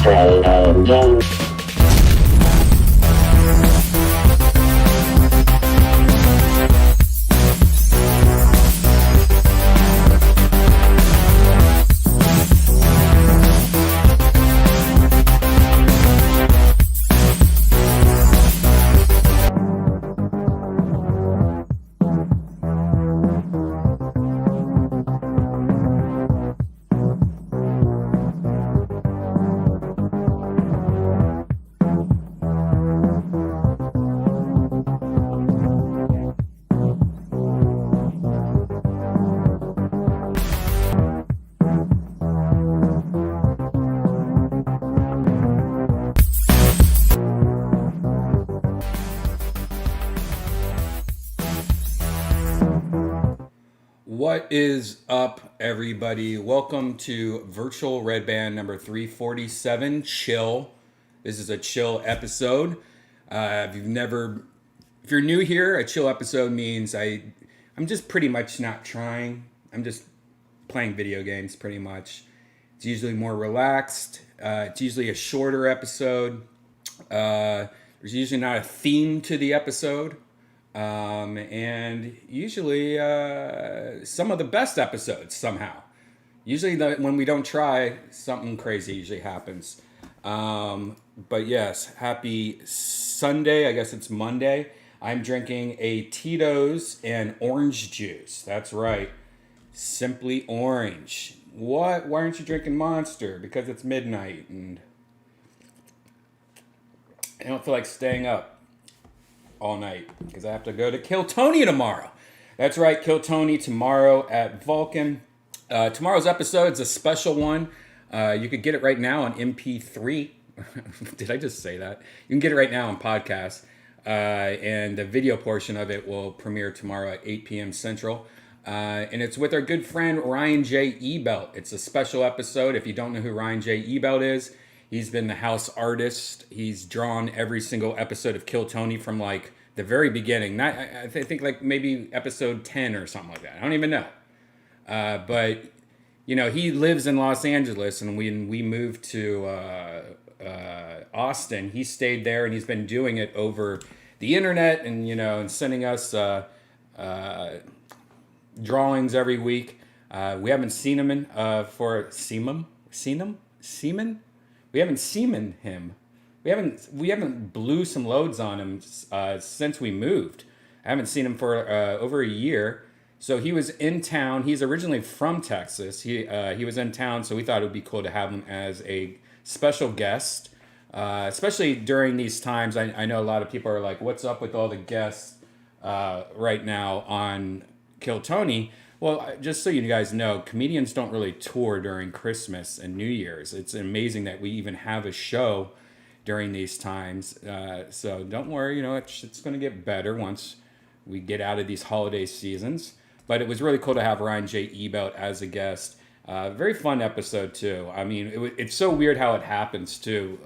Socializing. What is up, everybody? Welcome to Virtual Redban number 347, Chill. This is a chill episode. If you're new here, a chill episode means I'm just pretty much not trying. I'm just playing video games, pretty much. It's usually more relaxed. It's usually a shorter episode. There's usually not a theme to the episode. And usually some of the best episodes somehow. Usually when we don't try, something crazy usually happens. But yes, happy Sunday. I guess it's Monday. I'm drinking a Tito's and orange juice. That's right. Simply orange. What? Why aren't you drinking Monster? Because it's midnight and I don't feel like staying up all night because I have to go to Kill Tony tomorrow. That's right, Kill Tony tomorrow at Vulcan. Tomorrow's episode is a special one. You could get it right now on MP3. Did I just say that? You can get it right now on podcast. And the video portion of it will premiere tomorrow at 8 p.m. Central. And it's with our good friend Ryan J. Ebelt. It's a special episode. If you don't know who Ryan J. Ebelt is, he's been the house artist. He's drawn every single episode of Kill Tony from like the very beginning. I think like maybe episode 10 or something like that. I don't even know. But you know, he lives in Los Angeles, and when we moved to Austin, he stayed there, and he's been doing it over the internet, and you know, and sending us drawings every week. We haven't seen him We haven't seen him. We haven't blew some loads on him since we moved. I haven't seen him for over a year. So he was in town. He's originally from Texas. He was in town, so we thought it would be cool to have him as a special guest, especially during these times. I know a lot of people are like, "What's up with all the guests right now on Kill Tony?" Well, just so you guys know, comedians don't really tour during Christmas and New Year's. It's amazing that we even have a show during these times. So don't worry, you know, it's going to get better once we get out of these holiday seasons. But it was really cool to have Ryan J. Ebelt as a guest. Very fun episode, too. I mean, it's so weird how it happens, too,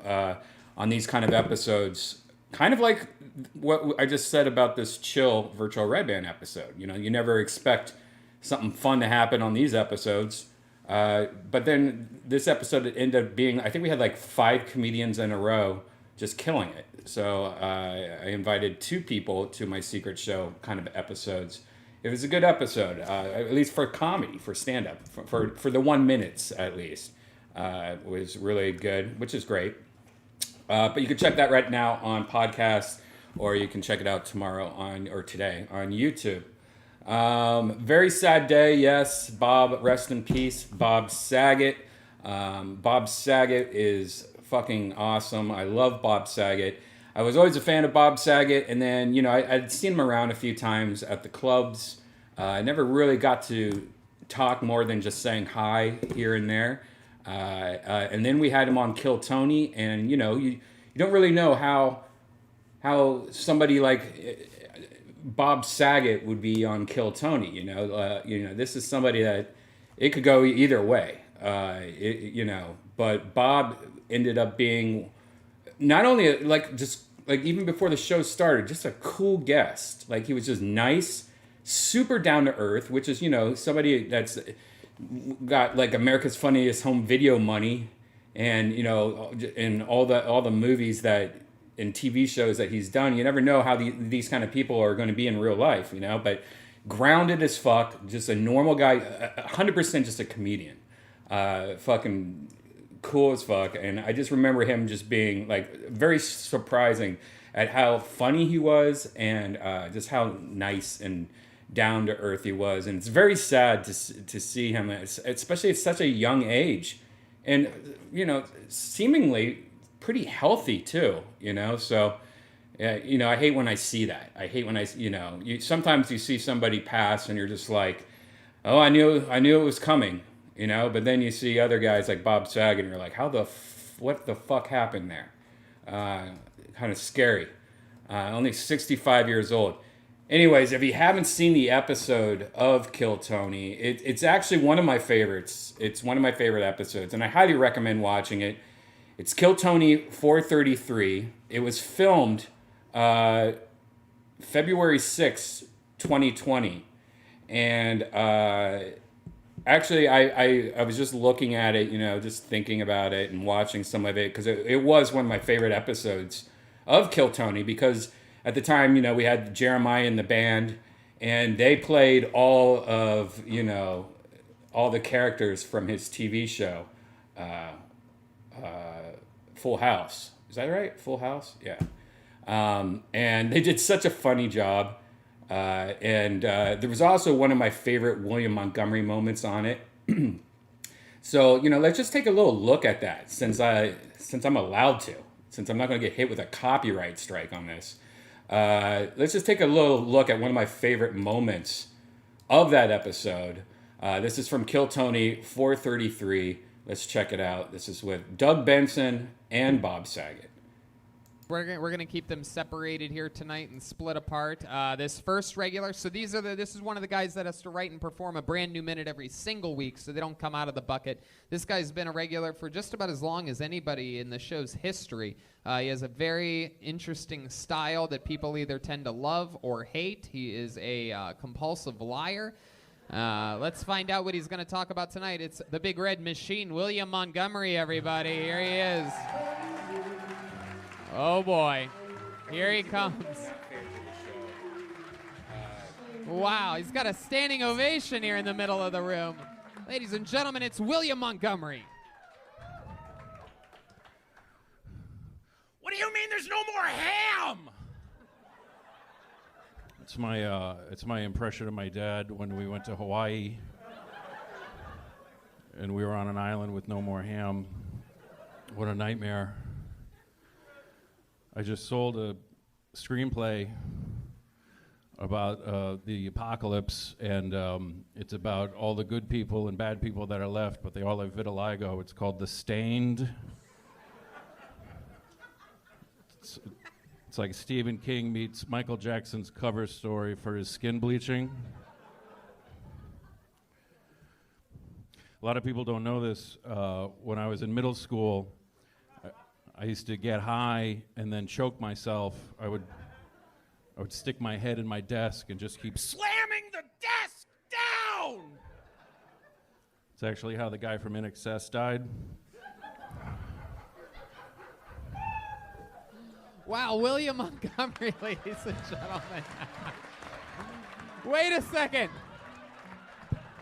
on these kind of episodes. Kind of like what I just said about this chill Virtual Redban episode. You know, you never expect something fun to happen on these episodes. But then this episode ended up being, I think we had like 5 comedians in a row just killing it. So I invited 2 people to my secret show kind of episodes. It was a good episode, at least for comedy, for stand-up, for the 1 minutes at least. It was really good, which is great. But you can check that right now on podcast, or you can check it out tomorrow or today on YouTube. Very sad day, yes. Bob, rest in peace, Bob Saget. Bob Saget is fucking awesome. I love Bob Saget. I was always a fan of Bob Saget, and then, you know, I'd seen him around a few times at the clubs. I never really got to talk more than just saying hi here and there. And then we had him on Kill Tony, and, you know, you don't really know how somebody like Bob Saget would be on Kill Tony. You know, this is somebody that it could go either way. But Bob ended up being not only just even before the show started, just a cool guest. Like, he was just nice, super down to earth, which is, you know, somebody that's got like America's Funniest Home Video money And in all the movies that and TV shows that he's done, you never know how these kind of people are going to be in real life, But grounded as fuck, just a normal guy, 100% just a comedian, fucking cool as fuck. And I just remember him just being like very surprising at how funny he was and just how nice and down to earth he was. And it's very sad to see him, especially at such a young age, and seemingly pretty healthy too. So. I hate when I see that. I hate when sometimes you see somebody pass and you're just like, oh, I knew it was coming, But then you see other guys like Bob Saget and you're like, what the fuck happened there? Kind of scary. Only 65 years old. Anyways, if you haven't seen the episode of Kill Tony, it's actually one of my favorites. It's one of my favorite episodes, and I highly recommend watching it. It's Kill Tony 433. It was filmed February 6, 2020. And actually, I was just looking at it, just thinking about it and watching some of it, because it was one of my favorite episodes of Kill Tony, because at the time, we had Jeremiah in the band, and they played all of, all the characters from his TV show, Full House. Is that right? Full House? Yeah. And they did such a funny job. And there was also one of my favorite William Montgomery moments on it. So, let's just take a little look at that since I'm allowed to, since I'm not going to get hit with a copyright strike on this. Let's just take a little look at one of my favorite moments of that episode. This is from Kill Tony 433. Let's check it out. This is with Doug Benson and Bob Saget. We're gonna keep them separated here tonight and split apart. This first regular, so this is one of the guys that has to write and perform a brand new minute every single week, so they don't come out of the bucket. This guy's been a regular for just about as long as anybody in the show's history. He has a very interesting style that people either tend to love or hate. He is a compulsive liar. Let's find out what he's going to talk about tonight. It's the Big Red Machine, William Montgomery, everybody. Here he is. Oh, boy. Here he comes. Wow, he's got a standing ovation here in the middle of the room. Ladies and gentlemen, it's William Montgomery. What do you mean there's no more ham? It's my impression of my dad when we went to Hawaii and we were on an island with no more ham. What a nightmare. I just sold a screenplay about the apocalypse, and it's about all the good people and bad people that are left, but they all have vitiligo. It's called The Stained. It's like Stephen King meets Michael Jackson's cover story for his skin bleaching. A lot of people don't know this. When I was in middle school, I used to get high and then choke myself. I would stick my head in my desk and just keep Slamming the desk down! It's actually how the guy from In Excess died. Wow, William Montgomery, ladies and gentlemen. Wait a second.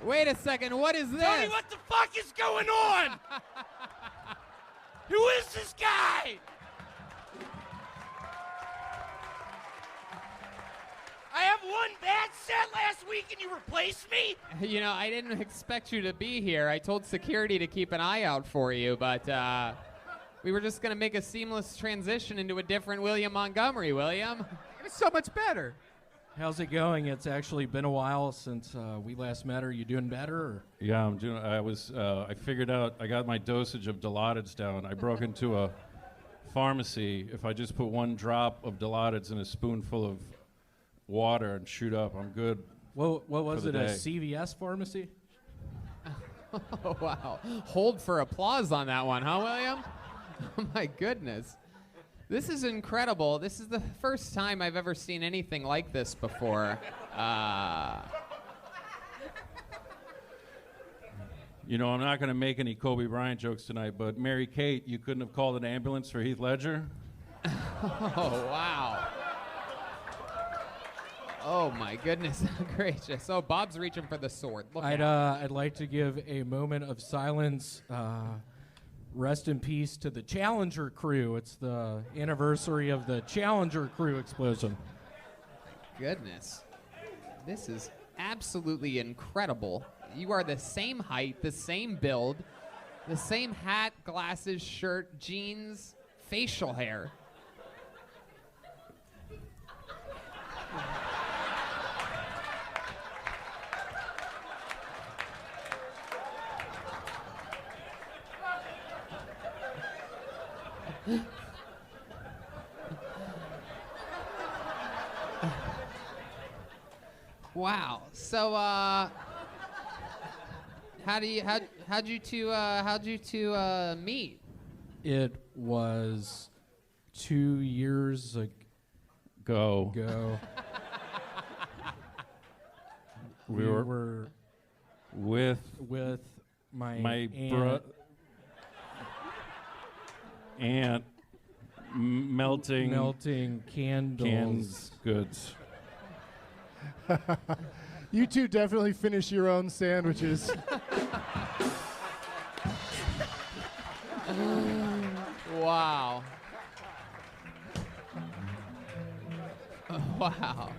What is this? Tony, what the fuck is going on? Who is this guy? I have one bad set last week and you replaced me? I didn't expect you to be here. I told security to keep an eye out for you, but we were just going to make a seamless transition into a different William Montgomery, William. It's so much better. How's it going? It's actually been a while since we last met. Are you doing better? Or? Yeah, I'm doing. I figured out. I got my dosage of Dilaudids down. I broke into a pharmacy. If I just put one drop of Dilaudids in a spoonful of water and shoot up, I'm good. What was it? day. A CVS pharmacy? Oh, wow. Hold for applause on that one, huh, William? Oh, my goodness. This is incredible. This is the first time I've ever seen anything like this before. You know, I'm not going to make any Kobe Bryant jokes tonight, but Mary Kate, you couldn't have called an ambulance for Heath Ledger? Oh, wow. Oh, my goodness gracious. Oh, Bob's reaching for the sword. Look out. I'd like to give a moment of silence. Rest in peace to the Challenger crew. It's the anniversary of the Challenger crew explosion. Goodness. This is absolutely incredible. You are the same height, the same build, the same hat, glasses, shirt, jeans, facial hair. Wow. So, how'd you two meet? It was 2 years Go. ago. We were with my my aunt melting candles. cans goods. You two definitely finish your own sandwiches. Wow. Wow.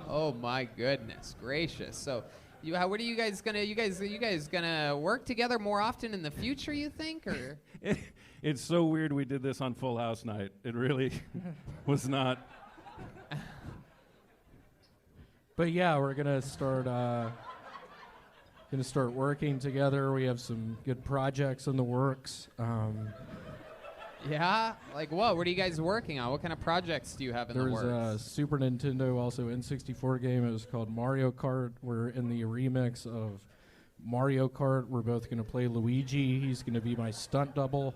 Oh my goodness gracious. So, what are you guys gonna work together more often in the future? You think, or? It's so weird we did this on Full House night. It really was not. But yeah, we're gonna start working together. We have some good projects in the works. Yeah. Like what? What are you guys working on? What kind of projects do you have in the There's works? a Super Nintendo, also N64 game. It was called Mario Kart. We're in the remix of Mario Kart. We're both gonna play Luigi. He's gonna be my stunt double.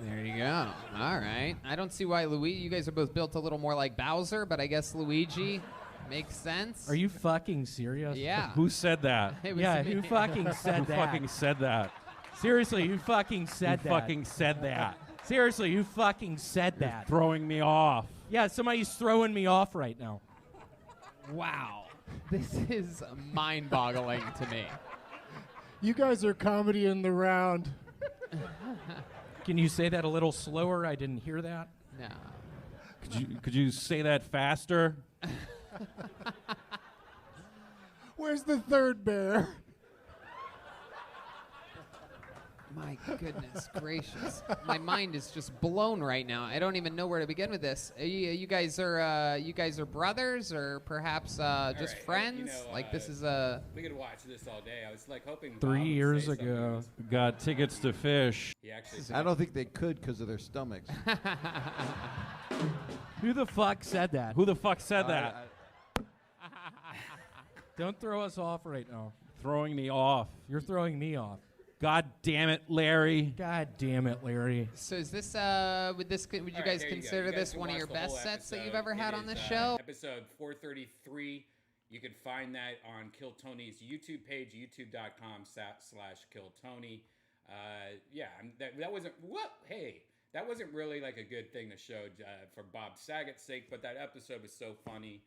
There you go. All right. I don't see why Luigi. You guys are both built a little more like Bowser, but I guess Luigi makes sense. Are you fucking serious? Yeah. Who said that? It was Yeah, me. who fucking said Who that? fucking said that? Seriously, who fucking said Who that? fucking said that? Seriously, who fucking said that? Throwing me off. Yeah, somebody's throwing me off right now. Wow. This is mind-boggling to me. You guys are comedy in the round. Can you say that a little slower? I didn't hear that. No. Could you say that faster? Where's the third bear? My goodness gracious. My mind is just blown right now. I don't even know where to begin with this. You guys are brothers, or perhaps just right, friends? you know, Like this is a. We could watch this all day. I was like hoping. Bob 3 would years say something. ago. Got tickets to Fish. He actually said I don't think they could because of their stomachs. Who the fuck said that? Who the fuck said that? Don't throw us off right now. Throwing me off. You're throwing me off. God damn it, Larry. God damn it, Larry. So is this would you All right, guys there you go. consider You guys this can one of watch your the whole best sets that you've episode. ever had It on this is, show? Episode 433. You can find that on Kill Tony's YouTube page, youtube.com/Kill Tony. Yeah, that wasn't what. Hey, that wasn't really like a good thing to show for Bob Saget's sake, but that episode was so funny,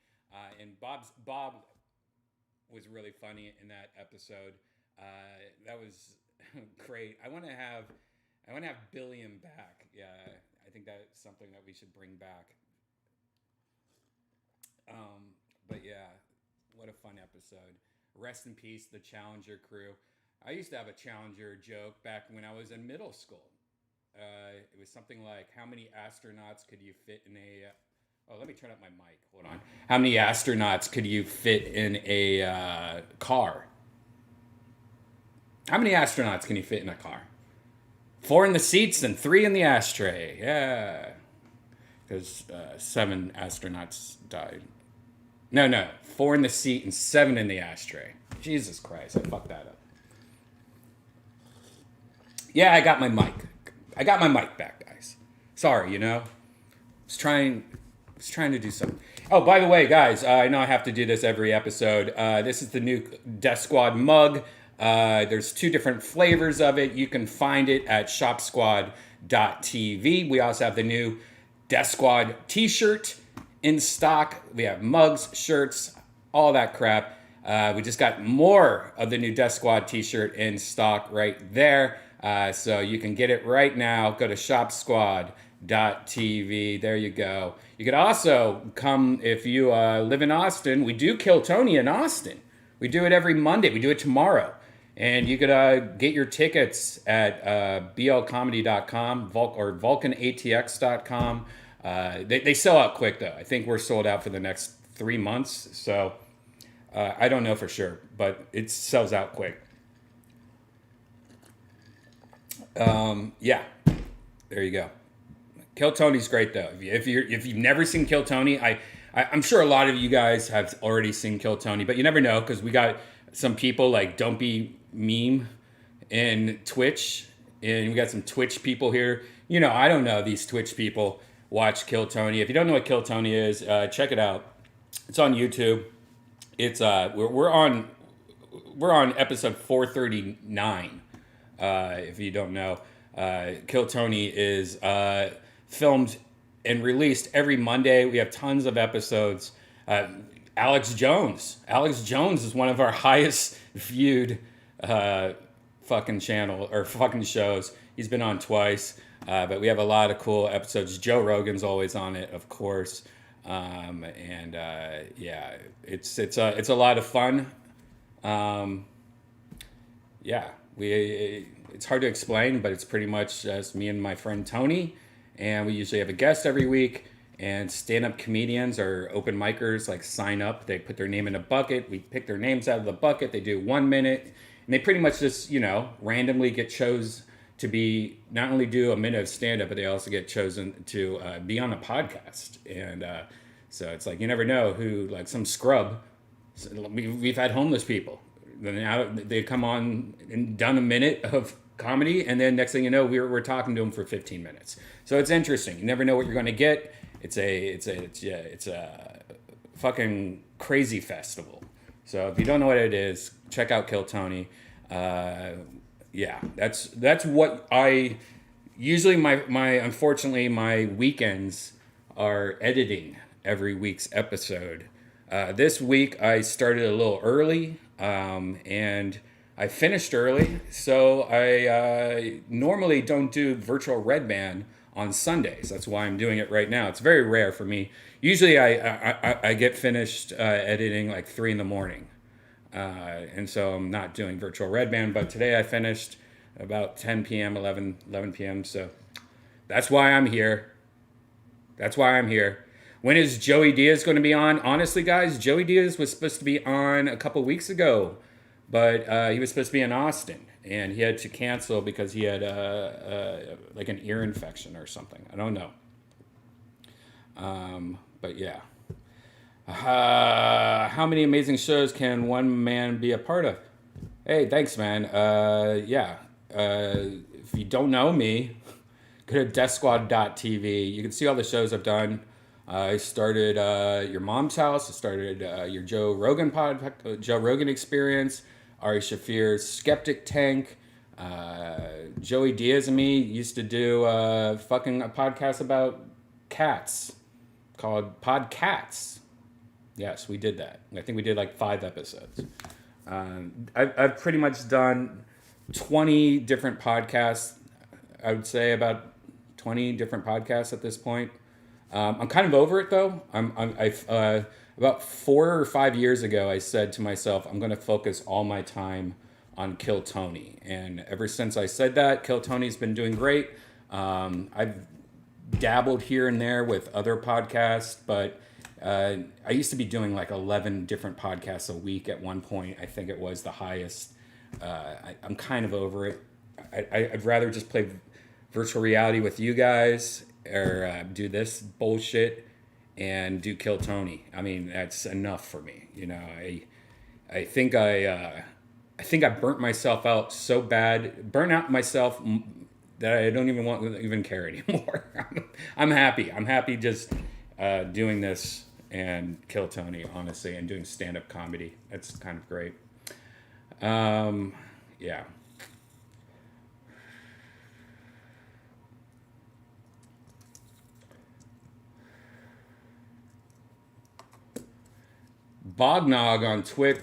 and Bob was really funny in that episode. That was great. I want to have Billiam back. Yeah, I think that's something that we should bring back. But yeah, what a fun episode. Rest in peace, the Challenger crew. I used to have a Challenger joke back when I was in middle school. It was something like, how many astronauts could you fit in a... Oh, let me turn up my mic. Hold on. How many astronauts could you fit in a car? How many astronauts can you fit in a car? 4 in the seats and 3 in the ashtray. Yeah. Because 7 astronauts died. No. 4 in the seat and 7 in the ashtray. Jesus Christ, I fucked that up. Yeah, I got my mic. I got my mic back, guys. Sorry, I was trying was trying to do something. Oh, by the way, guys, I know I have to do this every episode. This is the new Death Squad mug. There's 2 different flavors of it. You can find it at shopsquad.tv. We also have the new Death Squad t-shirt in stock. We have mugs, shirts, all that crap. We just got more of the new Death Squad t-shirt in stock right there. So you can get it right now. Go to shopsquad.tv. There you go. You could also come if you live in Austin. We do Kill Tony in Austin. We do it every Monday. We do it tomorrow. And you could get your tickets at blcomedy.com or vulcanatx.com. They sell out quick, though. I think we're sold out for the next 3 months. So I don't know for sure, but it sells out quick. Yeah, there you go. Kill Tony's great, though. If you've never seen Kill Tony, I'm sure a lot of you guys have already seen Kill Tony, but you never know because we got some people like Don't Be Meme in Twitch, and we got some Twitch people here. You know, I don't know these Twitch people watch Kill Tony. If you don't know what Kill Tony is, check it out. It's on YouTube. It's we're on episode 439. If you don't know, Kill Tony is filmed and released every Monday. We have tons of episodes. Alex Jones is one of our highest viewed fucking channel or fucking shows. He's been on twice, but we have a lot of cool episodes. Joe Rogan's always on it, of course, and yeah, it's a lot of fun. Yeah, it's hard to explain, but it's pretty much just me and my friend Tony, and we usually have a guest every week. And stand-up comedians or open micers like sign up. They put their name in a bucket. We pick their names out of the bucket. They do 1 minute, and they pretty much just randomly get chose to be not only do a minute of stand-up, but they also get chosen to be on a podcast. And so it's like you never know who, like some scrub. We've had homeless people. Now they come on and done a minute of comedy, and then next thing you know, we're talking to them for 15 minutes. So it's interesting. You never know what you're going to get. It's a fucking crazy festival. So if you don't know what it is, check out Kill Tony. Yeah, that's what I usually unfortunately my weekends are editing every week's episode. This week I started a little early, and I finished early. So I normally don't do virtual Redban on Sundays. That's why I'm doing it right now. It's very rare for me. Usually I get finished editing like 3 a.m. And so I'm not doing virtual Redban, but today I finished about 10 p.m., 11 p.m. So that's why I'm here. When is Joey Diaz going to be on? Honestly, guys, Joey Diaz was supposed to be on a couple weeks ago, but he was supposed to be in Austin. And he had to cancel because he had like an ear infection or something. I don't know. But yeah. How many amazing shows can one man be a part of? Hey, thanks, man. Yeah. If you don't know me, go to deathsquad.tv. You can see all the shows I've done. I started Your Mom's House. I started your Joe Rogan Experience. Ari Shafir's Skeptic Tank. Joey Diaz and me used to do a podcast about cats called Podcats. Yes, we did that. I think we did like 5 episodes. I've pretty much done 20 different podcasts. I would say about 20 different podcasts at this point. I'm kind of over it though. About 4 or 5 years ago, I said to myself, I'm going to focus all my time on Kill Tony. And ever since I said that, Kill Tony's been doing great. I've dabbled here and there with other podcasts, but I used to be doing like 11 different podcasts a week at one point. I think it was the highest. I'm kind of over it. I'd rather just play virtual reality with you guys or do this bullshit and do Kill Tony. I mean, that's enough for me. I think I burnt myself out so bad, burnt out myself that I don't even care anymore. I'm happy. I'm happy just doing this and Kill Tony, honestly, and doing stand-up comedy. It's kind of great. Yeah. Bognog on Twitch.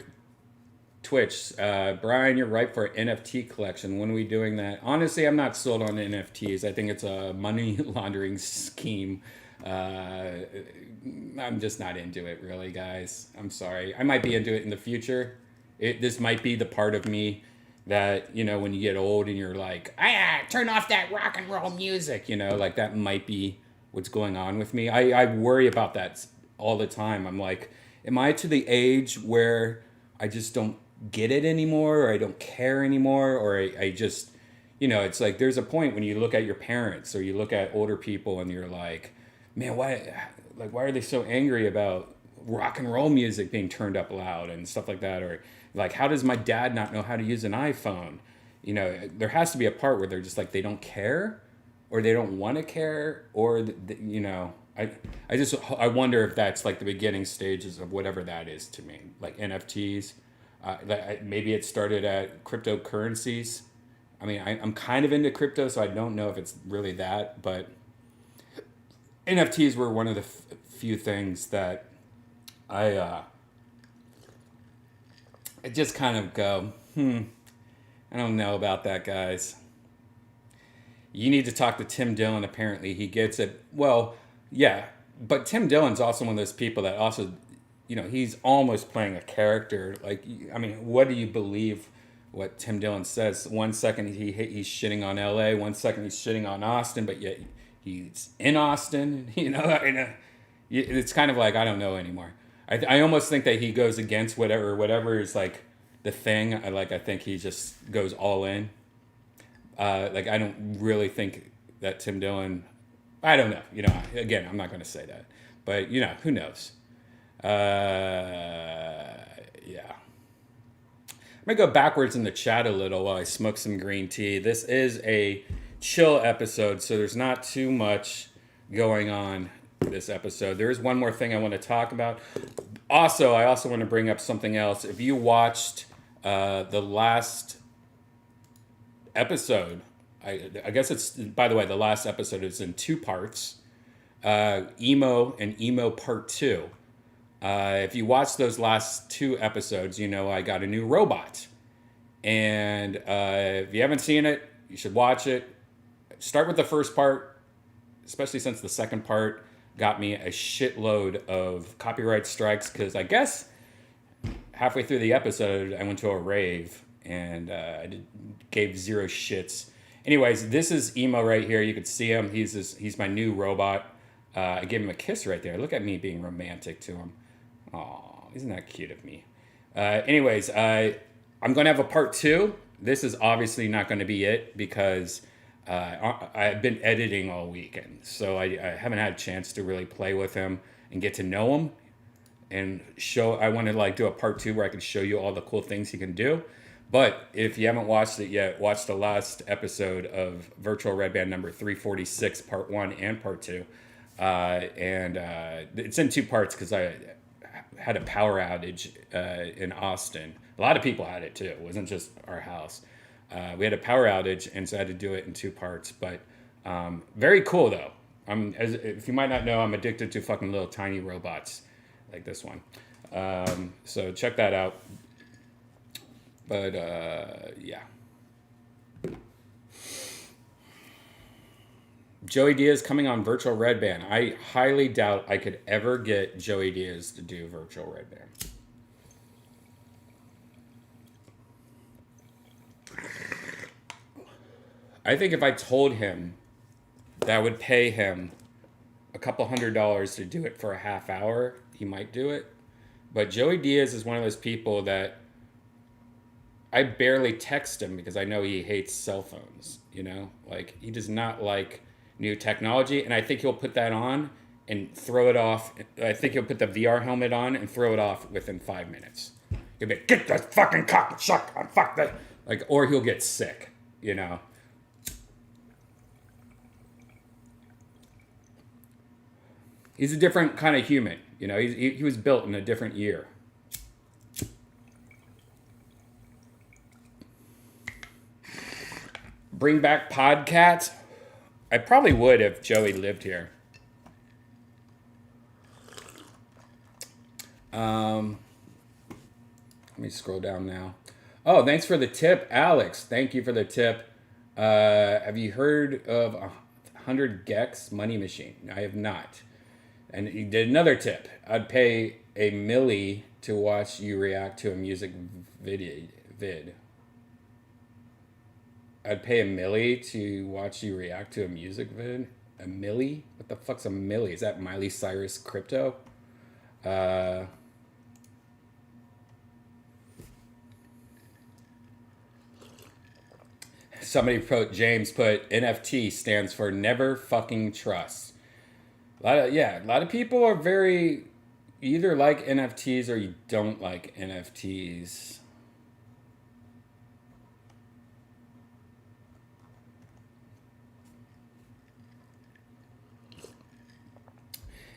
Brian, you're ripe for an NFT collection. When are we doing that? Honestly, I'm not sold on NFTs. I think it's a money laundering scheme. I'm just not into it, really, guys. I'm sorry. I might be into it in the future. This might be the part of me that, when you get old and you're like, turn off that rock and roll music, like that might be what's going on with me. I worry about that all the time. I'm like, am I to the age where I just don't get it anymore, or I don't care anymore, or I just, it's like there's a point when you look at your parents or you look at older people and you're like, man, why are they so angry about rock and roll music being turned up loud and stuff like that? Or like, how does my dad not know how to use an iPhone? There has to be a part where they're just like, they don't care, or they don't want to care, or, I wonder if that's like the beginning stages of whatever that is to me, like NFTs. Maybe it started at cryptocurrencies. I mean, I'm kind of into crypto, so I don't know if it's really that, but NFTs were one of the few things that I just kind of go, I don't know about that, guys. You need to talk to Tim Dillon. Apparently he gets it. Well, yeah, but Tim Dillon's also one of those people that also, he's almost playing a character. Like, I mean, what do you believe what Tim Dillon says? One second he's shitting on LA, one second he's shitting on Austin, but yet he's in Austin, it's kind of like, I don't know anymore. I almost think that he goes against whatever is like the thing. I think he just goes all in. I don't really think that Tim Dillon, I don't know, again, I'm not going to say that, but who knows? Yeah. I'm going to go backwards in the chat a little while I smoke some green tea. This is a chill episode, so there's not too much going on this episode. There is one more thing I want to talk about. Also, I also want to bring up something else. If you watched the last episode, I guess it's, by the way, the last episode is in 2 parts. Emo and Emo Part 2. If you watch those last 2 episodes, I got a new robot. And if you haven't seen it, you should watch it. Start with the first part, especially since the second part got me a shitload of copyright strikes, because I guess halfway through the episode, I went to a rave and I gave 0 shits. Anyways, this is Emo right here. You can see him. He's my new robot. I gave him a kiss right there. Look at me being romantic to him. Aw, isn't that cute of me? Anyways, I'm going to have a part 2. This is obviously not going to be it because I've been editing all weekend. So I haven't had a chance to really play with him and get to know him. And I want to do a part 2 where I can show you all the cool things he can do. But if you haven't watched it yet, watch the last episode of Virtual Redban number 346, part 1 and part 2. And it's in 2 parts because I had a power outage in Austin. A lot of people had it too. It wasn't just our house. We had a power outage, and so I had to do it in 2 parts. But very cool though. If you might not know, I'm addicted to fucking little tiny robots like this one. So check that out. But yeah. Joey Diaz coming on Virtual Redban. I highly doubt I could ever get Joey Diaz to do Virtual Redban. I think if I told him that I would pay him a couple $100 to do it for a half hour, he might do it. But Joey Diaz is one of those people that I barely text him because I know he hates cell phones, he does not like new technology. And I think he'll put that on and throw it off. I think he'll put the VR helmet on and throw it off within 5 minutes. He'll be like, get the fucking cock and suck on, fuck that. Or he'll get sick, He's a different kind of human. You know, he was built in a different year. Bring back Podcat? I probably would if Joey lived here. Let me scroll down now. Oh, thanks for the tip, Alex. Thank you for the tip. Have you heard of 100 Gex Money Machine? I have not. And he did another tip. I'd pay a milli to watch you react to a music vid. I'd pay a milli to watch you react to a music vid. A milli? What the fuck's a milli? Is that Miley Cyrus crypto? James put NFT stands for never fucking trust. A lot of people are very, you either like NFTs or you don't like NFTs.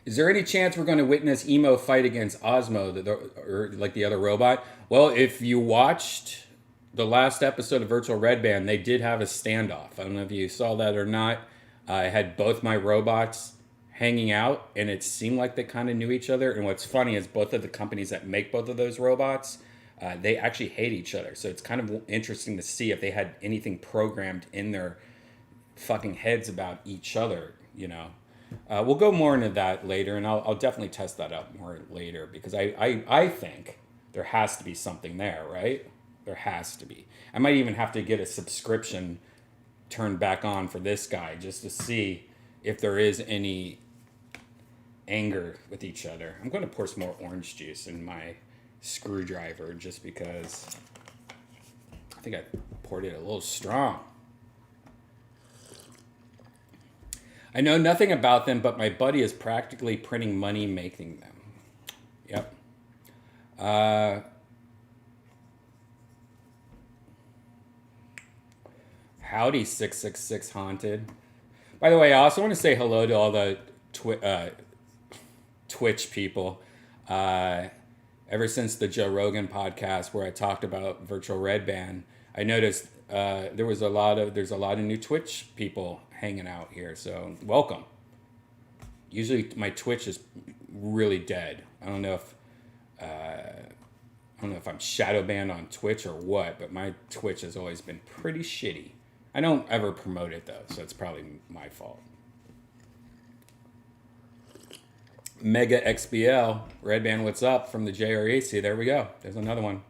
Is there any chance we're going to witness Emo fight against Osmo, or like the other robot? Well, if you watched the last episode of Virtual Redban, they did have a standoff. I don't know if you saw that or not. I had both my robots hanging out, and it seemed like they kind of knew each other. And what's funny is both of the companies that make both of those robots, they actually hate each other. So it's kind of interesting to see if they had anything programmed in their fucking heads about each other, you know. We'll go more into that later, and I'll definitely test that out more later, because I think there has to be something there, right? There has to be. I might even have to get a subscription turned back on for this guy just to see if there is any anger with each other. I'm going to pour some more orange juice in my screwdriver just because I think I poured it a little strong. I know nothing about them, but my buddy is practically printing money making them. Yep. Howdy, 666 Haunted. By the way, I also want to say hello to all the Twitch people. Ever since the Joe Rogan podcast where I talked about Virtual Redban, I noticed there's a lot of new Twitch people hanging out here. So welcome. Usually my Twitch is really dead. I don't know if I'm shadow banned on Twitch or what, but my Twitch has always been pretty shitty. I don't ever promote it though, so it's probably my fault. Mega XBL, Redban, what's up from the JREC? There we go. There's another one.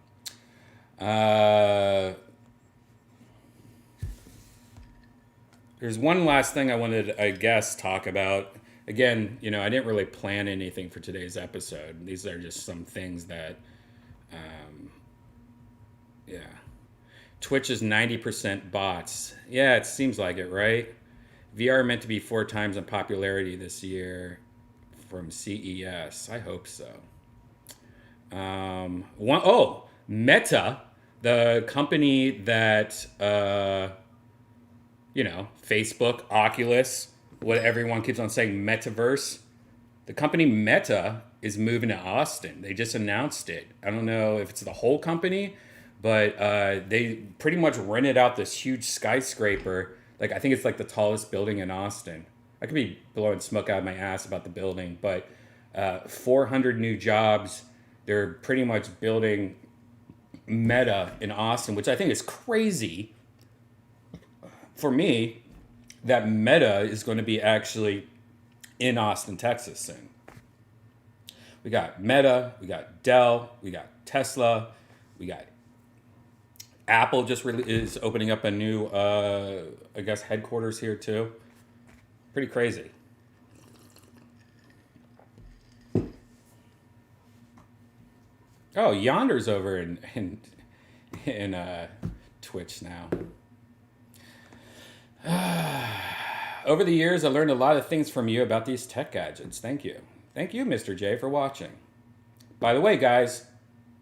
There's one last thing I wanted to, I guess, talk about. Again, you know, I didn't really plan anything for today's episode. These are just some things that, yeah. Twitch is 90% bots. Yeah, it seems like it, right? VR meant to be 4 times in popularity this year from CES. I hope so. Meta, the company that, you know, Facebook, Oculus, what everyone keeps on saying, Metaverse. The company Meta is moving to Austin. They just announced it. I don't know if it's the whole company, but they pretty much rented out this huge skyscraper. Like, I think it's like the tallest building in Austin. I could be blowing smoke out of my ass about the building, but 400 new jobs. They're pretty much building Meta in Austin, which I think is crazy. For me, that Meta is going to be actually in Austin, Texas soon. We got Meta, we got Dell, we got Tesla, we got Apple just is opening up a new, I guess, headquarters here too. Pretty crazy. Oh, Yonder's over in Twitch now. Over the years, I learned a lot of things from you about these tech gadgets. Thank you. Thank you, Mr. J, for watching. By the way, guys,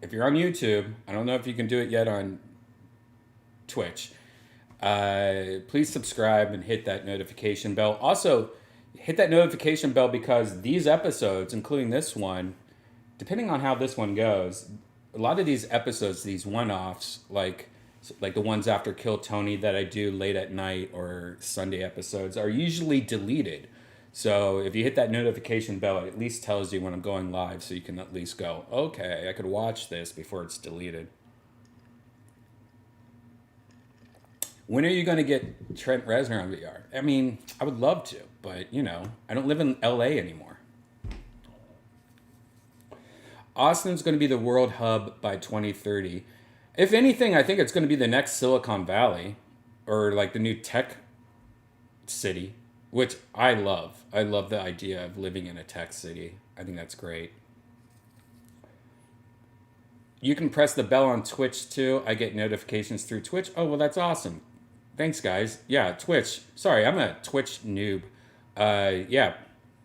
if you're on YouTube, I don't know if you can do it yet on Twitch. Please subscribe and hit that notification bell. Also, hit that notification bell because these episodes, including this one, depending on how this one goes, a lot of these episodes, these one-offs, like the ones after Kill Tony that I do late at night or Sunday episodes, are usually deleted. So if you hit that notification bell, it at least tells you when I'm going live, so you can at least go, okay, I could watch this before it's deleted. When are you going to get Trent Reznor on VR? I mean, I would love to, but, you know, I don't live in LA anymore. Austin's going to be the world hub by 2030. If anything, I think it's going to be the next Silicon Valley, or like the new tech city, which I love. I love the idea of living in a tech city. I think that's great. You can press the bell on Twitch too. I get notifications through Twitch. Oh, well, that's awesome. Thanks, guys. Yeah, Twitch. Sorry, I'm a Twitch noob. Yeah,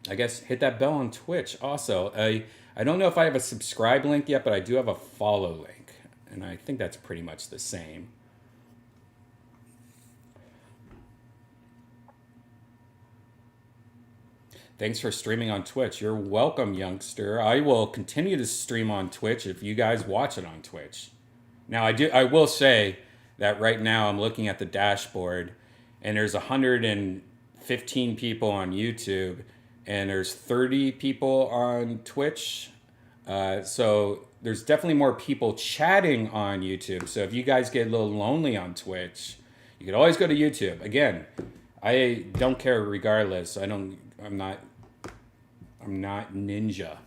I guess hit that bell on Twitch. Also, I don't know if I have a subscribe link yet, but I do have a follow link. And I think that's pretty much the same. Thanks for streaming on Twitch. You're welcome, youngster. I will continue to stream on Twitch if you guys watch it on Twitch. Now, I will say that right now I'm looking at the dashboard and there's 115 people on YouTube and there's 30 people on Twitch. So there's definitely more people chatting on YouTube. So if you guys get a little lonely on Twitch, you could always go to YouTube. Again, I don't care regardless. I'm not ninja.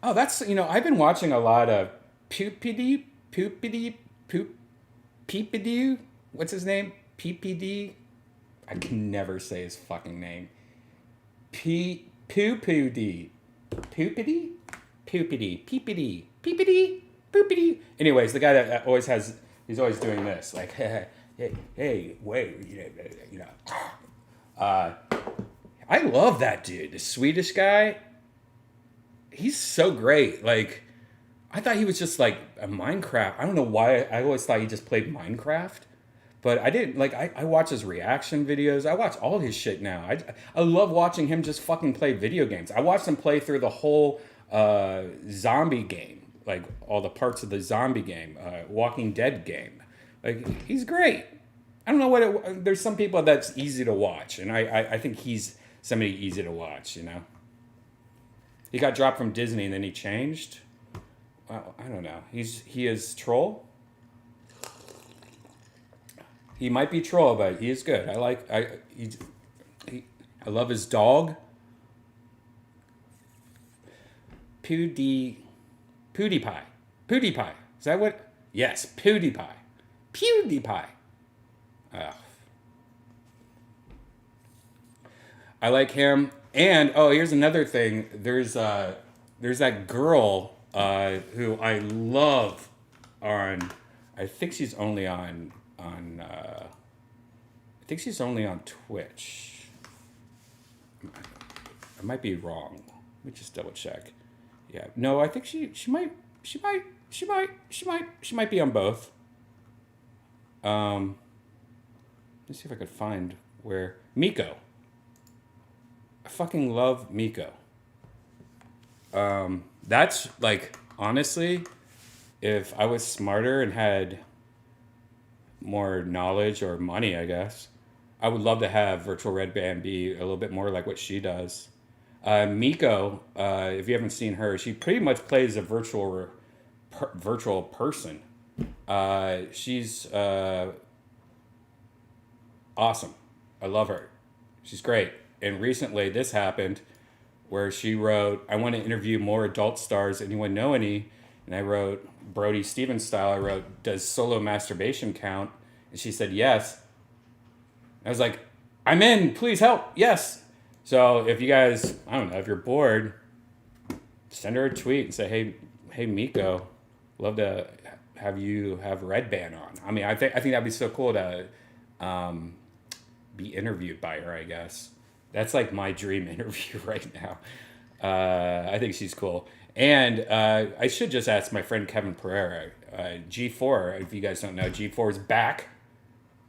Oh, that's, you know, I've been watching a lot of Peepity. What's his name? PPD? I can never say his fucking name. Poopity. Anyways, the guy that always has, he's always doing this. Like, hey, wait, you know. I love that dude. The Swedish guy. He's so great. Like, I thought he was just like a Minecraft. I don't know why I always thought he just played Minecraft. But I didn't, like, I watch his reaction videos. I watch all his shit now. I love watching him just fucking play video games. I watched him play through the whole zombie game. Like, all the parts of the zombie game. Walking Dead game. Like, he's great. I don't know there's some people that's easy to watch. And I think he's somebody easy to watch, you know. He got dropped from Disney and then he changed. Well, I don't know. He is troll. He might be troll, but he is good. I love his dog. PewDiePie. Is that what? Yes, PewDiePie. I like him. And here's another thing. There's that girl who I love on. I think she's only on I think she's only on Twitch. I might be wrong. Let me just double check. Yeah, no, I think she might be on both. Let's see if I could find where Miko. I fucking love Miko. That's like, honestly, if I was smarter and had more knowledge or money, I guess, I would love to have Virtual Redban be a little bit more like what she does. Miko, if you haven't seen her, she pretty much plays a virtual person. She's awesome. I love her. She's great. And recently this happened where she wrote, I want to interview more adult stars. Anyone know any? And I wrote, Brody Stevens style, I wrote, does solo masturbation count? And she said, yes. I was like, I'm in, please help, yes. So if you guys, I don't know, if you're bored, send her a tweet and say, hey Miko, love to have you have Redban on. I mean, I think that'd be so cool to be interviewed by her, I guess. That's like my dream interview right now. I think she's cool. And I should just ask my friend Kevin Pereira, G4, if you guys don't know, G4 is back.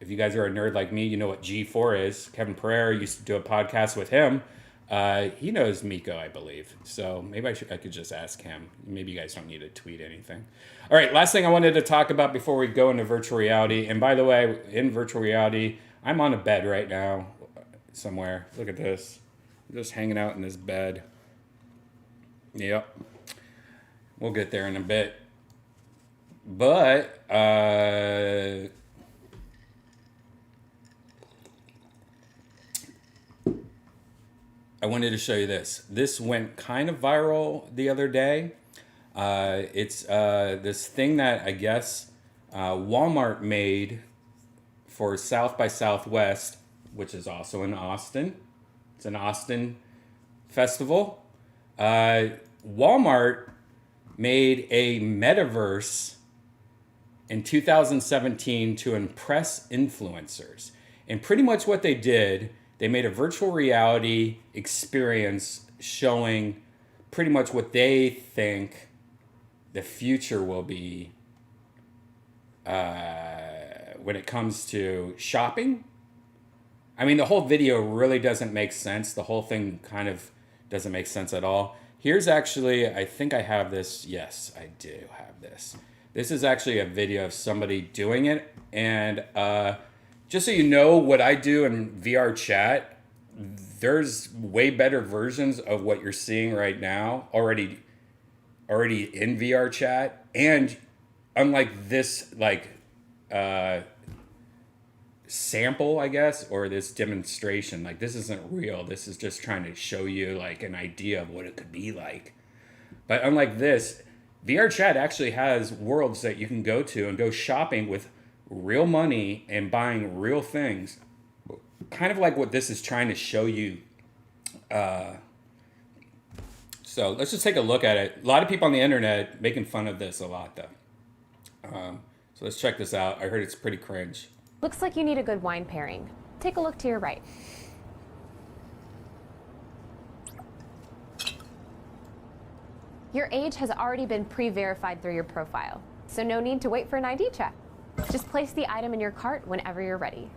if you guys are a nerd like me, you know what G4 is. Kevin Pereira used to do a podcast with him. He knows Miko, I believe. So maybe I could just ask him. Maybe you guys don't need to tweet anything. All right, last thing I wanted to talk about before we go into virtual reality. And by the way, in virtual reality, I'm on a bed right now somewhere. Look at this. I'm just hanging out in this bed. Yep. We'll get there in a bit. But, I wanted to show you this. This went kind of viral the other day. It's this thing that I guess Walmart made for South by Southwest, which is also in Austin. It's an Austin festival. Walmart made a Metaverse in 2017 to impress influencers. And pretty much what they did, they made a virtual reality experience showing pretty much what they think the future will be when it comes to shopping. I mean, the whole video really doesn't make sense. The whole thing kind of doesn't make sense at all. Here's actually, I think I have this. Yes, I do have this. This is actually a video of somebody doing it. And just so you know what I do in VR chat, there's way better versions of what you're seeing right now already in VR chat. And unlike this, like, sample, I guess, or this demonstration, like, this isn't real. This is just trying to show you like an idea of what it could be like. But unlike this, VR chat actually has worlds that you can go to and go shopping with real money and buying real things, kind of like what this is trying to show you. So let's just take a look at it. A lot of people on the internet making fun of this a lot, though. So let's check this out. I heard it's pretty cringe. Looks like you need a good wine pairing. Take a look to your right. Your age has already been pre-verified through your profile, so no need to wait for an ID check. Just place the item in your cart whenever you're ready.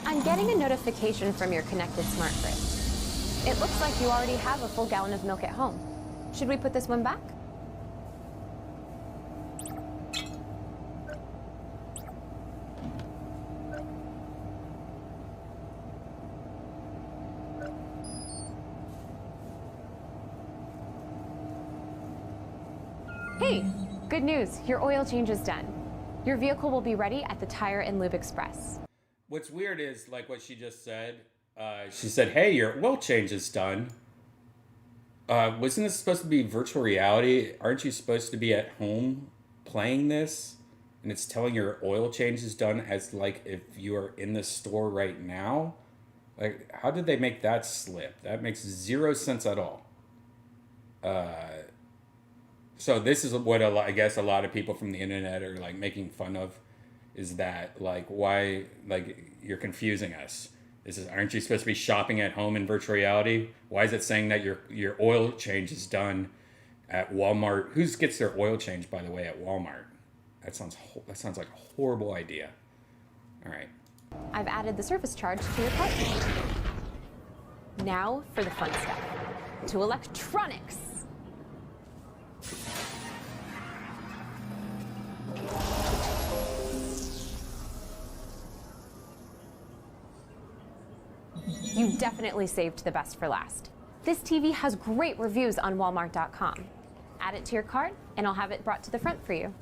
I'm getting a notification from your connected smart fridge. It looks like you already have a full gallon of milk at home. Should we put this one back? Hey, good news, your oil change is done. Your vehicle will be ready at the Tire and Lube Express. What's weird is, like what she just said, she said, hey, your oil change is done. Wasn't this supposed to be virtual reality? Aren't you supposed to be at home playing this? And it's telling your oil change is done as like if you are in the store right now? Like, how did they make that slip? That makes zero sense at all. So this is what I guess a lot of people from the internet are like making fun of, is that like, why, like, you're confusing us. Aren't you supposed to be shopping at home in virtual reality? Why is it saying that your oil change is done at Walmart? Who gets their oil change, by the way, at Walmart? That sounds like a horrible idea. All right. I've added the service charge to your cart. Now for the fun stuff. To electronics. You definitely saved the best for last. This TV has great reviews on Walmart.com. Add it to your cart, and I'll have it brought to the front for you.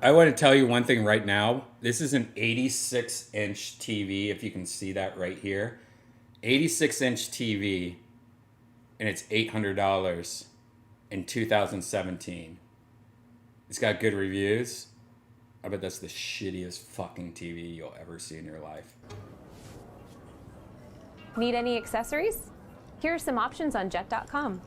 I want to tell you one thing right now. This is an 86-inch TV, if you can see that right here. 86-inch TV, and it's $800 in 2017. It's got good reviews. I bet that's the shittiest fucking TV you'll ever see in your life. Need any accessories? Here are some options on jet.com.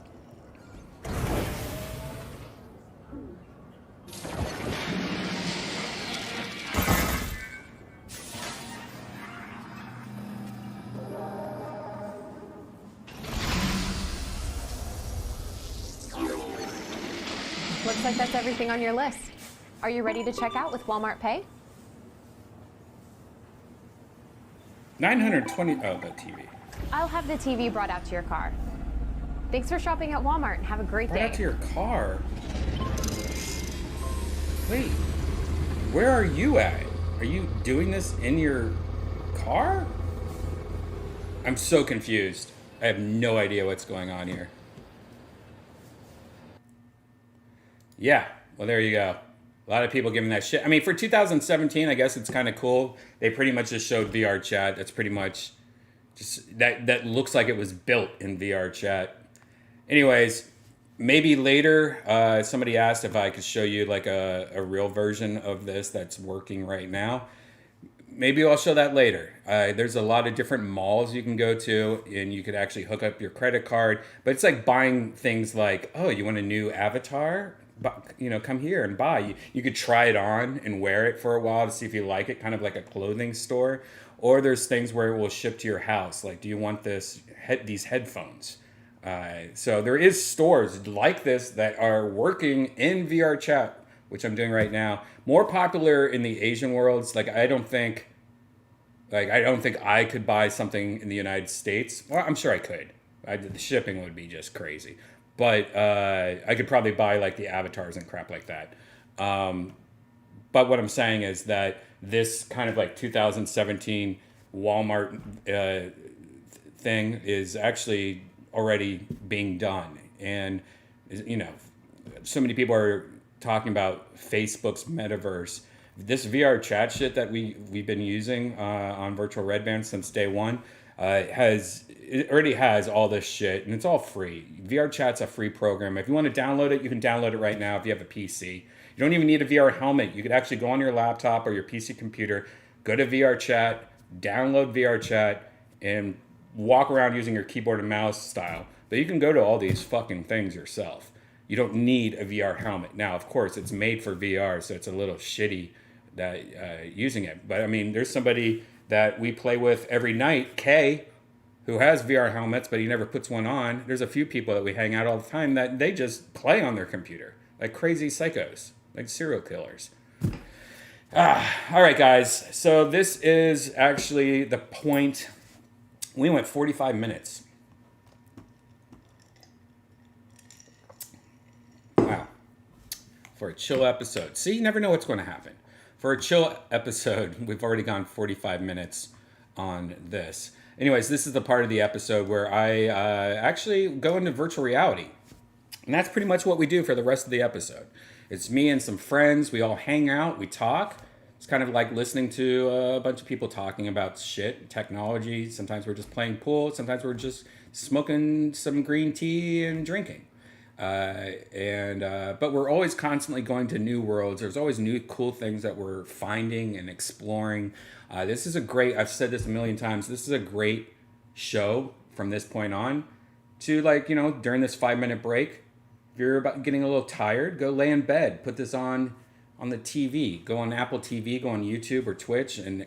Looks like that's everything on your list. Are you ready to check out with Walmart Pay? 920. Oh, the TV. I'll have the TV brought out to your car. Thanks for shopping at Walmart and have a great Brought day. out to your car. Wait, where are you at? Are you doing this in your car? I'm so confused. I have no idea what's going on here. Yeah, well, there you go. A lot of people giving that shit. I mean, for 2017, I guess it's kind of cool. They pretty much just showed VR chat. That's pretty much just that looks like it was built in VR chat. Anyways, maybe later, somebody asked if I could show you like a real version of this that's working right now. Maybe I'll show that later. There's a lot of different malls you can go to, and you could actually hook up your credit card. But it's like buying things like, oh, you want a new avatar? You know, come here and buy. You could try it on and wear it for a while to see if you like it, kind of like a clothing store. Or there's things where it will ship to your house. Like, do you want these headphones? So there is stores like this that are working in VR chat, which I'm doing right now. More popular in the Asian worlds. Like, I don't think I could buy something in the United States. Well, I'm sure I could. The shipping would be just crazy. But I could probably buy like the avatars and crap like that. But what I'm saying is that this kind of like 2017 Walmart thing is actually already being done. And, you know, so many people are talking about Facebook's Metaverse. This VR chat shit that we've been using on virtual Redban since day one it already has all this shit, and it's all free. VR chat's a free program. If you want to download it, you can download it right now if you have a PC. You don't even need a VR helmet. You could actually go on your laptop or your PC computer, go to VR chat, download VR chat, and walk around using your keyboard and mouse style. But you can go to all these fucking things yourself. You don't need a VR helmet. Now, of course, it's made for VR, so it's a little shitty that using it. But I mean, there's somebody that we play with every night, Kay, who has VR helmets, but he never puts one on. There's a few people that we hang out all the time that they just play on their computer, like crazy psychos, like serial killers. All right, guys. So this is actually the point. We went 45 minutes. Wow. For a chill episode. See, you never know what's going to happen. For a chill episode, we've already gone 45 minutes on this. Anyways, this is the part of the episode where I actually go into virtual reality. And that's pretty much what we do for the rest of the episode. It's me and some friends. We all hang out. We talk. It's kind of like listening to a bunch of people talking about shit, technology. Sometimes we're just playing pool. Sometimes we're just smoking some green tea and drinking. But we're always constantly going to new worlds. There's always new cool things that we're finding and exploring. This is I've said this a million times, this is a great show from this point on to, like, you know, during this 5-minute break, if you're about getting a little tired, go lay in bed, put this on the TV, go on Apple TV, go on YouTube or Twitch, and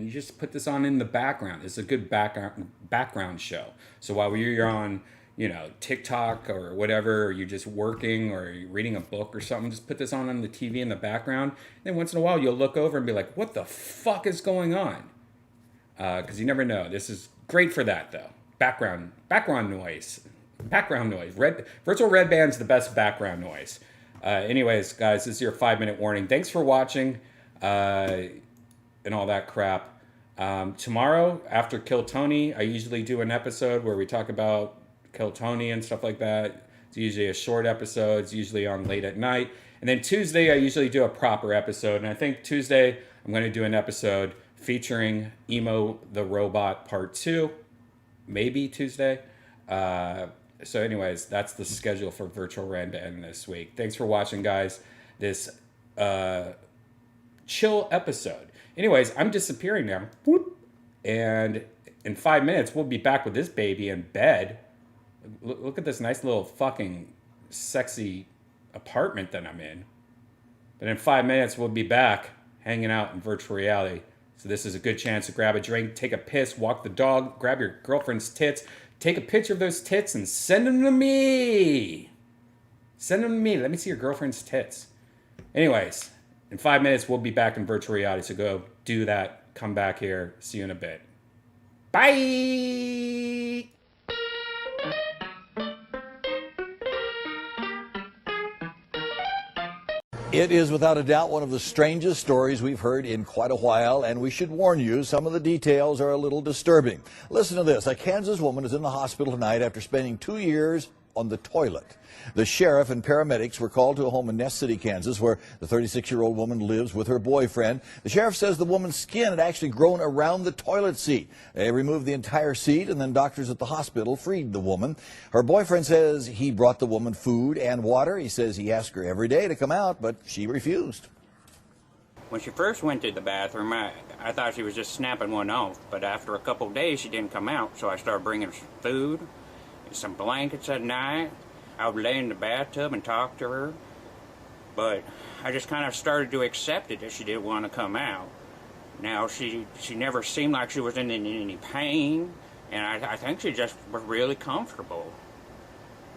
you just put this on in the background. It's a good background show. So while you're on, you know, TikTok or whatever, or you're just working or you're reading a book or something, just put this on the TV in the background. And then once in a while, you'll look over and be like, what the fuck is going on? Because you never know. This is great for that, though. Background noise. Virtual Redban's the best background noise. Anyways, guys, this is your 5-minute warning. Thanks for watching and all that crap. Tomorrow, after Kill Tony, I usually do an episode where we talk about Kill Tony and stuff like that. It's usually a short episode. It's usually on late at night. And then Tuesday, I usually do a proper episode. And I think Tuesday, I'm going to do an episode featuring Emo the Robot Part 2. Maybe Tuesday. So anyways, that's the schedule for Virtual Redban this week. Thanks for watching, guys. This chill episode. Anyways, I'm disappearing now. Whoop. And in 5 minutes, we'll be back with this baby in bed. Look at this nice little fucking sexy apartment that I'm in. But in 5 minutes, we'll be back hanging out in virtual reality. So this is a good chance to grab a drink, take a piss, walk the dog, grab your girlfriend's tits, take a picture of those tits and send them to me. Send them to me. Let me see your girlfriend's tits. Anyways, in 5 minutes, we'll be back in virtual reality. So go do that. Come back here. See you in a bit. Bye! It is without a doubt one of the strangest stories we've heard in quite a while, and we should warn you, some of the details are a little disturbing. Listen to this. A Kansas woman is in the hospital tonight after spending 2 years on the toilet. The sheriff and paramedics were called to a home in Ness City, Kansas, where the 36-year-old woman lives with her boyfriend. The sheriff says the woman's skin had actually grown around the toilet seat. They removed the entire seat, and then doctors at the hospital freed the woman. Her boyfriend says he brought the woman food and water. He says he asked her every day to come out, but she refused. When she first went to the bathroom, I thought she was just snapping one off, but after a couple of days she didn't come out, so I started bringing her some food and some blankets at night. I would lay in the bathtub and talk to her, but I just kind of started to accept it that she didn't want to come out. Now, she never seemed like she was in any pain, and I think she just was really comfortable.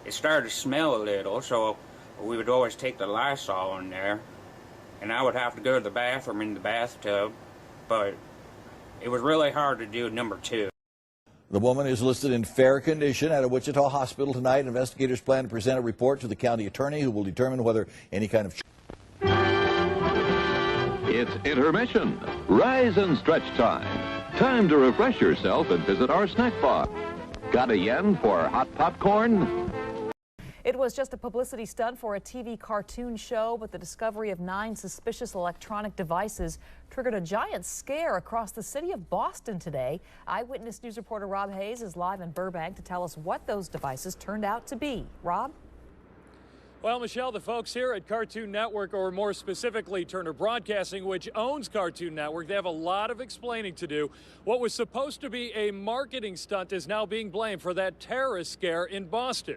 It started to smell a little, so we would always take the Lysol in there, and I would have to go to the bathroom in the bathtub, but it was really hard to do number 2. The woman is listed in fair condition at a Wichita hospital tonight. Investigators plan to present a report to the county attorney, who will determine whether any kind of... It's intermission. Rise and stretch time. Time to refresh yourself and visit our snack bar. Got a yen for hot popcorn? It was just a publicity stunt for a TV cartoon show, but the discovery of 9 suspicious electronic devices triggered a giant scare across the city of Boston today. Eyewitness News reporter Rob Hayes is live in Burbank to tell us what those devices turned out to be. Rob? Well, Michelle, the folks here at Cartoon Network, or more specifically Turner Broadcasting, which owns Cartoon Network, they have a lot of explaining to do. What was supposed to be a marketing stunt is now being blamed for that terrorist scare in Boston.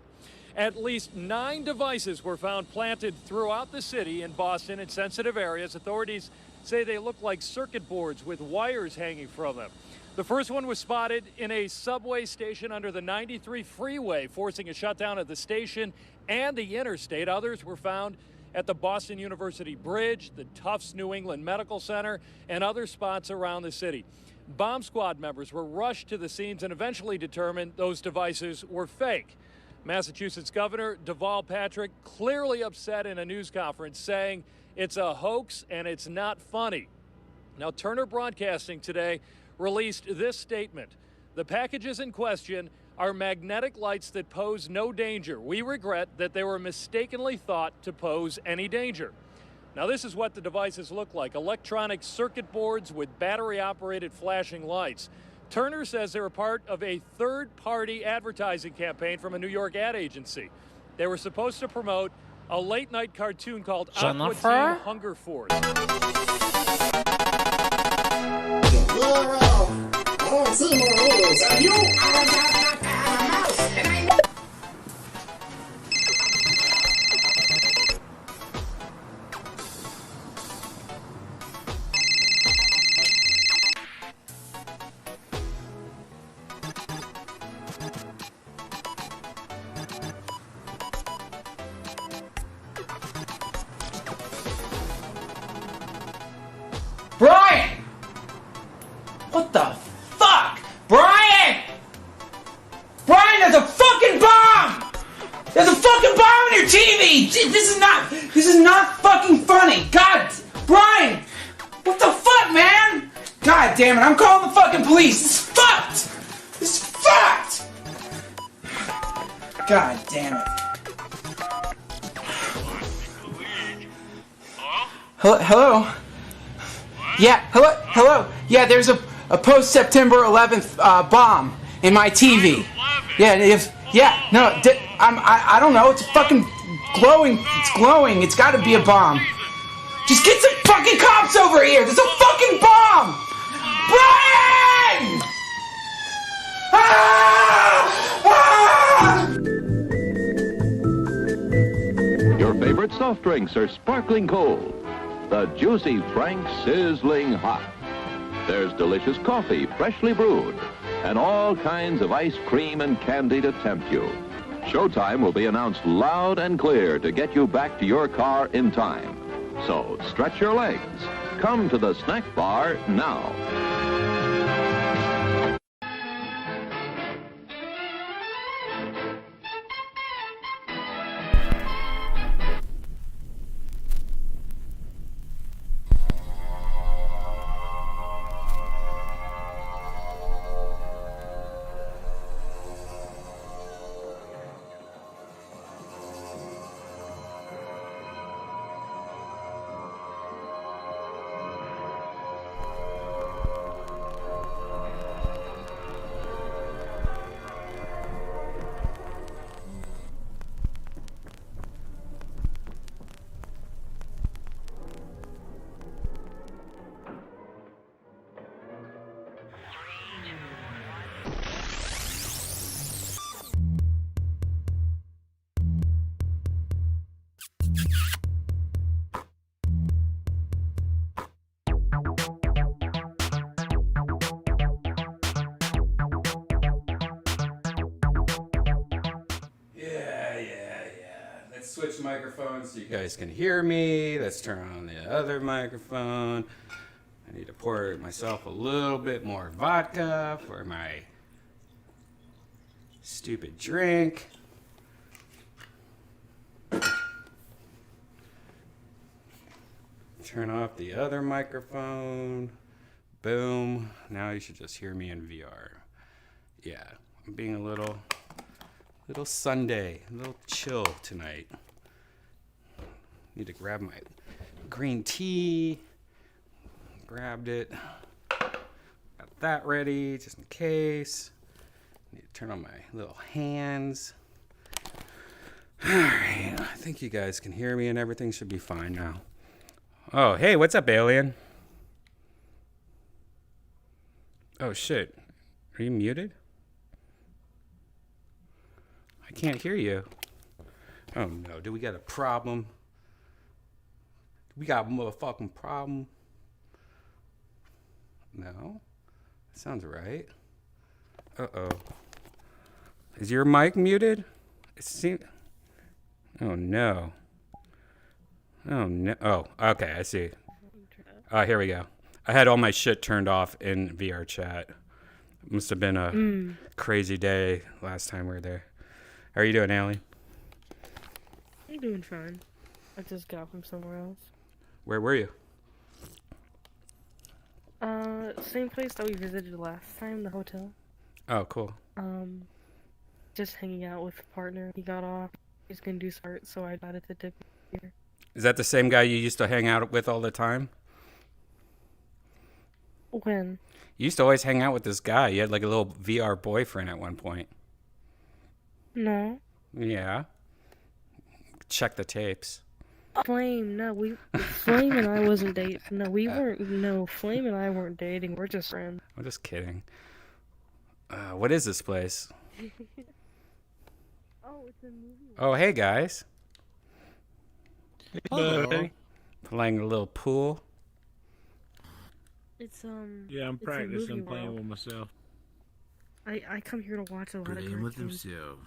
At least 9 devices were found planted throughout the city in Boston in sensitive areas. Authorities say they look like circuit boards with wires hanging from them. The first one was spotted in a subway station under the 93 freeway, forcing a shutdown of the station and the interstate. Others were found at the Boston University Bridge, the Tufts New England Medical Center, and other spots around the city. Bomb squad members were rushed to the scenes and eventually determined those devices were fake. Massachusetts Governor Deval Patrick clearly upset in a news conference, saying it's a hoax and it's not funny. Now, Turner Broadcasting today released this statement. The packages in question are magnetic lights that pose no danger. We regret that they were mistakenly thought to pose any danger. Now, this is what the devices look like: electronic circuit boards with battery-operated flashing lights. Turner says they were part of a third-party advertising campaign from a New York ad agency. They were supposed to promote a late-night cartoon called Aqua Teen Hunger Force. Brian! What the fuck? Brian! Brian, there's a fucking bomb! There's a fucking bomb on your TV! This is not fucking funny! God, Brian! What the fuck, man? God damn it, I'm calling the fucking police! This is fucked! This is fucked! God damn it. Hello? Yeah, hello. Yeah, there's a post-September 11th bomb in my TV. Yeah, I don't know. It's fucking glowing. It's glowing. It's got to be a bomb. Just get some fucking cops over here. There's a fucking bomb. Brian! Your favorite soft drinks are sparkling cold. The Juicy Frank sizzling hot. There's delicious coffee, freshly brewed, and all kinds of ice cream and candy to tempt you. Showtime will be announced loud and clear to get you back to your car in time. So stretch your legs. Come to the snack bar now. Let's switch microphones so you guys can hear me. Let's turn on the other microphone. I need to pour myself a little bit more vodka for my stupid drink. Turn off the other microphone. Boom. Now you should just hear me in VR. Yeah, I'm being a little Sunday, a little chill tonight. Need to grab my green tea. Grabbed it. Got that ready just in case. Need to turn on my little hands. Alright, I think you guys can hear me and everything should be fine now. Oh, hey, what's up, alien? Oh, shit. Are you muted? I can't hear you. Oh, no. Do we got a problem? We got a motherfucking problem? No? That sounds right. Uh-oh. Is your mic muted? It seems... Oh, no. Oh, no. Oh, okay, I see. Here we go. I had all my shit turned off in VR chat. Must have been a crazy day last time we were there. How are you doing, Allie? I'm doing fine. I just got from somewhere else. Where were you? Same place that we visited last time, the hotel. Oh, cool. Just hanging out with a partner. He got off. He's gonna do art, so I decided to dip in here. Is that the same guy you used to hang out with all the time? When? You used to always hang out with this guy. You had like a little VR boyfriend at one point. No. Yeah. Check the tapes. Flame, no, Flame and I wasn't dating. No, we weren't. No, Flame and I weren't dating. We're just friends. I'm just kidding. What is this place? Oh, it's a movie. Oh, hey guys. Hello. Playing a little pool. It's Yeah, I'm it's a practicing movie playing world. with myself. I come here to watch a lot of Playing with cartoons. himself.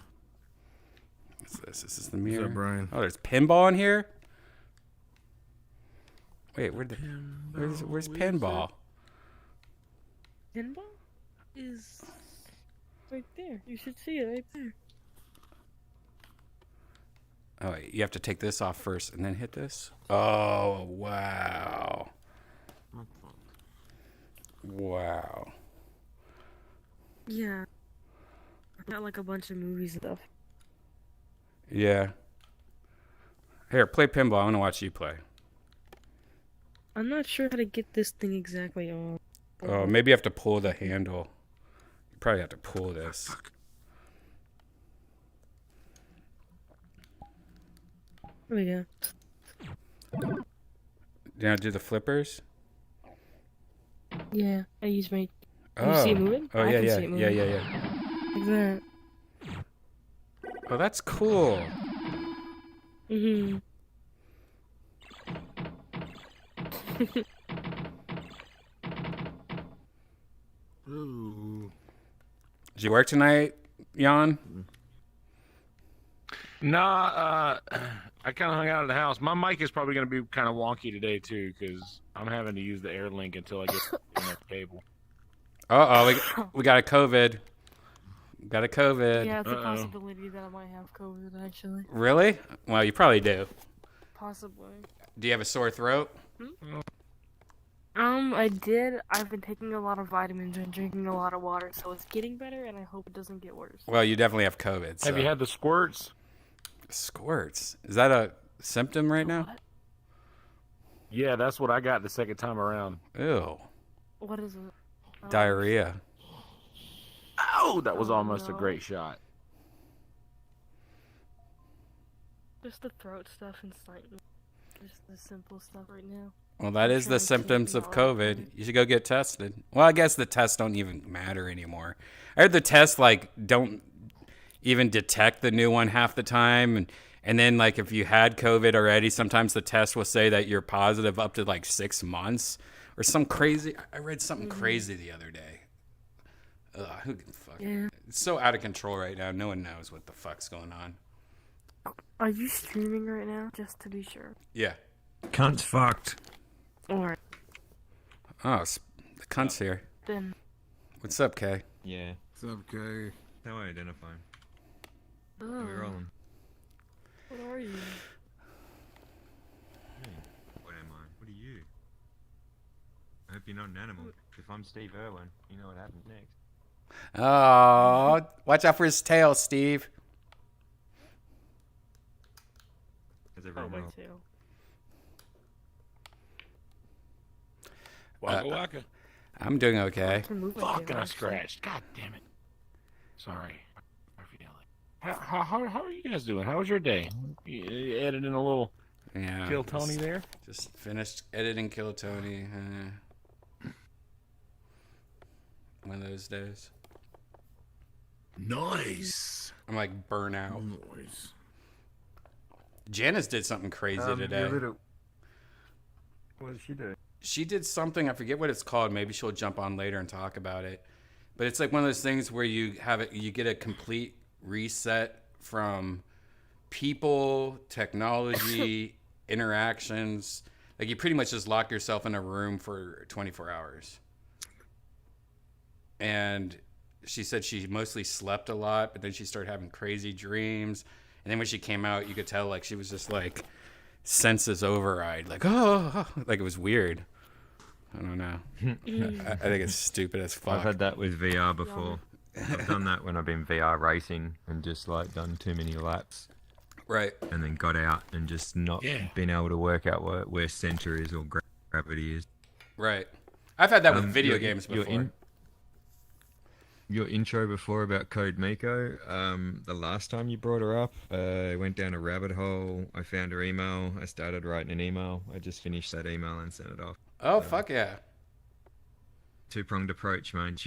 What's this? This is the mirror. What's up, Brian? Oh, there's pinball in here. Wait, where's pinball? Pinball is right there. You should see it right there. Oh, wait, you have to take this off first and then hit this? Oh, wow. Wow. Yeah. I got like a bunch of movies and stuff. Yeah. Here, play pinball. I want to watch you play. I'm not sure how to get this thing exactly on. Oh, maybe you have to pull the handle. You probably have to pull this. There we go. Now do the flippers. Yeah, I use my. Oh. You see it moving? Oh, I yeah, can yeah, see it yeah, moving. yeah. Like that. Oh, that's cool. Mhm. Ooh. Did you work tonight, Jan? Nah, I kind of hung out at the house. My mic is probably going to be kind of wonky today, too, because I'm having to use the air link until I get enough cable. We got a COVID. Got a COVID. Yeah, it's a possibility that I might have COVID, actually. Really? Well, you probably do. Possibly. Do you have a sore throat? I did. I've been taking a lot of vitamins and drinking a lot of water, so it's getting better, and I hope it doesn't get worse. Well, you definitely have COVID. So. Have you had the squirts? Squirts? Is that a symptom right now? Yeah, that's what I got the second time around. Ew. What is it? Diarrhea. Oh, that was almost a great shot. Just the throat stuff and slightly. Just the simple stuff right now. Well, that is the symptoms of COVID. You should go get tested. Well, I guess the tests don't even matter anymore. I heard the tests don't even detect the new one half the time, and then if you had COVID already, sometimes the test will say that you're positive up to 6 months or some crazy. I read something crazy the other day. Ugh, who can fuck? Yeah. It's so out of control right now. No one knows what the fuck's going on. Are you streaming right now? Just to be sure. Yeah. Cunt's fucked. Alright. Oh, the cunt's here. Then. What's up, Kay? Yeah. What's up, Kay? How do I identify him? Oh. Are we rolling? What are you? Hey, what am I? What are you? I hope you're not an animal. If I'm Steve Irwin, you know what happens next. Oh, watch out for his tail, Steve. How's everyone roll? Tail. Waka waka. I'm doing okay. Fuck, I scratched. God damn it. Sorry. How are you guys doing? How was your day? You editing a little Kill Tony there? Just finished editing Kill Tony. One of those days. Nice. I'm burnout. Nice. Janice did something crazy today. What did she do? She did something, I forget what it's called. Maybe she'll jump on later and talk about it. But it's one of those things where you get a complete reset from people, technology, interactions. You pretty much just lock yourself in a room for 24 hours. And she said she mostly slept a lot, but then she started having crazy dreams. And then when she came out, you could tell she was just senses override. It was weird. I don't know. I think it's stupid as fuck. I've had that with VR before. I've done that when I've been VR racing and just done too many laps. Right. And then got out and just not been able to work out where center is or gravity is. Right. I've had that with video games before. Your intro before about Code Miko, the last time you brought her up, I went down a rabbit hole. I found her email. I started writing an email. I just finished that email and sent it off. Oh, fuck yeah. Two-pronged approach, man.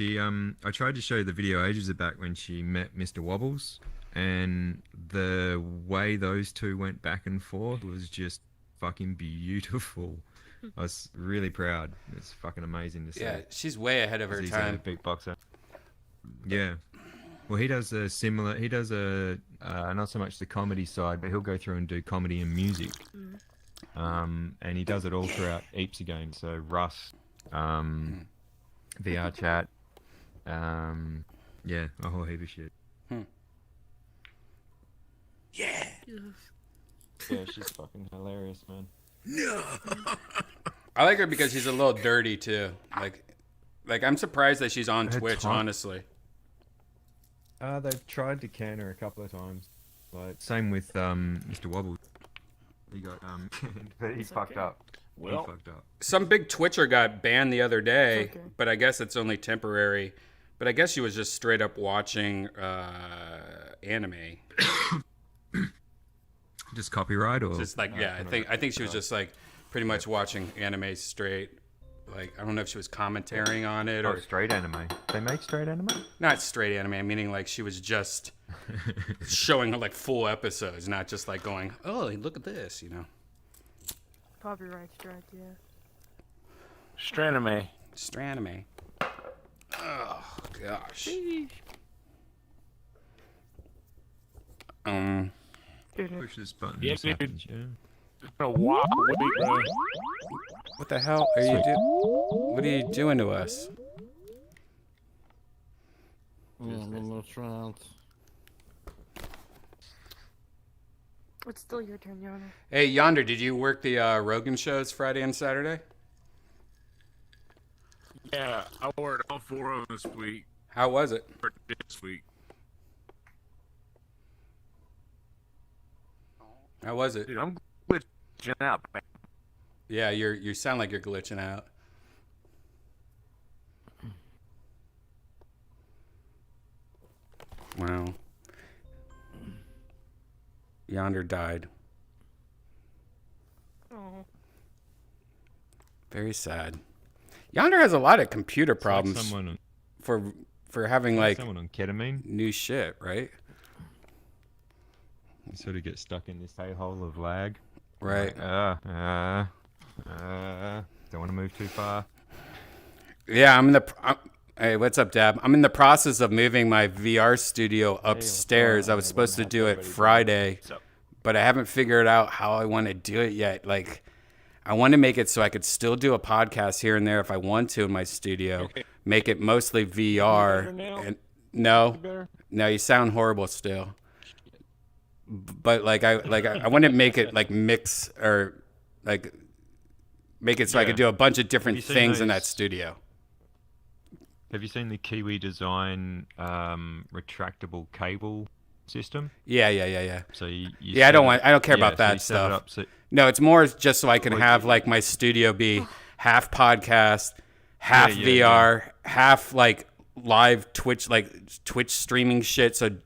I tried to show the video ages back when she met Mr. Wobbles, and the way those two went back and forth was just fucking beautiful. I was really proud. It's fucking amazing to see. Yeah, she's way ahead of her time. He's a beatboxer. Yeah. Well, he does a not so much the comedy side, but he'll go through and do comedy and music. And he does it all throughout heaps of games. So Rust, VR chat, yeah, a whole heap of shit. Yeah. Yeah, she's fucking hilarious, man. No. I like her because she's a little dirty too. I'm surprised that she's on Twitch, honestly. They've tried to can her a couple of times. Same with Mr. Wobble. He got but he fucked up. Well, he fucked up. Some big Twitcher got banned the other day, but I guess it's only temporary. But I guess she was just straight up watching anime. Just copyright or just I think she was just pretty much watching anime straight. I don't know if she was commentating on it or straight anime. They make straight anime? Not straight anime, meaning she was just showing full episodes, not just going, oh, look at this, Copyright strike, yeah. Stranime. Oh gosh. Push this button. Yeah, this dude. happens, yeah. It's been a while. What the hell are you doing? What are you doing to us? I'm in the trance. It's still your turn, Yonder. Hey, Yonder, did you work the Rogan shows Friday and Saturday? Yeah, I worked all 4 of them this week. How was it? This week. How was it? Dude, I'm glitching out. Yeah, you sound like you're glitching out. Wow. Yonder died. Oh. Very sad. Yonder has a lot of computer problems Like someone for having like like someone on ketamine. new shit, right? You sort of get stuck in this hole of lag. Right. Like, don't want to move too far. Yeah, hey, what's up, Dab? I'm in the process of moving my VR studio upstairs. I was supposed to do it Friday, but I haven't figured out how I want to do it yet. Like, I want to make it so I could still do a podcast here and there if I want to in my studio. Make it mostly VR. And no, you sound horrible still. But I want to make it like mix or like make it so I could do a bunch of different things in that studio. Have you seen the Kiwi Design retractable cable system? Yeah. So I don't care about that so you set it stuff. up so- No, it's more just so I can have like my studio be half podcast, half VR, half like live Twitch streaming shit. So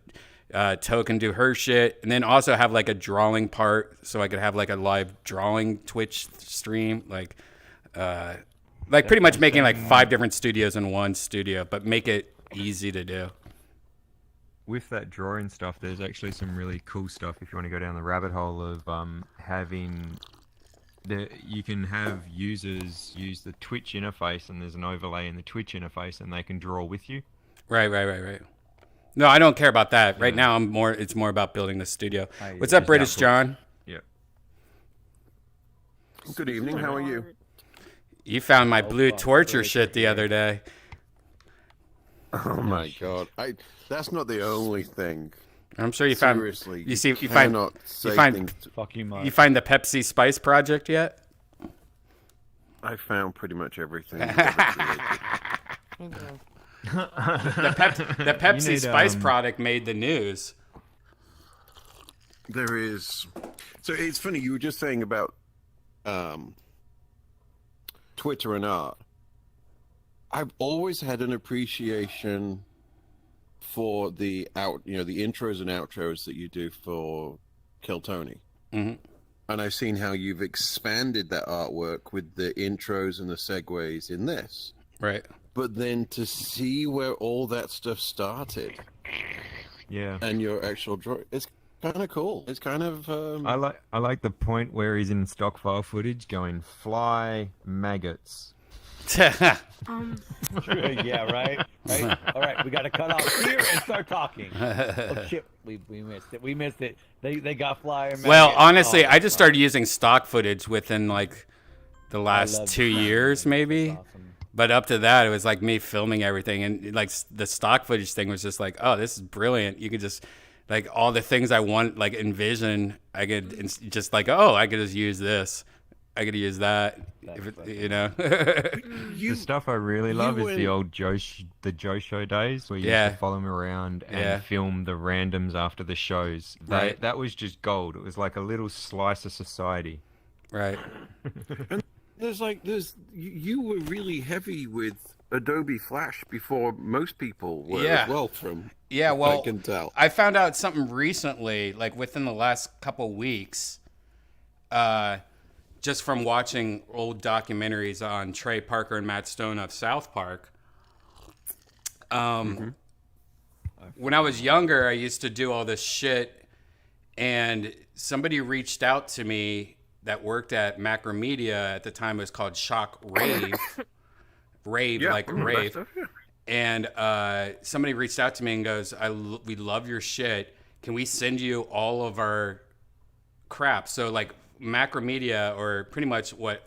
Toe can do her shit, and then also have like a drawing part, so I could have like a live drawing Twitch stream, like pretty much making like 5 different studios in one studio, but make it easy to do. With that drawing stuff, there's actually some really cool stuff if you want to go down the rabbit hole of having you can have users use the Twitch interface, and there's an overlay in the Twitch interface, and they can draw with you. Right. No, I don't care about that. Right now, it's more about building the studio. What's up, British John? Yeah. Good evening. How are you? You found my blue torture shit the other day. Oh my god! That's not the only thing. I'm sure you Seriously, found. You find the Pepsi Spice Project yet? I found pretty much everything. The Pepsi Spice product made the news. There is. So it's funny. You were just saying about Twitter and art. I've always had an appreciation for the intros and outros that you do for Kill Tony. Mm-hmm. And I've seen how you've expanded that artwork with the intros and the segues in this. Right. But then to see where all that stuff started, yeah, and your actual drawing, it's kind of cool. It's kind of. I like the point where he's in stock file footage going fly maggots. Yeah, right. All right, we got to cut off here and start talking. Oh shit, we missed it. They got flyer. Well, honestly, I just started using stock footage within like the last 2 years, maybe. Awesome. But up to that, it was like me filming everything, and like the stock footage thing was just like, oh, this is brilliant. You could just like all the things I want, like envision. I could just like, oh, I could just use this. I could use that. The stuff I really love is the old Joe Show days where you used to follow him around and film the randoms after the shows. That was just gold. It was like a little slice of society. Right. And you were really heavy with Adobe Flash before most people were as well, from I can tell. I found out something recently, like within the last couple weeks, just from watching old documentaries on Trey Parker and Matt Stone of South Park. When I was younger, I used to do all this shit, and somebody reached out to me that worked at Macromedia at the time. It was called Shock Rave. Rave. And somebody reached out to me and goes, we love your shit. Can we send you all of our crap. So like Macromedia, or pretty much what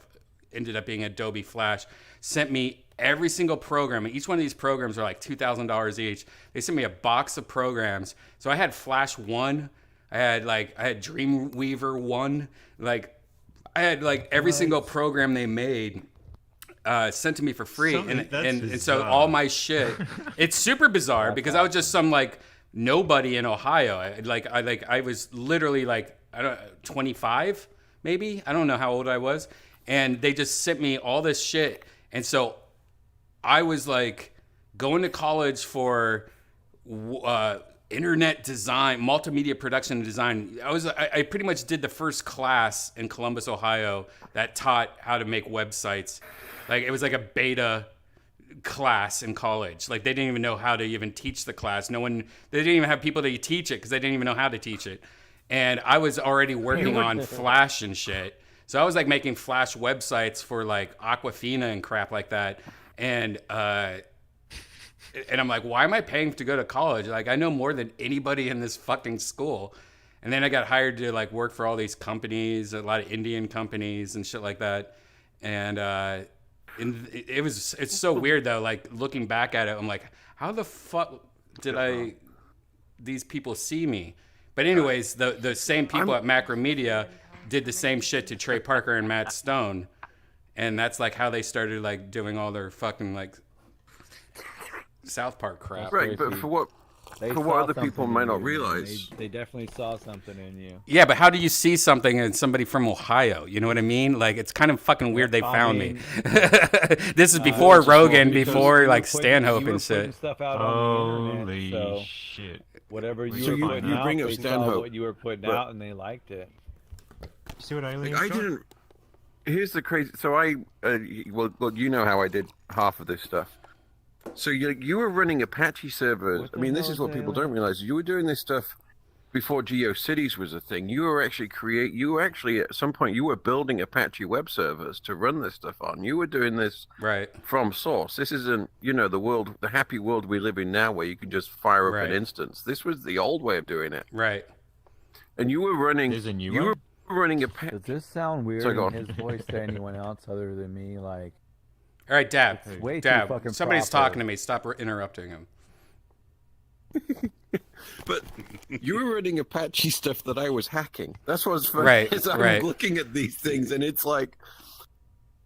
ended up being Adobe Flash, sent me every single program, and each one of these programs are like $2,000 each. They sent me a box of programs. So I had Flash 1, I had Dreamweaver 1, like I had like every single program they made sent to me for free. And so all my shit, it's super bizarre because I was just some like nobody in Ohio. I was literally like, 25 maybe. I don't know how old I was. And they just sent me all this shit. And so I was like going to college for internet design, multimedia production and design. I pretty much did the first class in Columbus, Ohio that taught how to make websites. Like it was like a beta class in college. Like they didn't even know how to even teach the class. They didn't even have people to teach it because they didn't even know how to teach it. And I was already working on Flash and shit. So I was like making Flash websites for like Aquafina and crap like that. And I'm like, why am I paying to go to college? Like I know more than anybody in this fucking school. And then I got hired to like work for all these companies, a lot of Indian companies and shit like that. And it's so weird though. Like looking back at it, I'm like, how the fuck did these people see me? But anyways, the same people at Macromedia did the same shit to Trey Parker and Matt Stone. And that's like how they started like doing all their fucking like South Park crap. Right, but for what other people might not realize. They definitely saw something in you. Yeah, but how do you see something in somebody from Ohio? You know what I mean? Like it's kind of fucking weird they found me. This is before Rogan, before like Stanhope and shit. Stuff out on the Holy internet, so shit. whatever you So were you putting out, bring up they saw Stanhope, what you were putting out and they liked it. See what Alien I didn't. Here's the crazy. So well, you know how I did half of this stuff. So you were running Apache servers. I mean, this is what people don't realize. You were doing this stuff before GeoCities was a thing. You were actually at some point you were building Apache web servers to run this stuff on. You were doing this from source. This isn't the happy world we live in now where you can just fire up an instance. This was the old way of doing it. Right. And you were running. You were running Apache. Does this sound weird in his voice to anyone else other than me? Like. All right, Dab. Way too Dab. fucking Somebody's proper. talking to me. Stop interrupting him. But you were running Apache stuff that I was hacking. That's what was funny. I'm looking at these things, and it's like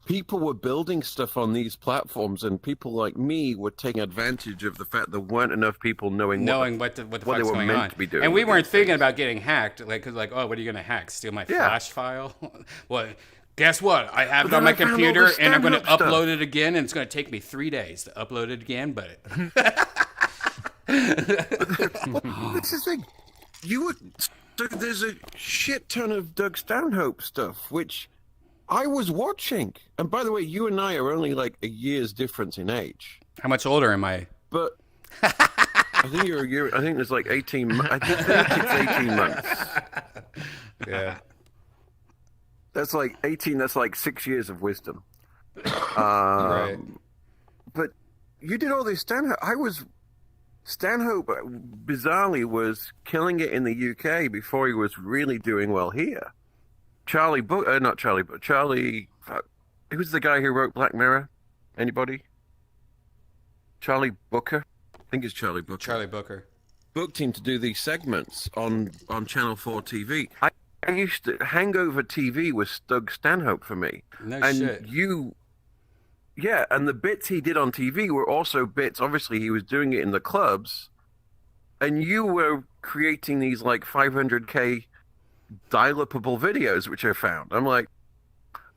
people were building stuff on these platforms, and people like me were taking advantage of the fact there weren't enough people knowing what the fuck's they were going meant on. to be doing. And we weren't thinking about getting hacked, cause oh, what are you gonna hack? Steal my Flash file? Well, guess what? I have it on my computer, and I'm going to upload it again, and it's going to take me 3 days to upload it again. But that's the thing. There's a shit ton of Doug Stanhope stuff, which I was watching. And by the way, you and I are only like a year's difference in age. How much older am I? But I think you're a year. I think there's like 18. I think it's 18 months. Yeah. That's like 18. That's like 6 years of wisdom. Right. But you did all this Stanhope. Stanhope, bizarrely, was killing it in the UK before he was really doing well here. Charlie. Who was the guy who wrote Black Mirror? Anybody? Charlie Booker? I think it's Charlie Booker. Charlie Booker. Booked him to do these segments on Channel 4 TV. I used to Hangover TV was Doug Stanhope for me. No and shit. Yeah, and the bits he did on TV were also bits. Obviously, he was doing it in the clubs, and you were creating these like 500K dial-upable videos, which I found. I'm like,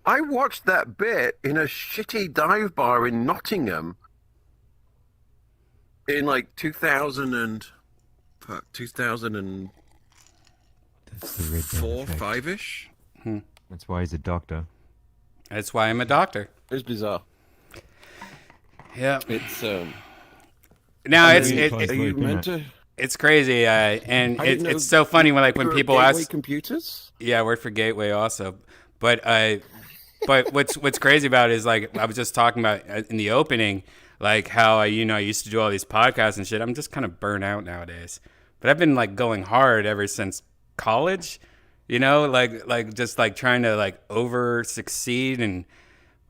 I watched that bit in a shitty dive bar in Nottingham in like 2004, That's the Redban effect. 5-ish. That's why he's a doctor. That's why I'm a doctor. It's bizarre. Yeah. It's now are it's you meant to? It's crazy, and I didn't know it's so funny when you were people at Gateway ask. Computers? Yeah, I work for Gateway also, but what's crazy about it is like I was just talking about in the opening, like how I used to do all these podcasts and shit. I'm just kind of burnt out nowadays, but I've been like going hard ever since college. You know, like just like trying to like over succeed. And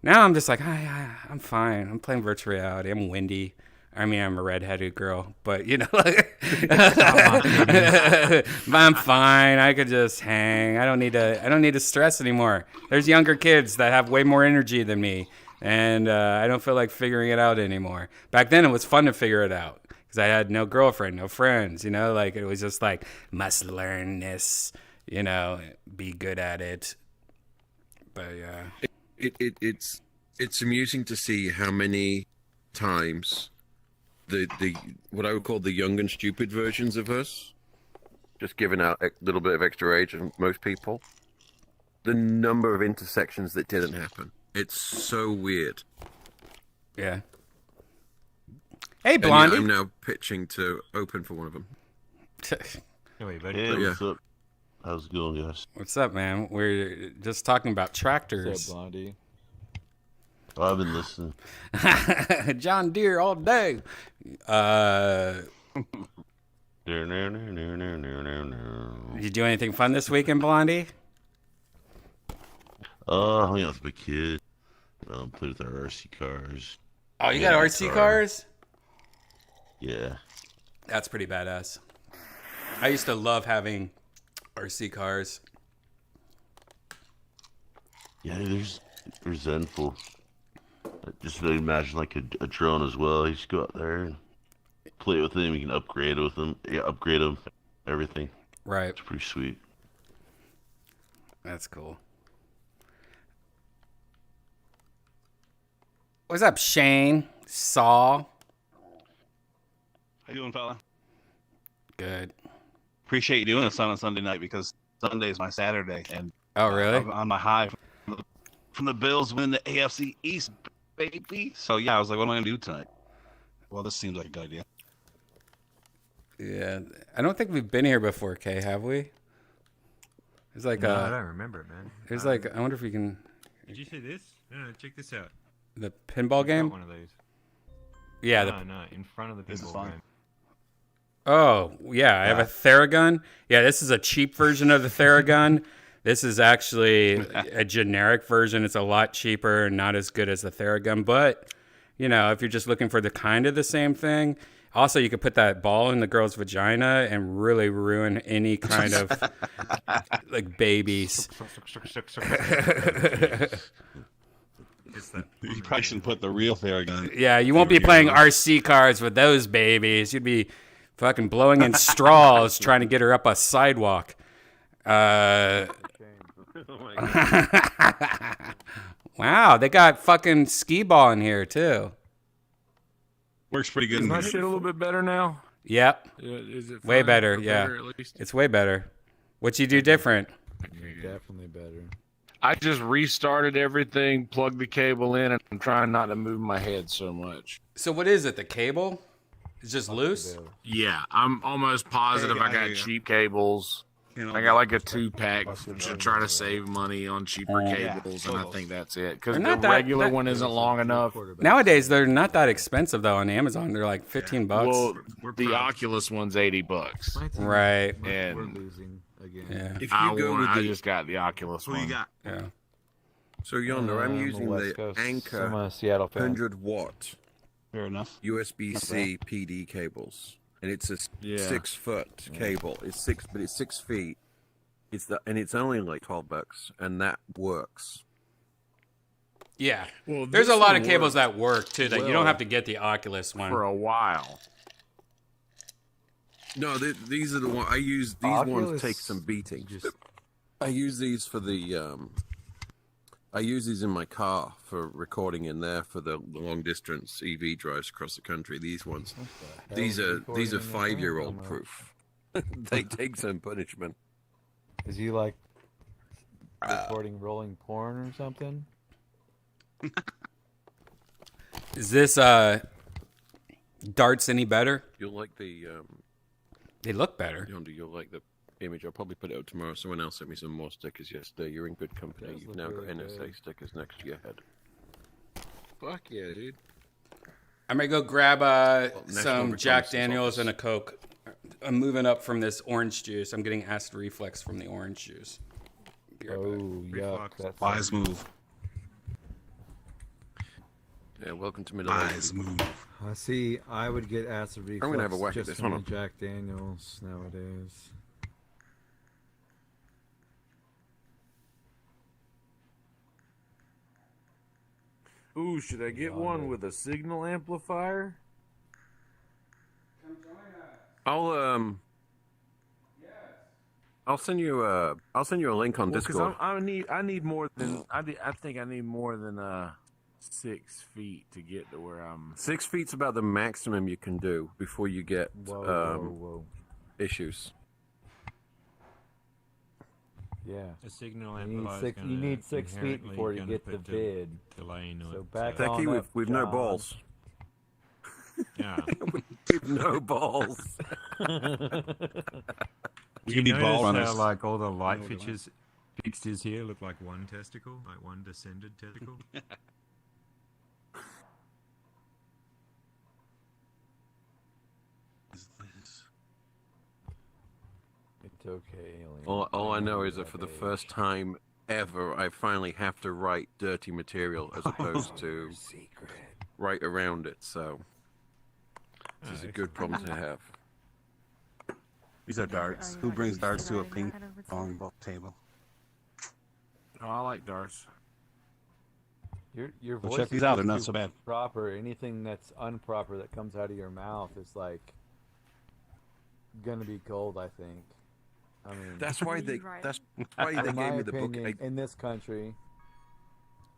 now I'm just like, I'm fine. I'm playing virtual reality. I'm windy. I mean, I'm a redheaded girl, but you know, like, but I'm fine. I could just hang. I don't need to stress anymore. There's younger kids that have way more energy than me, and I don't feel like figuring it out anymore. Back then, it was fun to figure it out because I had no girlfriend, no friends. You know, like it was just like must learn this. You know, be good at it. But yeah, it's amusing to see how many times the what I would call the young and stupid versions of us, just giving out a little bit of extra age of most people, the number of intersections that didn't happen. It's so weird. Yeah. Hey, Blondie. I'm now pitching to open for one of them. Anyway, buddy. Hey, what's up? How's it going, guys? What's up, man? We're just talking about tractors. What's up, Blondie? Oh, I've been listening. John Deere all day. Did you do anything fun this weekend, Blondie? I hung out with my kid. Played with our RC cars. Oh, you got RC cars? Yeah. That's pretty badass. I used to love having RC cars. Yeah, they're zenful. Just imagine like a drone as well. You just go out there and play with them. You can upgrade with them. Yeah, upgrade them. Everything. Right. It's pretty sweet. That's cool. What's up, Shane? Saw. How you doing, fella? Good. Appreciate you doing this on a Sunday night because Sunday is my Saturday, and oh really? I'm on my high from the Bills winning the AFC East, baby. So yeah, I was like, what am I gonna do tonight? Well, this seems like a good idea. Yeah, I don't think we've been here before, Kay, have we? There's like I don't remember it, man. There's like I wonder if we can. Did you say this? No, check this out. The pinball game. One of those. Yeah. No, in front of the pinball game. Oh, yeah, I have a Theragun. Yeah, this is a cheap version of the Theragun. This is actually a generic version. It's a lot cheaper and not as good as the Theragun. But, you know, if you're just looking for the kind of the same thing. Also, you could put that ball in the girl's vagina and really ruin any kind of, like, babies. You probably shouldn't put the real Theragun. Yeah, you won't be playing RC cars with those babies. You'd be fucking blowing in straws trying to get her up a sidewalk. Wow, they got fucking skee ball in here too. Works pretty good. Is my shit a little bit better now? Yep. Is it way fine? better? Or Yeah, better at least? it's way better. What you do different? Definitely better. I just restarted everything, plugged the cable in, and I'm trying not to move my head so much. So what is it? The cable? It's just loose? Yeah, I'm almost positive I got cheap cables. I got like a 2-pack to try to save money on cheaper cables, and I think that's it. Because the regular one isn't long enough. Nowadays, they're not that expensive though on Amazon. They're like $15. Well, the Oculus one's $80. Right. And we're losing again. Yeah. If you go with I the- just got the Oculus one. Yeah. So Yonder, I'm using West the Coast. Anchor I'm a Seattle fan. 100-watt Fair enough. USB-C PD cables, and it's a 6-foot cable. It's 6 feet. And it's only like $12, and that works. Yeah. Well, There's this a lot one of cables works that work too. That you don't well have to get the Oculus one for a while. No, these are the ones I use. These Oculus, ones take some beating. I use these for the. I use these in my car for recording in there for the long distance EV drives across the country. These ones, these are 5-year-old proof. They take some punishment. Is he like recording rolling porn or something? Is this darts any better? You'll like the. They look better. Yonder, you'll like the image. I'll probably put it out tomorrow. Someone else sent me some more stickers yesterday. You're in good company. You've now got NSA stickers next to your head. Fuck yeah, dude. I'm gonna go grab some National Jack Reconnaissance Daniels Office. and a Coke. I'm moving up from this orange juice. I'm getting acid reflux from the orange juice. Oh, yuck. That's Wise move. Yeah, welcome to Wise Middle move. See, I would get acid reflux gonna have a whack at just this, from hold the Jack Daniels nowadays. Ooh, should I get one with a signal amplifier? I'll send you a link on Discord. I need more than I think I need more than 6 feet to get to where I'm. 6 feet's about the maximum you can do before you get Whoa. issues. Yeah. A signal You need amplifier. you need 6 feet before you get the vid. Delay on So it. back Becky, on up, we've no John. balls. Yeah. We've no balls. You need ball runners. How, like, all the light fixtures here look like One testicle, like one descended testicle. It's okay, alien. All I know is that for the first time ever, I finally have to write dirty material as opposed to write around it. So this is a good problem to have. These are darts. Who brings darts to a ping pong table? Oh, I like darts. Your Well, voice check these is out. just They're not too so bad. proper. Anything that's improper that comes out of your mouth is like gonna be gold, I think. I mean, That's why they in gave my me the book. opinion, in this country.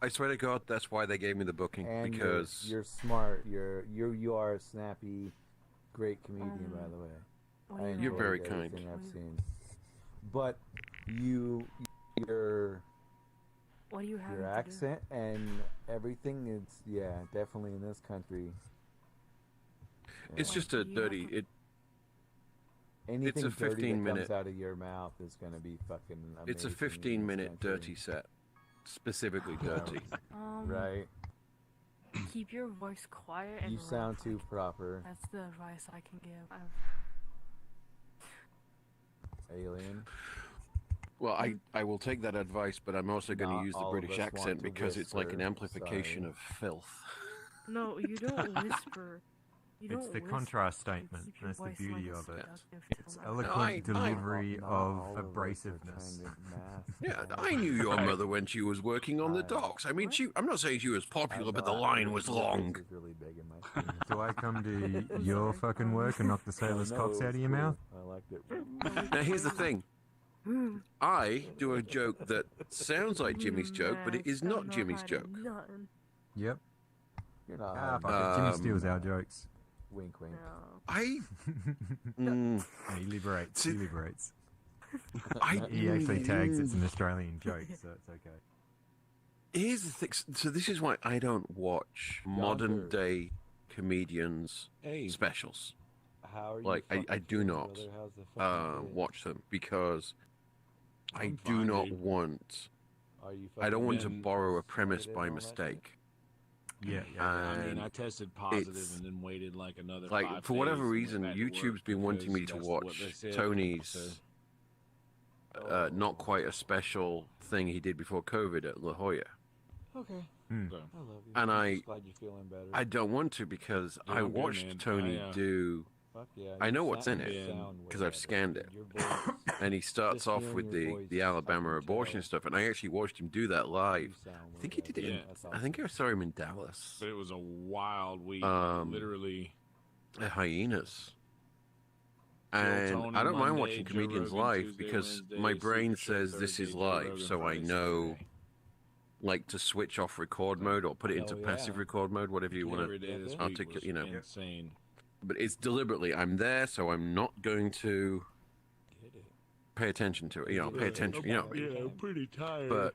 I swear to God, that's why they gave me the booking, And because you're smart. You are a snappy, great comedian, by the way. I You're enjoyed very everything kind. I've seen. But your What do you have? your accent and everything is definitely in this country. it's just a dirty. Anything It's a dirty 15 that minute. comes out of your mouth is gonna be fucking amazing. It's a in this 15-minute country. dirty set, specifically dirty. Right. Keep your voice quiet and You sound rough. too proper. That's the advice I can give. Alien. Well, I will take that advice, but I'm also going Not to use the all of British us want accent to because it's like an whisper, amplification sorry. of filth. No, you don't whisper. You It's don't the whisper. contrast You statement. keep your That's the voice beauty like of it. seductive It's tone. eloquent delivery Not of all of us are abrasiveness. trying to mask Yeah, all I of knew us. your mother when she was working on the docks. I mean, I'm not saying she was popular, but the line was long. This is really big in my screen. Do I come to your fucking work and knock the sailors' No, cocks it out of was your cool. mouth? I liked it. Now, here's the thing. I do a joke that sounds like Jimmy's joke, but it is not Jimmy's joke. Yep. You're not. Ah, fuck it. Jimmy steals our jokes. Wink, wink. I. He liberates. He liberates. I. He actually tags it's an Australian joke, so it's okay. Here's the thing. So this is why I don't watch modern day comedians specials. How are you? Like I fucking do feeling, not brother? How's the fucking kid? watch them because I I'm do fine, not dude. want. Are you I don't want to fucking borrow a premise excited by and all that shit? mistake. I mean, I And tested positive it's- and then waited like another like 5 for whatever days and reason, went back to YouTube's work been wanting me because to that's what watch they said. Tony's not quite a special thing he did before COVID at La Jolla. Okay. Hmm. I love you. And I'm just glad you're feeling better. I don't want to because Yeah, I I'm good, watched man. Tony do. Fuck yeah, I you know what's in sound- it sound way because I've better. scanned it. Your voice, And he starts just off hearing with your voice, the Alabama I can abortion tell. stuff, and I actually watched him do that live. You sound I way think he did it. better. In, That's I think I saw him in Dallas. But it was a wild week. Literally. At Hyenas. Joe And Tony I don't mind Monday, watching Joe comedians Rogan live Tuesday, because Wednesday, my brain Super Show says this Thursday, is Joe live, Rogan so I Friday, know Saturday. like to switch off record mode or put it into Hell passive yeah. record mode, whatever you want Every day this to week articulate, was you know. insane. But it's deliberately, I'm there, so I'm not going to pay attention to it. You know, pay attention. You know, Yeah, I'm pretty tired. but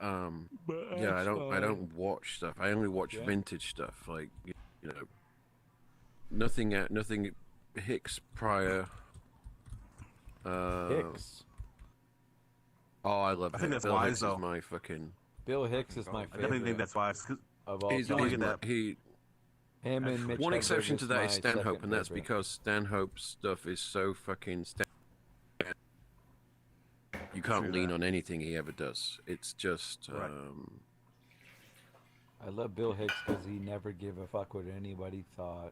yeah, I that's don't watch stuff. I only watch Yeah. vintage stuff, like you know, nothing Hicks prior. Hicks. Oh, I love. I think Hicks. that's Bill wise, Hicks though. is my fucking. Bill Hicks is my I favorite. definitely think that's wise. 'Cause Of all He's, time. Look at that. Him and Mitch One Hedberg exception to is that is my Stanhope, second and that's favorite. because Stanhope's stuff is so fucking. You can't True lean that. on anything he ever does. It's just. Right. I love Bill Hicks because he never gave a fuck what anybody thought.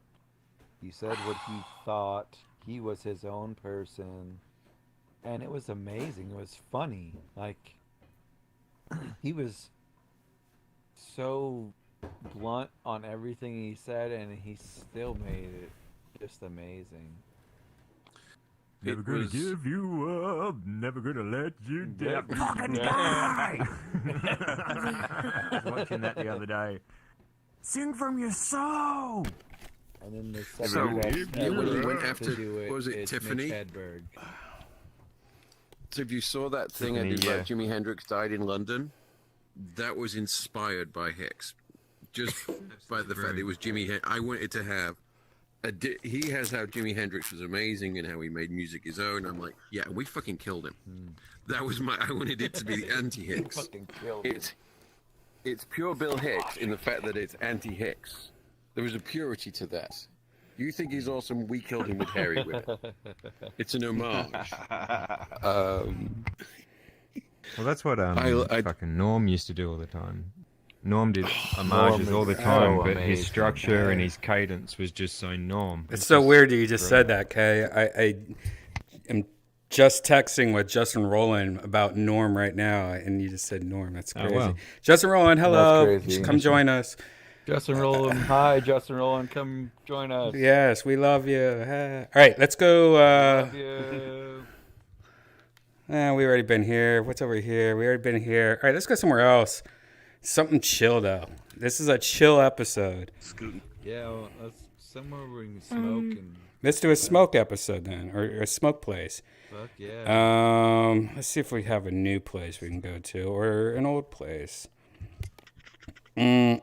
He said what he thought. He was his own person. And it was amazing. It was funny. Like, he was so blunt on everything he said, and he still made it just amazing. Never gonna give you up, never gonna let you down. Fucking Fucking die! I was watching that the other day. Sing from your soul! And then the So, second best yeah, when he ever went to after, do it what was it, is Tiffany? Mitch Hedberg. So if you saw that thing I Tiffany, did yeah. about Jimi Hendrix died in London, that was inspired by Hicks. Just by the fact that it was Jimi Hendrix. I wanted to have he has how Jimi Hendrix was amazing and how he made music his own. I'm like, yeah, we fucking killed him. That was I wanted it to be the anti-Hicks. Fucking killed him. It's pure Bill Hicks in the fact that it's anti-Hicks. There was a purity to that. You think he's awesome, we killed him with Harry with it. It's an homage. Well, that's what fucking Norm used to do all the time. Norm did homages all the time, but his structure and his cadence was just so Norm. It's so weird that you just said that, Kay. I am just texting with Justin Rowland about Norm right now, and you just said Norm. That's crazy. wow. Justin Rowland, hello. That's crazy. Come join us. Justin Rowland, hi, Justin Rowland, come join us. Yes, we love you. All right, let's go. Love you. We already been here. What's over here? We already been here. All right, let's go somewhere else. Something chill, though. This is a chill episode. Yeah, well, that's somewhere where we can smoke and. Let's do a smoke episode then, or a smoke place. Fuck yeah. Let's see if we have a new place we can go to, or an old place. Can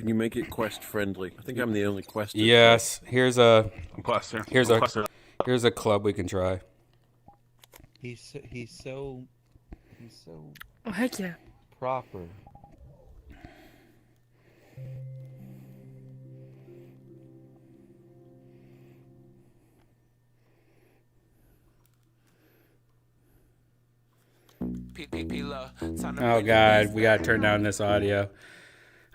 you make it quest friendly? I think I'm the only quest. Yes. Here's a Quester. Here's Quester. here's a club we can try. He's so Oh, heck yeah. proper. Oh God, we gotta turn down this audio.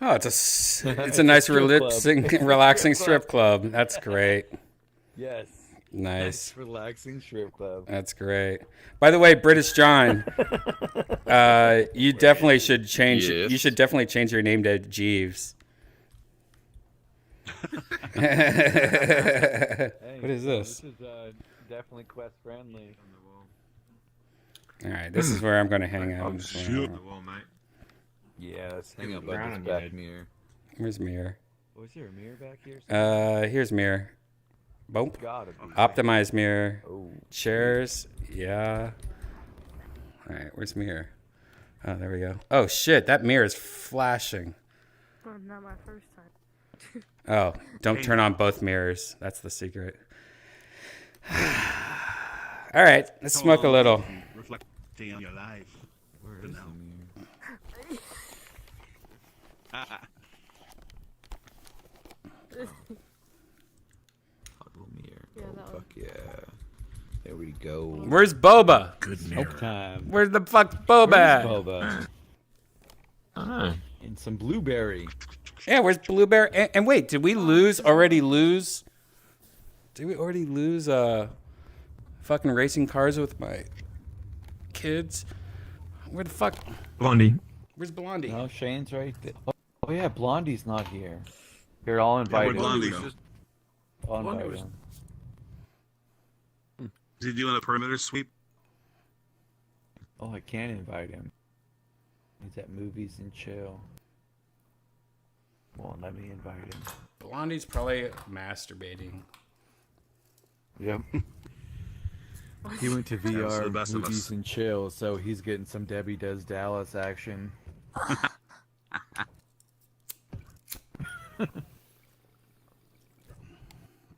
Oh, it's a nice relaxing strip club. That's great. Yes. Nice. Relaxing strip club. That's great. By the way, British John, you definitely should change. Yes. You should definitely change your name to Jeeves. What is this? This is definitely quest friendly. All right, this is where I'm going to hang out. Yeah, let's hang Hang up brown on on this your back head. mirror. Where's mirror? Was there a mirror back here? Here's mirror. Boom. Gotta be. Optimize mirror. Oh. Chairs. Yeah. All right, where's mirror? Oh, there we go. Oh shit, that mirror is flashing. Well, not my first time. Oh, don't turn on both mirrors. That's the secret. All right, let's smoke a little. Reflecting on your life. Where is the mirror? Huddle mirror. Yeah, Oh, that fuck yeah. There we go. Where's Boba? Good Smoke mirror. time. Where's the fuck Boba? at? Where's Boba? And some blueberry. Yeah, where's Blueberry? And wait, did we already lose? Did we already lose fucking racing cars with my kids? Where the fuck? Blondie. Where's Blondie? No, Shane's right there. Oh yeah, Blondie's not here. Here, I'll invite where'd him. Blondie go? I'll Blondie invite was- him. Is he doing a perimeter sweep? Oh, I can invite him. He's at Movies and Chill. Well, let me invite him. Blondie's probably masturbating. Yep. He went to Sounds to the VR best of Movies us. and Chill, so he's getting some Debbie Does Dallas action.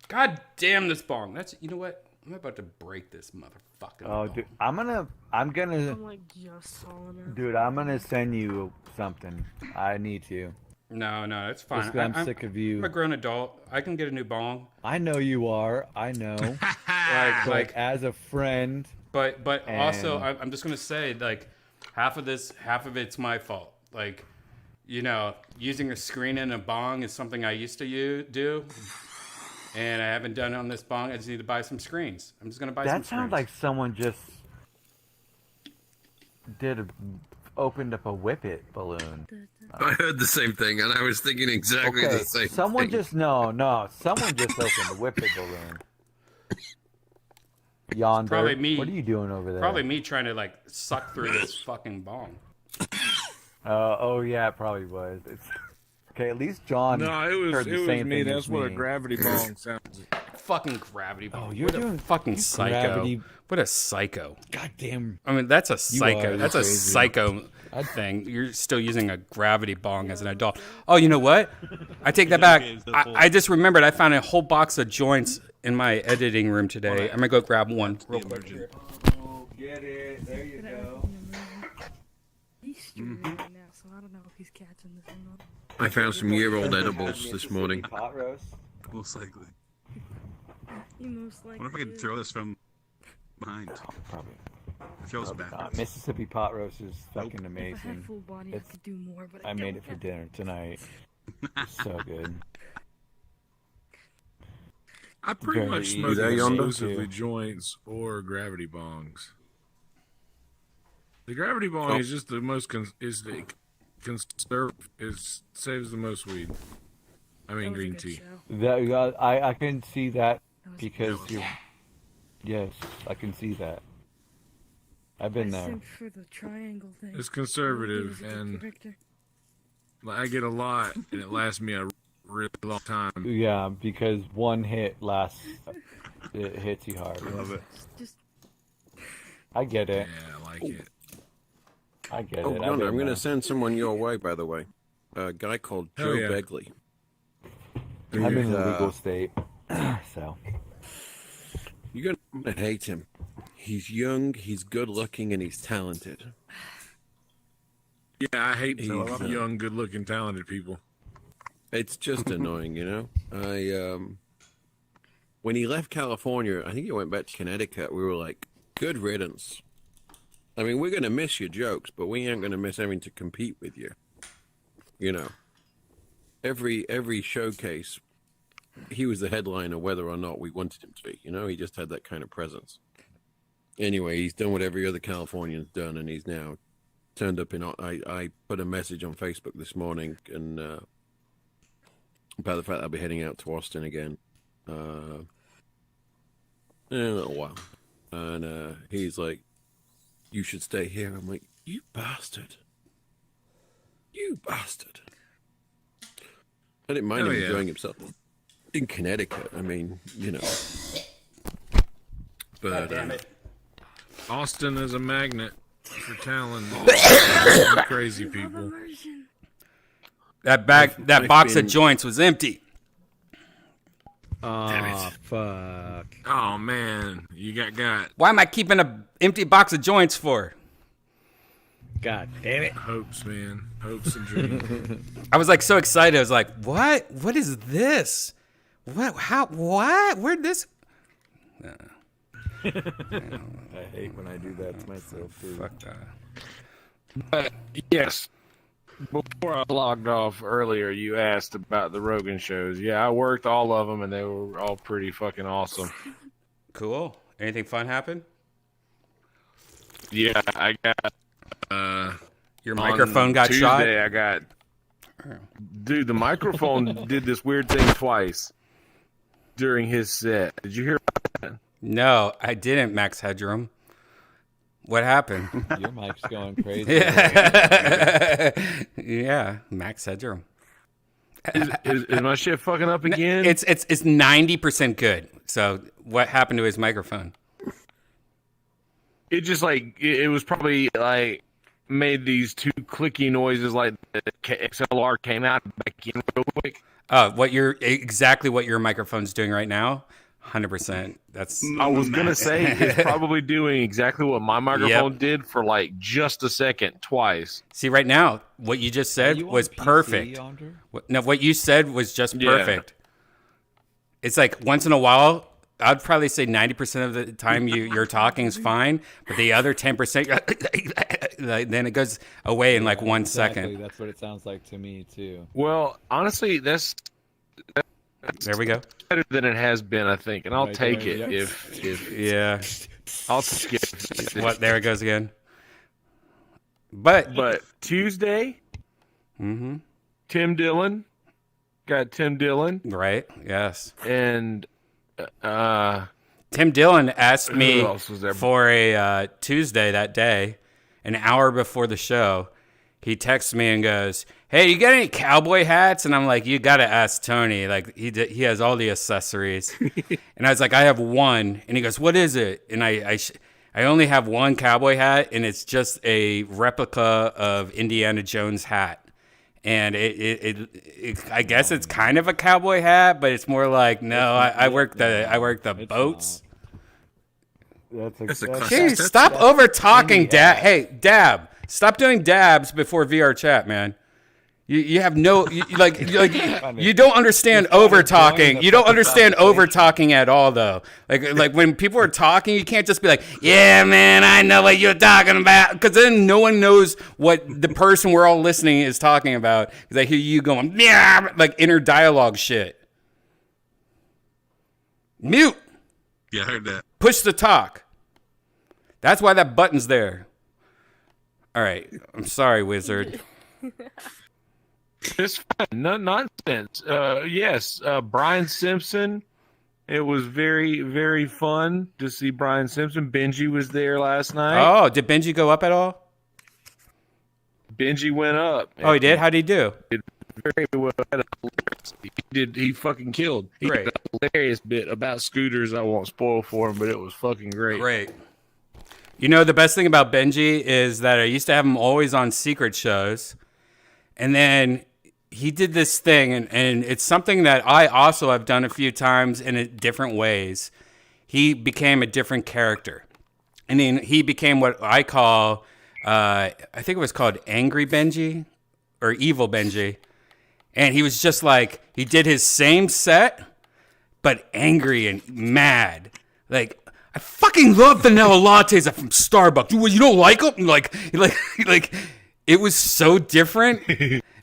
God damn this bong. You know what? I'm about to break this motherfucking Oh, bong. dude, I'm gonna, I'm like just solid enough. dude, I'm gonna send you something. I need to. No, it's fine. Just 'cause I'm sick of you. I'm a grown adult. I can get a new bong. I know you are. I know. Like But as a friend, But also, And- I'm just gonna say, like, half of it's my fault. Like, you know, using a screen in a bong is something I used to do, and I haven't done it on this bong. I just need to buy some screens. I'm just gonna buy some That screens. sounds like someone just opened up a Whippet balloon. I heard the same thing, and I was thinking exactly the same someone thing. just someone just opened a Whippet balloon. Yonder. Probably me. What are you doing over there? Probably me trying to like suck through this fucking bong. Oh yeah, it probably was. Okay, at least John. No, it heard was the me. same thing That's as what a me. gravity bong sounds like. Fucking gravity bong. Oh, you're what a doing fucking psycho. gravity- What a psycho. Goddamn. I mean, that's a You psycho. are, That's you're a crazy. psycho thing. You're still using a gravity bong as an adult. Oh, you know what? I take that back. I just remembered I found a whole box of joints in my editing room today. I'm gonna go grab one real quick. Here. Oh, get it. There you go. He's streaming right now, so I don't know if he's catching this or not. I found some year-old edibles this morning. Pot roast. Most likely. He most likely I wonder if I could is. throw this from behind. Probably. Throws back. Mississippi pot roast is fucking If I had amazing. full body, I could do more, but I made it for dinner tonight. It's so good. I pretty Very much easy smoke to make, exclusively too. joints or gravity bongs. The gravity bong Oh. is just the most saves the most weed. I mean green tea. I can see that because you. Yes, I can see that. I've been I there. simped for the triangle thing. It's conservative, It was a good and character. I get a lot, and it lasts me a really long time. Yeah, because one hit lasts. It hits you hard. Love it. Just I get it. Yeah, I like it. I get Oh, it. I've Yonder, been I'm going to there. send someone your way, by the way. A guy called Hell Joe yeah. Begley. I'm in He's, a legal state, so. You're going to hate him. He's young, he's good looking, and he's talented. Yeah, I hate He's, young, good-looking, talented people. It's just annoying, you know? When he left California, I think he went back to Connecticut, we were like, good riddance. I mean, we're going to miss your jokes, but we ain't going to miss having to compete with you. You know? Every showcase, he was the headliner whether or not we wanted him to be. You know, he just had that kind of presence. Anyway, he's done what every other Californian's done, and he's now turned up in. I put a message on Facebook this morning and about the fact that I'll be heading out to Austin again in a little while. And he's like, you should stay here. I'm like, you bastard. You bastard. I didn't mind Oh, him yeah. enjoying himself in Connecticut. I mean, you know. But God damn it. Austin is a magnet for talent. Crazy people. That I've box been- of joints was empty. Oh, fuck. Oh, man. You got Why am I keeping an empty box of joints for? God damn it. hopes, man. Hopes and dreams. I was like so excited. I was like, "What? What is this? What? How? What? Where'd this?" I hate when I do that to myself, too. Fuck that. But, yes. Before I logged off earlier, you asked about the Rogan shows. Yeah, I worked all of them, and they were all pretty fucking awesome. Cool. Anything fun happen? Yeah, I got... Your on microphone got Tuesday, shot? I got... Dude, the microphone did this weird thing twice during his set. Did you hear about that? No, I didn't, Max Headroom. What happened? Your mic's going crazy. Yeah, Max Headroom. Is my shit fucking up again? It's 90% good. So what happened to his microphone? It just like it was probably like made these two clicky noises like the XLR came out back in real quick. Exactly what your microphone's doing right now? 100%. That's. I was gonna say it's probably doing exactly what my microphone did for like just a second twice. See, right now, what you just said was perfect. No, what you said was just Yeah. perfect. It's like once in a while, I'd probably say 90% of the time you're talking is fine, but the other 10%, then it goes away in like 1 second. That's what it sounds like to me too. Well, honestly, that's there we go. Better than it has been, I think, and I'll Right take there, it yep. if Yeah. I'll take it. What? There it goes again. But Tuesday, Tim Dillon got Tim Dillon, right? Yes, and Tim Dillon asked who me else was there? for a Tuesday that day, an hour before the show. He texts me and goes, "Hey, you got any cowboy hats?" And I'm like, "You got to ask Tony. Like he has all the accessories." And I was like, "I have one." And he goes, "What is it?" And I only have one cowboy hat, and it's just a replica of Indiana Jones hat. And I guess it's kind of a cowboy hat, but it's more like I work the boats. Jeez, stop over talking, Dab. Hey, Dab, stop doing dabs before VR chat, man. You have no you don't understand over talking. You don't understand over talking at all, though. Like when people are talking, you can't just be like, "Yeah, man, I know what you're talking about," because then no one knows what the person we're all listening is talking about. Because I hear you going, "Yeah," like inner dialogue shit. Mute. Yeah, I heard that. Push the talk. That's why that button's there. All right, I'm sorry, Wizard. It's fine. No nonsense. Yes, Brian Simpson. It was very, very fun to see Brian Simpson. Benji was there last night. Oh, did Benji go up at all? Benji went up. Oh, he did? How'd he do? Did very well. He fucking killed. He Great. did a hilarious bit about scooters. I won't spoil for him, but it was fucking great. Great. You know, the best thing about Benji is that I used to have him always on secret shows. And then he did this thing, and it's something that I also have done a few times in different ways. He became a different character. And then he became what I call, I think it was called Angry Benji or Evil Benji. And he was just like, he did his same set, but angry and mad. Like, I fucking love vanilla lattes from Starbucks. You don't like them? Like, it was so different,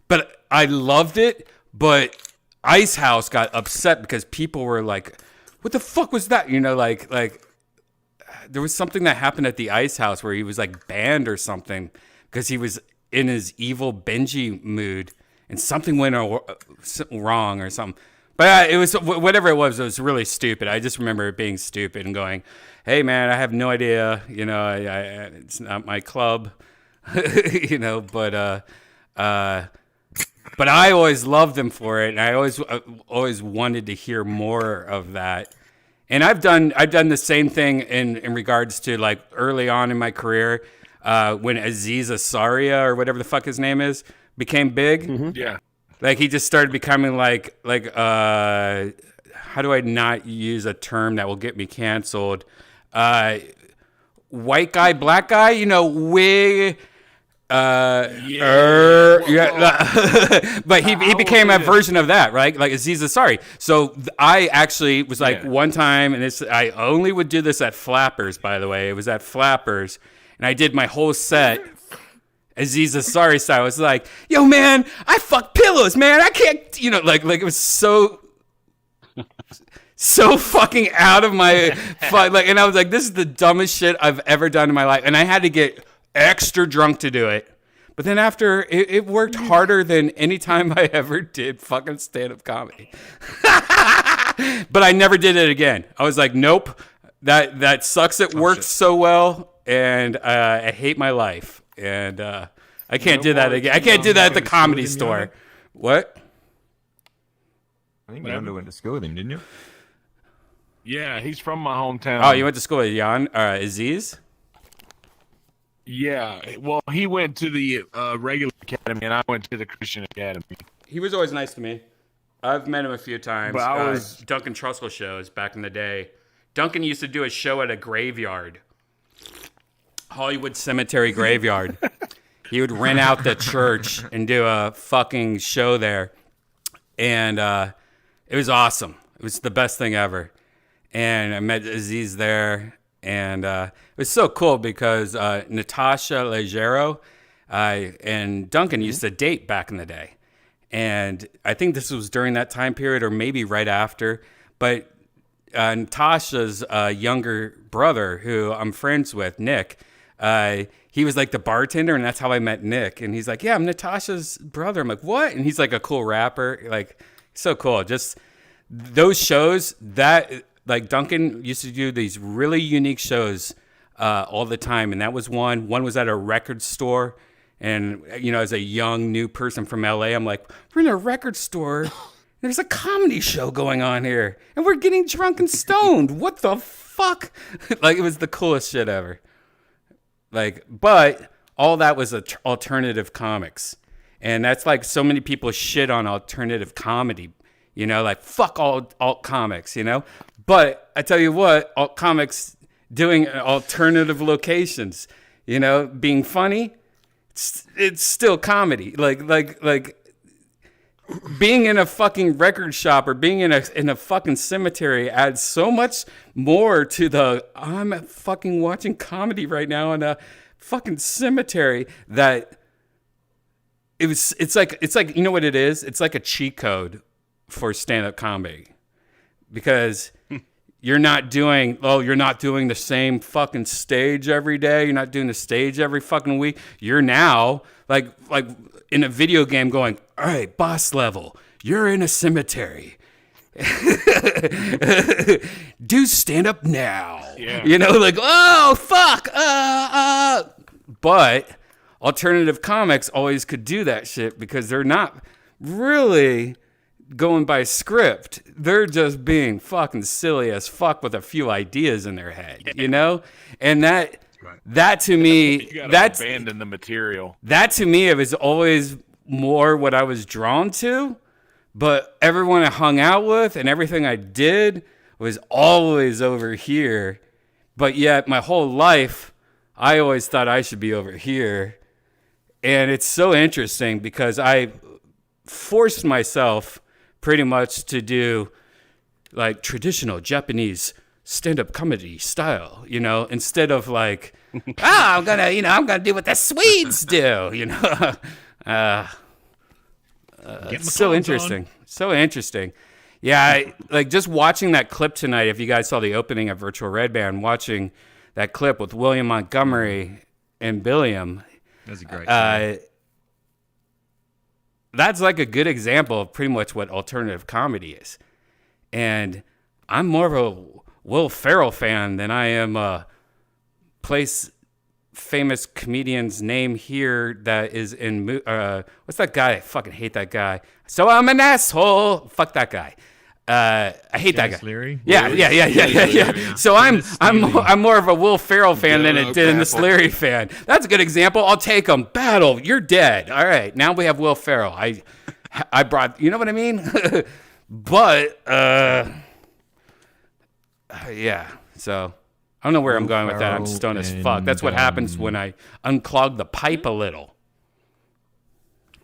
but I loved it. But Ice House got upset because people were like, "What the fuck was that?" You know, like there was something that happened at the Ice House where he was like banned or something because he was in his evil Benji mood, and something went wrong or something. But it was whatever it was really stupid. I just remember it being stupid and going, "Hey man, I have no idea. You know, it's not my club." You know, but I always loved them for it, and I always wanted to hear more of that. And I've done the same thing in regards to like early on in my career when Aziz Ansari or whatever the fuck his name is became big. Mm-hmm. Yeah, like he just started becoming like how do I not use a term that will get me canceled? White guy, black guy, you know, wig. But he became a version of that, right? Like Aziz Ansari. So I actually was like one time, and I only would do this at Flappers, by the way. It was at Flappers, and I did my whole set Aziz Ansari style. I was like, "Yo, man, I fuck pillows, man. I can't," you know, like it was so fucking out of my like, and I was like, "This is the dumbest shit I've ever done in my life," and I had to get extra drunk to do it. But then after, it worked harder than any time I ever did fucking stand-up comedy. But I never did it again. I was like, nope, that sucks. It worked so well, and I hate my life. And I can't do that again. I can't do that at the Comedy Store. What? I think you went to school with him, didn't you? Yeah, he's from my hometown. Oh, you went to school with Aziz? Yeah, well, he went to the regular academy, and I went to the Christian academy. He was always nice to me. I've met him a few times. But I was Duncan Trussell shows back in the day. Duncan used to do a show at a graveyard, Hollywood Cemetery Graveyard. He would rent out the church and do a fucking show there, and it was awesome. It was the best thing ever. and I met Aziz there, and it was so cool because Natasha Leggero and Duncan used to date back in the day, and I think this was during that time period or maybe right after, but Natasha's younger brother, who I'm friends with, Nick, he was like the bartender, and that's how I met Nick. And he's like, yeah, I'm Natasha's brother. I'm like, what? And he's like a cool rapper. Like, so cool. Just those shows that, like, Duncan used to do these really unique shows all the time. And that was one. One was at a record store. And, you know, as a young new person from LA, I'm like, we're in a record store. There's a comedy show going on here. And we're getting drunk and stoned. What the fuck? Like, it was the coolest shit ever. Like, but all that was alternative comics. And that's like so many people shit on alternative comedy, you know, like fuck all alt comics, you know. But I tell you what, alt comics doing alternative locations, you know, being funny, it's still comedy. Like being in a fucking record shop or being in a fucking cemetery adds so much more to the I'm fucking watching comedy right now in a fucking cemetery that it's like you know what it is? It's like a cheat code for stand-up comedy. Because you're not doing the same fucking stage every day. You're not doing the stage every fucking week. You're now like in a video game going, all right, boss level, you're in a cemetery. Do stand up now. Yeah. You know, like, oh, fuck. But alternative comics always could do that shit because they're not really going by script. They're just being fucking silly as fuck with a few ideas in their head, you know? And that to me, You gotta that's abandon the material. that to me, it was always more what I was drawn to. But everyone I hung out with and everything I did was always over here. But yet my whole life, I always thought I should be over here. And it's so interesting because I forced myself pretty much to do like traditional Japanese stand-up comedy style, you know, instead of like, I'm gonna do what the Swedes do, you know. So interesting. So interesting. Yeah, like just watching that clip tonight, if you guys saw the opening of Virtual Redban, watching that clip with William Montgomery and Billiam. That's a great show. That's like a good example of pretty much what alternative comedy is. And I'm more of a Will Ferrell fan than I am a famous comedian's name here that is in what's that guy? I fucking hate that guy. So I'm an asshole. Fuck that guy. I hate that guy. Leary? Yeah. So I'm more of a Will Ferrell fan than a Dennis Leary fan. That's a good example. I'll take him. Battle. You're dead. All right. Now we have Will Ferrell. I brought. You know what I mean? But yeah. So I don't know where I'm going with that. I'm stoned as fuck. That's what happens when I unclog the pipe a little.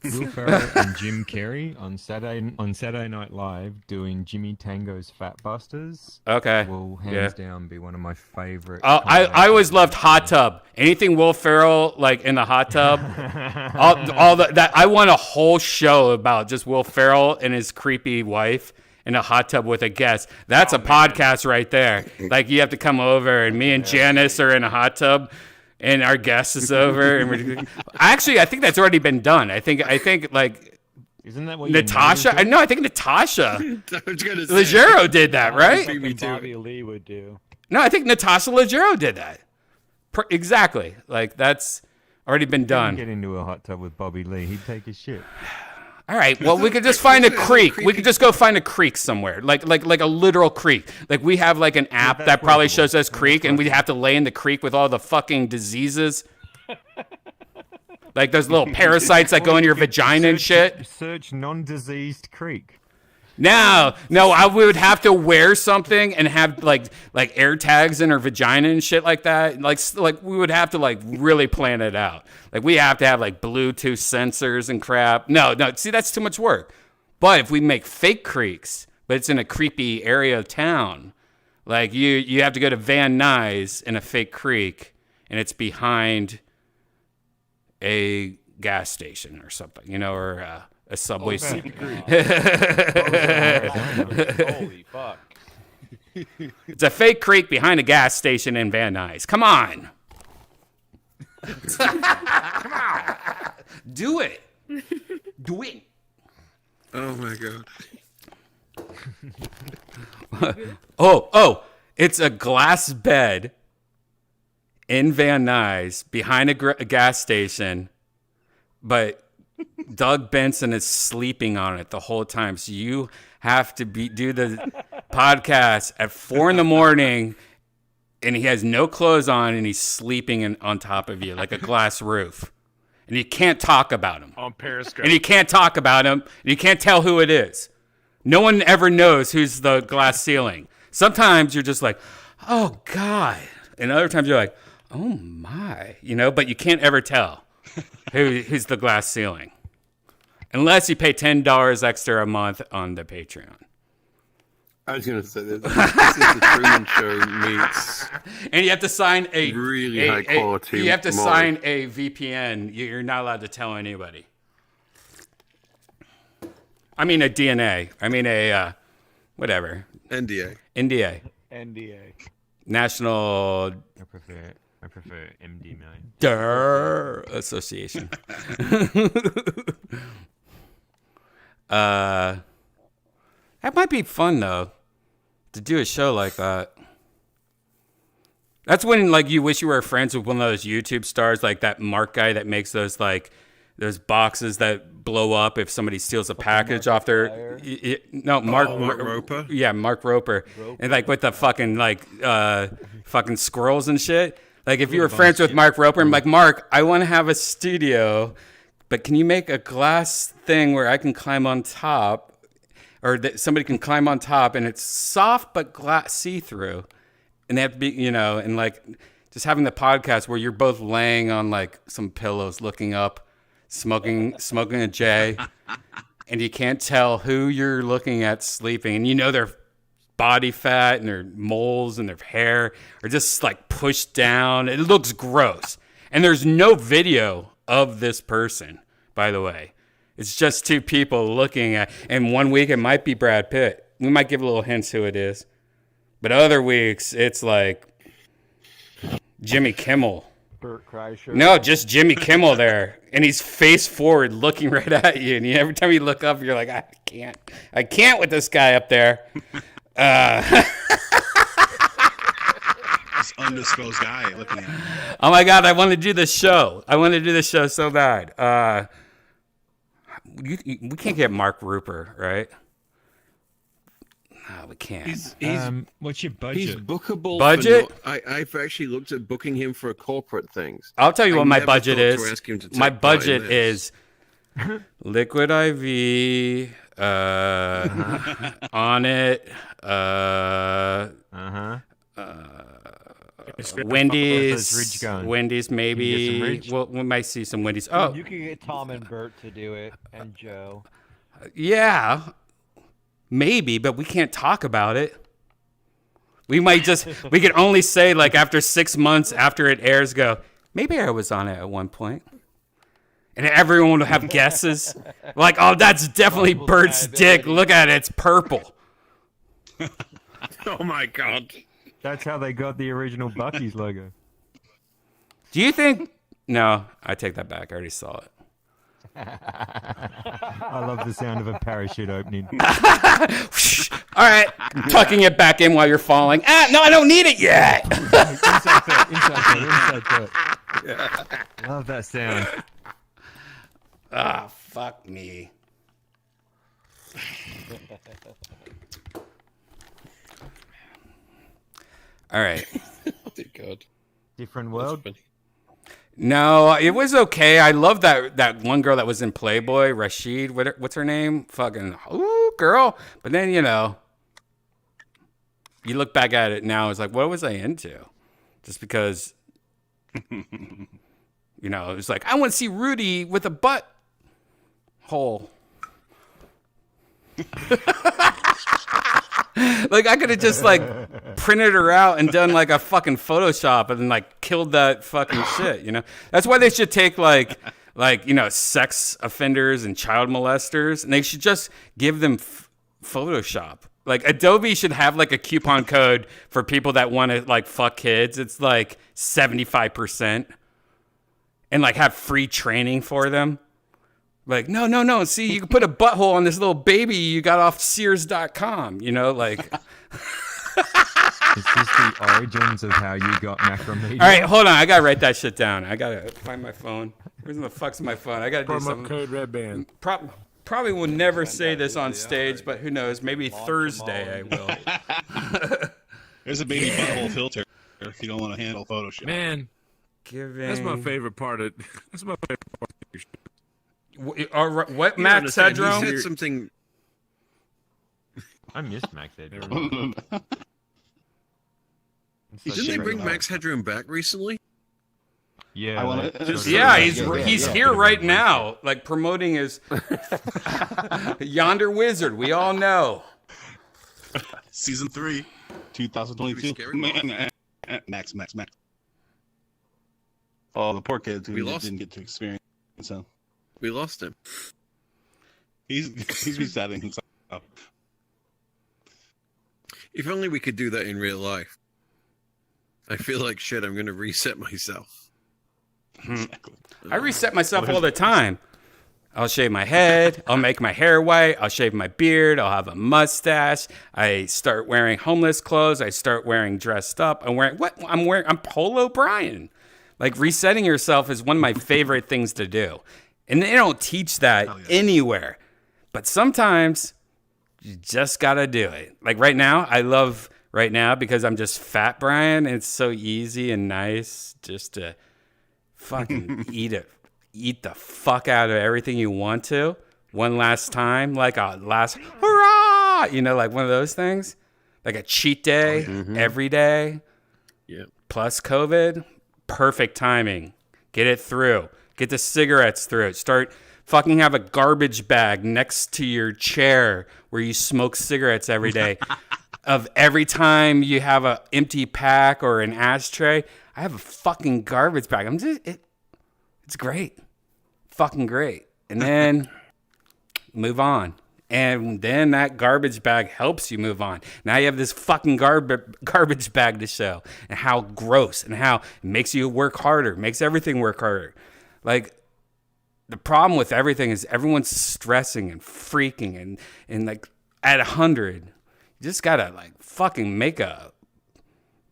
Will Ferrell and Jim Carrey on Saturday Night Live doing Jimmy Tango's Fat Busters. Okay. Will hands down be one of my favorite. I always loved Hot Tub. Anything Will Ferrell like in the hot tub. I want a whole show about just Will Ferrell and his creepy wife in a hot tub with a guest. That's a podcast right there. Like you have to come over and me and Janice are in a hot tub. And our guest is over, and I think that's already been done. I think like isn't that what Natasha? I think Natasha Leggero did that, right? Bobby Lee would do. No, I think Natasha Leggero did that. Exactly, like that's already been done. Get into a hot tub with Bobby Lee, he'd take his shit. All right. Well, we could just find a creek. We could just go find a creek somewhere, like a literal creek. Like we have like an app that probably shows us creek, and we have to lay in the creek with all the fucking diseases, like those little parasites that go in your vagina and shit. Search non-diseased creek. No, I would have to wear something and have like air tags in her vagina and shit like that. Like we would have to like really plan it out. Like we have to have like Bluetooth sensors and crap. No, see that's too much work. But if we make fake creeks, but it's in a creepy area of town, Like you have to go to Van Nuys in a fake creek, and it's behind a gas station or something, or a subway. Holy fuck. It's a fake creek behind a gas station in Van Nuys. Come on. Come on. Do it. Do it. Oh my god. Oh, it's a glass bed in Van Nuys behind a gas station, but Doug Benson is sleeping on it the whole time. So you have to do the podcast at 4 a.m, and he has no clothes on, and he's sleeping on top of you like a glass roof. And you can't talk about him. On Periscope. And you can't talk about him. And you can't tell who it is. No one ever knows who's the glass ceiling. Sometimes you're just like, oh, God. And other times you're like, oh, my. But you can't ever tell who's the glass ceiling. Unless you pay $10 extra a month on the Patreon. I was going to say this is the Truman Show meets. And you have to sign a really high quality. You have to sign a VPN. You're not allowed to tell anybody. I mean a DNA. I mean a whatever. NDA. National. I prefer MD9. Association. That might be fun though, to do a show like that. That's when you wish you were friends with one of those YouTube stars, like that Mark guy that makes those boxes that blow up if somebody steals a package off their. Mark Roper. Yeah, Mark Roper. And with the fucking fucking squirrels and shit. Like if you were friends with Mark Roper, I'm like, Mark, I want to have a studio, but can you make a glass thing where I can climb on top, or that somebody can climb on top, and it's soft but glass see-through, and they have to be, and just having the podcast where you're both laying on some pillows, looking up, smoking a J, and you can't tell who you're looking at sleeping, and their body fat and their moles and their hair are just pushed down. It looks gross, and there's no video of this person, by the way. It's just two people looking at, and one week it might be Brad Pitt. We might give a little hints who it is, but other weeks it's Jimmy Kimmel. Bert Kreischer. No, just Jimmy Kimmel there, and he's face forward looking right at you, and every time you look up, you're like, I can't with this guy up there. This undisclosed guy looking at me. Oh my God, I want to do this show. So bad. We can't get Mark Roper, right? No, we can't. What's your budget? He's bookable. Budget? I've actually looked at booking him for corporate things. I'll tell you what my budget is. My budget is Liquid IV, on it, Wendy's maybe. We might see some Wendy's. Oh, you can get Tom and Bert to do it, and Joe. Yeah, maybe, but we can't talk about it. We can only say after 6 months after it airs, go, maybe I was on it at one point. And everyone will have guesses. Oh, that's definitely Bert's dick. Look at it. It's purple. Oh, my God. That's how they got the original Buc-ee's logo. Do you think... No, I take that back. I already saw it. I love the sound of a parachute opening. All right. Tucking it back in while you're falling. No, I don't need it yet. Inside thought. Yeah. Love that sound. Fuck me. All right. Oh, God. Different world. No, it was okay. I love that one girl that was in Playboy, Rashid. What's her name? Fucking girl. But then you look back at it now. It's what was I into? Just because, it was I want to see Rudy with a butt hole. I could have just printed her out and done like a fucking Photoshop and then like killed that fucking shit, you know? That's why they should take like sex offenders and child molesters, and they should just give them Photoshop. Like Adobe should have like a coupon code for people that want to like fuck kids. It's like 75%, and like have free training for them. Like, no. See, you can put a butthole on this little baby you got off Sears.com, you know, like. Is this the origins of how you got Macromedia? All right, hold on. I got to write that shit down. I got to find my phone. Where's the fuck's my phone? I got to do Promo something. code Redban. Probably will never say this on stage, but who knows? Maybe Thursday I will. There's a baby butthole filter if you don't want to handle Photoshop. Man, that's my favorite part of. That's my favorite part of your show. What Max Headroom? He said something. I missed Max Headroom. Didn't they bring Max Headroom back recently? Yeah, he's here right now, like promoting his Yonder Wizard. We all know. Season 3, 2022. Man, Max. Oh, the poor kids who didn't get to experience him. We lost him. He's resetting himself. If only we could do that in real life. I feel like shit. I'm going to reset myself. Exactly. I reset myself all the time. I'll shave my head. I'll make my hair white. I'll shave my beard. I'll have a mustache. I start wearing homeless clothes. I start wearing dressed up. I'm Polo Brian. Like resetting yourself is one of my favorite things to do. And they don't teach that anywhere. But sometimes you just got to do it. Like right now, I love right now because I'm just fat Brian. It's so easy and nice just to fucking eat the fuck out of everything you want to one last time, like a last hurrah, you know, like one of those things, like a cheat day every day. Yeah. Plus COVID, perfect timing. Get it through. Get the cigarettes through. Start fucking have a garbage bag next to your chair where you smoke cigarettes every day. Of every time you have an empty pack or an ashtray, I have a fucking garbage bag. It's great. Fucking great. And then move on. And then that garbage bag helps you move on. Now you have this fucking garbage bag to show. And how gross. And how it makes you work harder. Makes everything work harder. Like, the problem with everything is everyone's stressing and freaking and like at 100. You just gotta like fucking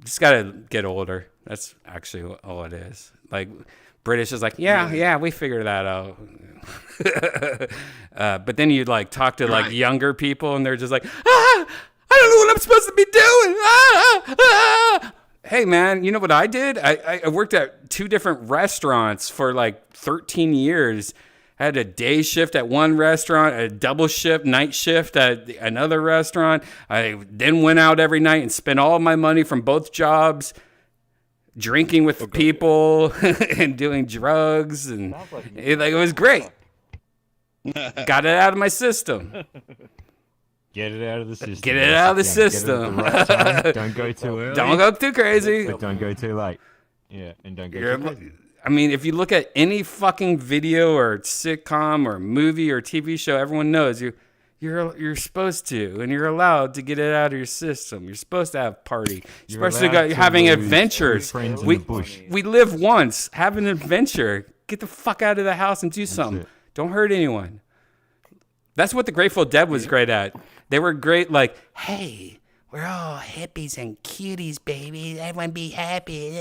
just gotta get older. That's actually all it is. Like British is like, yeah, we figured that out. But then you like talk to like younger people and they're just like, I don't know what I'm supposed to be doing. Hey man, you know what I did? I worked at 2 different restaurants for like 13 years. I had a day shift at one restaurant, a double shift, night shift at another restaurant. I then went out every night and spent all my money from both jobs, drinking with people and doing drugs, and it was great. Got it out of my system. Get it out of the system. Get it out of the system. Get it at the right time. Don't go too early. Don't go too crazy. But don't go too late. Yeah, and don't go too crazy. I mean, if you look at any fucking video or sitcom or movie or TV show, everyone knows you're supposed to, and you're allowed to get it out of your system. You're supposed to have party. You're supposed to go having adventures. We live once. Have an adventure. Get the fuck out of the house and do something. Don't hurt anyone. That's what the Grateful Dead was great at. They were great, like, hey, we're all hippies and cuties, baby. Everyone be happy.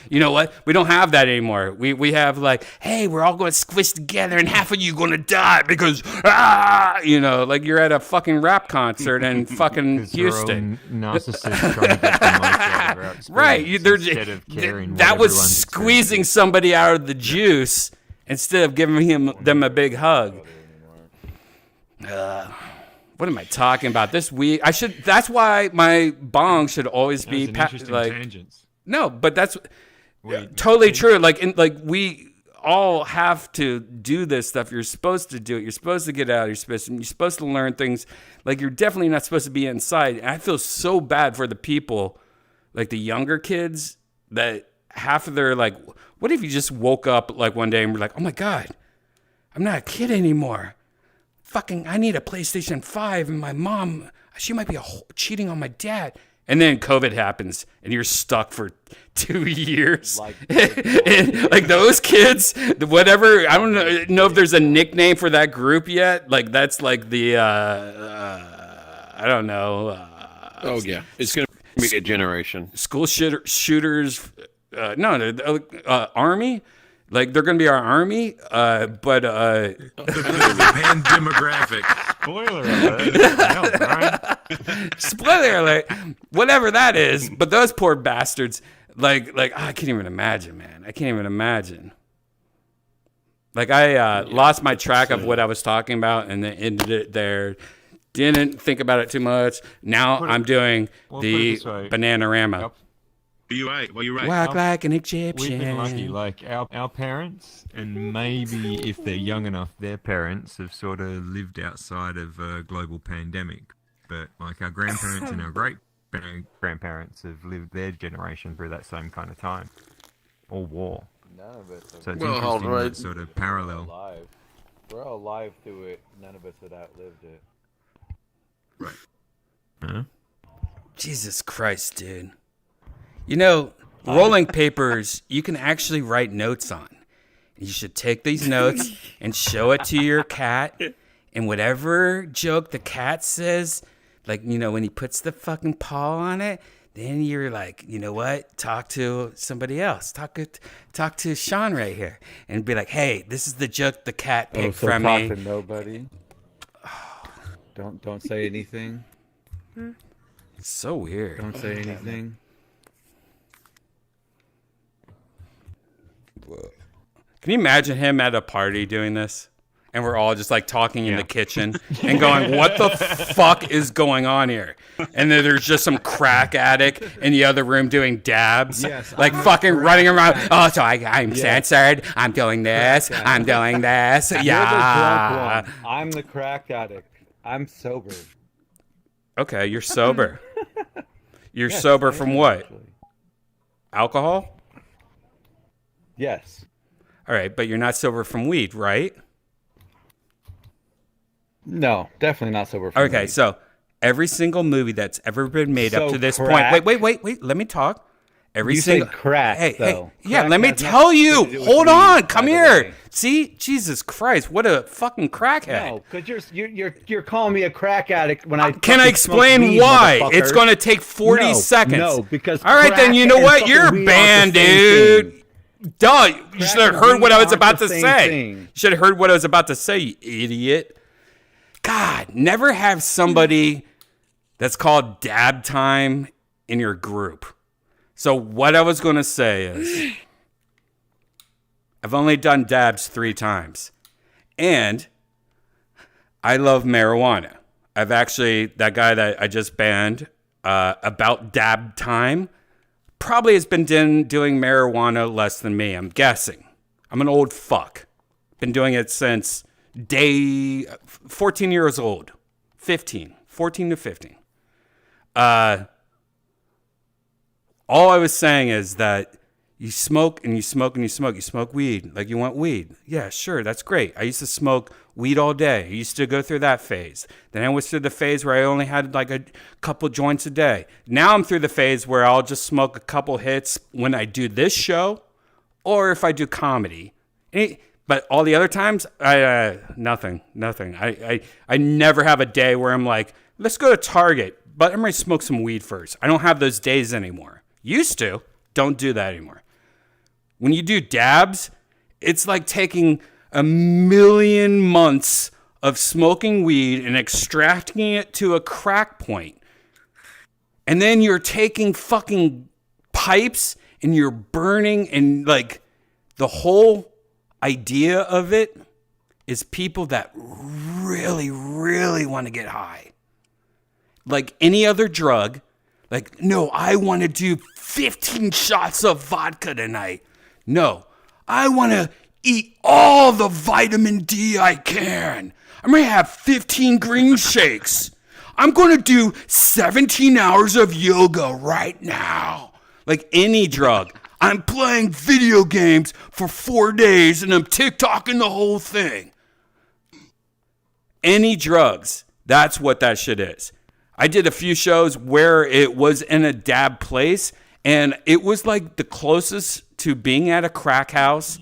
You know what? We don't have that anymore. We have like, hey, we're all going to squish together and half of you going to die because, you know, like you're at a fucking rap concert in fucking Houston. Narcissists trying to get the most out of their experience right. instead of caring that was squeezing somebody out of the juice instead of giving them a big hug. What am I talking about? This week, that's why my bong should always be interesting like tangents. No, but that's totally true. Like we all have to do this stuff. You're supposed to do it. You're supposed to get out. You're supposed to learn things. Like, you're definitely not supposed to be inside. And I feel so bad for the people, like the younger kids, that half of their, like, what if you just woke up like one day and were like, oh my God, I'm not a kid anymore. Fucking, I need a PlayStation 5 and my mom, she might be cheating on my dad. And then COVID happens, and you're stuck for 2 years. And, like, those kids, whatever, I don't know if there's a nickname for that group yet. Like, that's like the, I don't know. Oh, yeah. It's going to be a generation. School shooters, army. Like, they're going to be our army, but... Pan demographic. Spoiler alert. Spoiler alert. Whatever that is. But those poor bastards, I can't even imagine, man. I can't even imagine. Like, I lost my track of what I was talking about and then ended it there. Didn't think about it too much. Now I'm doing the Bananarama. Yep. You're right. Well, you're right. Walk like an Egyptian. We've been lucky. Like our parents, and maybe if they're young enough, their parents have sort of lived outside of a global pandemic. But like our grandparents and our great grandparents have lived their generation through that same kind of time, or war. None of us. So it's interesting that sort of parallel. We're all alive through it. None of us had outlived it. Right. Huh? Jesus Christ, dude. You know, rolling papers, you can actually write notes on. You should take these notes and show it to your cat. And whatever joke the cat says, like, you know, when he puts the fucking paw on it, then you're like, you know what? Talk to somebody else. Talk to Sean right here. And be like, hey, this is the joke the cat picked from me. Talk to nobody. Don't say anything. It's so weird. Don't say anything. Can you imagine him at a party doing this? And we're all just like talking in the kitchen and going, what the fuck is going on here? And then there's just some crack addict in the other room doing dabs. Yes, like fucking running around. Oh, so I'm censored. I'm doing this. I'm doing this. You're Yeah. the drunk one. I'm the crack addict. I'm sober. Okay, you're sober. You're Yes, sober I from am, what? actually. Alcohol? Yes. All right, but you're not sober from weed, right? No, definitely not sober from Okay, weed. so every single movie that's ever been made up So to this crack- point. Wait. Let me talk. Every You single said crack, Hey, though. yeah. Crack Let me has tell nothing you. to do with Hold weed, on. by Come the here. way. See, Jesus Christ, what a fucking crackhead. No, because you're calling me a crack addict when I Can I fucking explain smoke weed, why? It's motherfucker. going to take 40 No, seconds. No, because all right, then crack you know and what? fucking You're weed banned, aren't the same dude. thing. Duh. You should have and heard what weed I was aren't about the to same say. thing. You should have heard what I was about to say, you idiot. God, never have somebody that's called dab time in your group. So what I was going to say is I've only done dabs 3 times. And I love marijuana. I've actually, that guy that I just banned about dab time probably has been doing marijuana less than me, I'm guessing. I'm an old fuck. Been doing it since day 14 years old. 14 to 15. All I was saying is that you smoke and you smoke and you smoke. You smoke weed. Like, you want weed. Yeah, sure, that's great. I used to smoke weed all day. I used to go through that phase. Then I went through the phase where I only had like a couple joints a day. Now I'm through the phase where I'll just smoke a couple hits when I do this show or if I do comedy. But all the other times, nothing. I never have a day where I'm like, let's go to Target, but I'm going to smoke some weed first. I don't have those days anymore. Used to. Don't do that anymore. When you do dabs, it's like taking 1,000,000 months of smoking weed and extracting it to a crack point. And then you're taking fucking pipes and you're burning, and like the whole idea of it is people that really, really want to get high. Like any other drug, like, no, I want to do 15 shots of vodka tonight. No, I want to eat all the vitamin D I can. I'm going to have 15 green shakes. I'm going to do 17 hours of yoga right now. Like any drug. I'm playing video games for 4 days and I'm TikToking the whole thing. Any drugs. That's what that shit is. I did a few shows where it was in a dab place, and it was like the closest to being at a crack house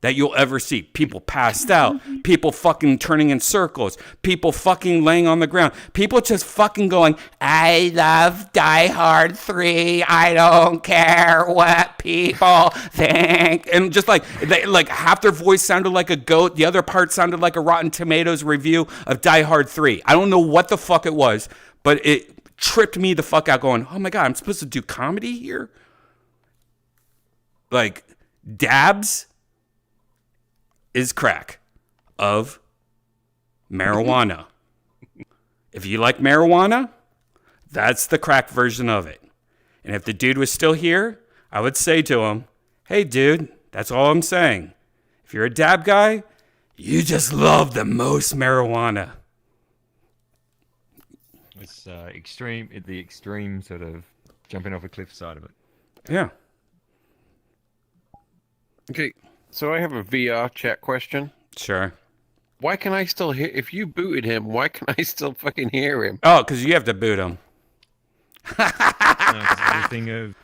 that you'll ever see. People passed out. People fucking turning in circles. People fucking laying on the ground. People just fucking going, I love Die Hard 3. I don't care what people think. And just like, half their voice sounded like a goat. The other part sounded like a Rotten Tomatoes review of Die Hard 3. I don't know what the fuck it was, but it tripped me the fuck out going, oh my God, I'm supposed to do comedy here? Like, dabs is crack of marijuana. If you like marijuana, that's the crack version of it. And if the dude was still here, I would say to him, hey dude, that's all I'm saying. If you're a dab guy, you just love the most marijuana. It's extreme, the extreme sort of jumping off a cliff side of it. Yeah. Okay, so I have a VR chat question. Sure. Why can I still hear? If you booted him, why can I still fucking hear him? Oh, because you have to boot him. The thing of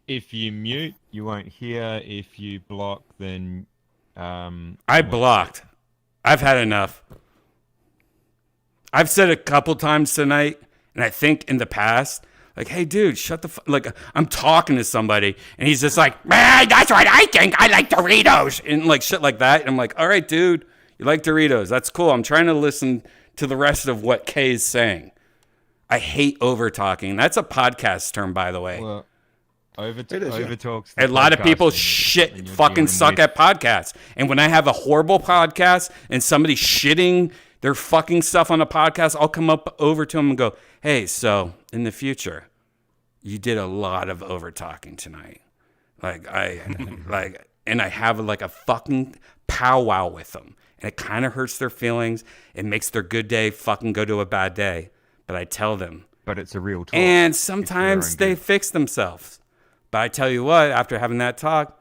if you mute, you won't hear. If you block, then I blocked. I've had enough. I've said a couple times tonight, and I think in the past, like, hey, dude, shut the like, I'm talking to somebody, and he's just like, man, that's what I think. I like Doritos, and like shit like that. And I'm like, all right, dude, you like Doritos. That's cool. I'm trying to listen to the rest of what Kay's saying. I hate over talking. That's a podcast term, by the way. Well, over talks. A lot of people fucking suck at podcasts. And when I have a horrible podcast and somebody's shitting their fucking stuff on a podcast, I'll come up over to them and go, hey, so in the future, you did a lot of over talking tonight. And I have like a fucking powwow with them. And it kind of hurts their feelings. It makes their good day fucking go to a bad day. But I tell them. But it's a real talk. And sometimes they fix themselves. But I tell you what, after having that talk,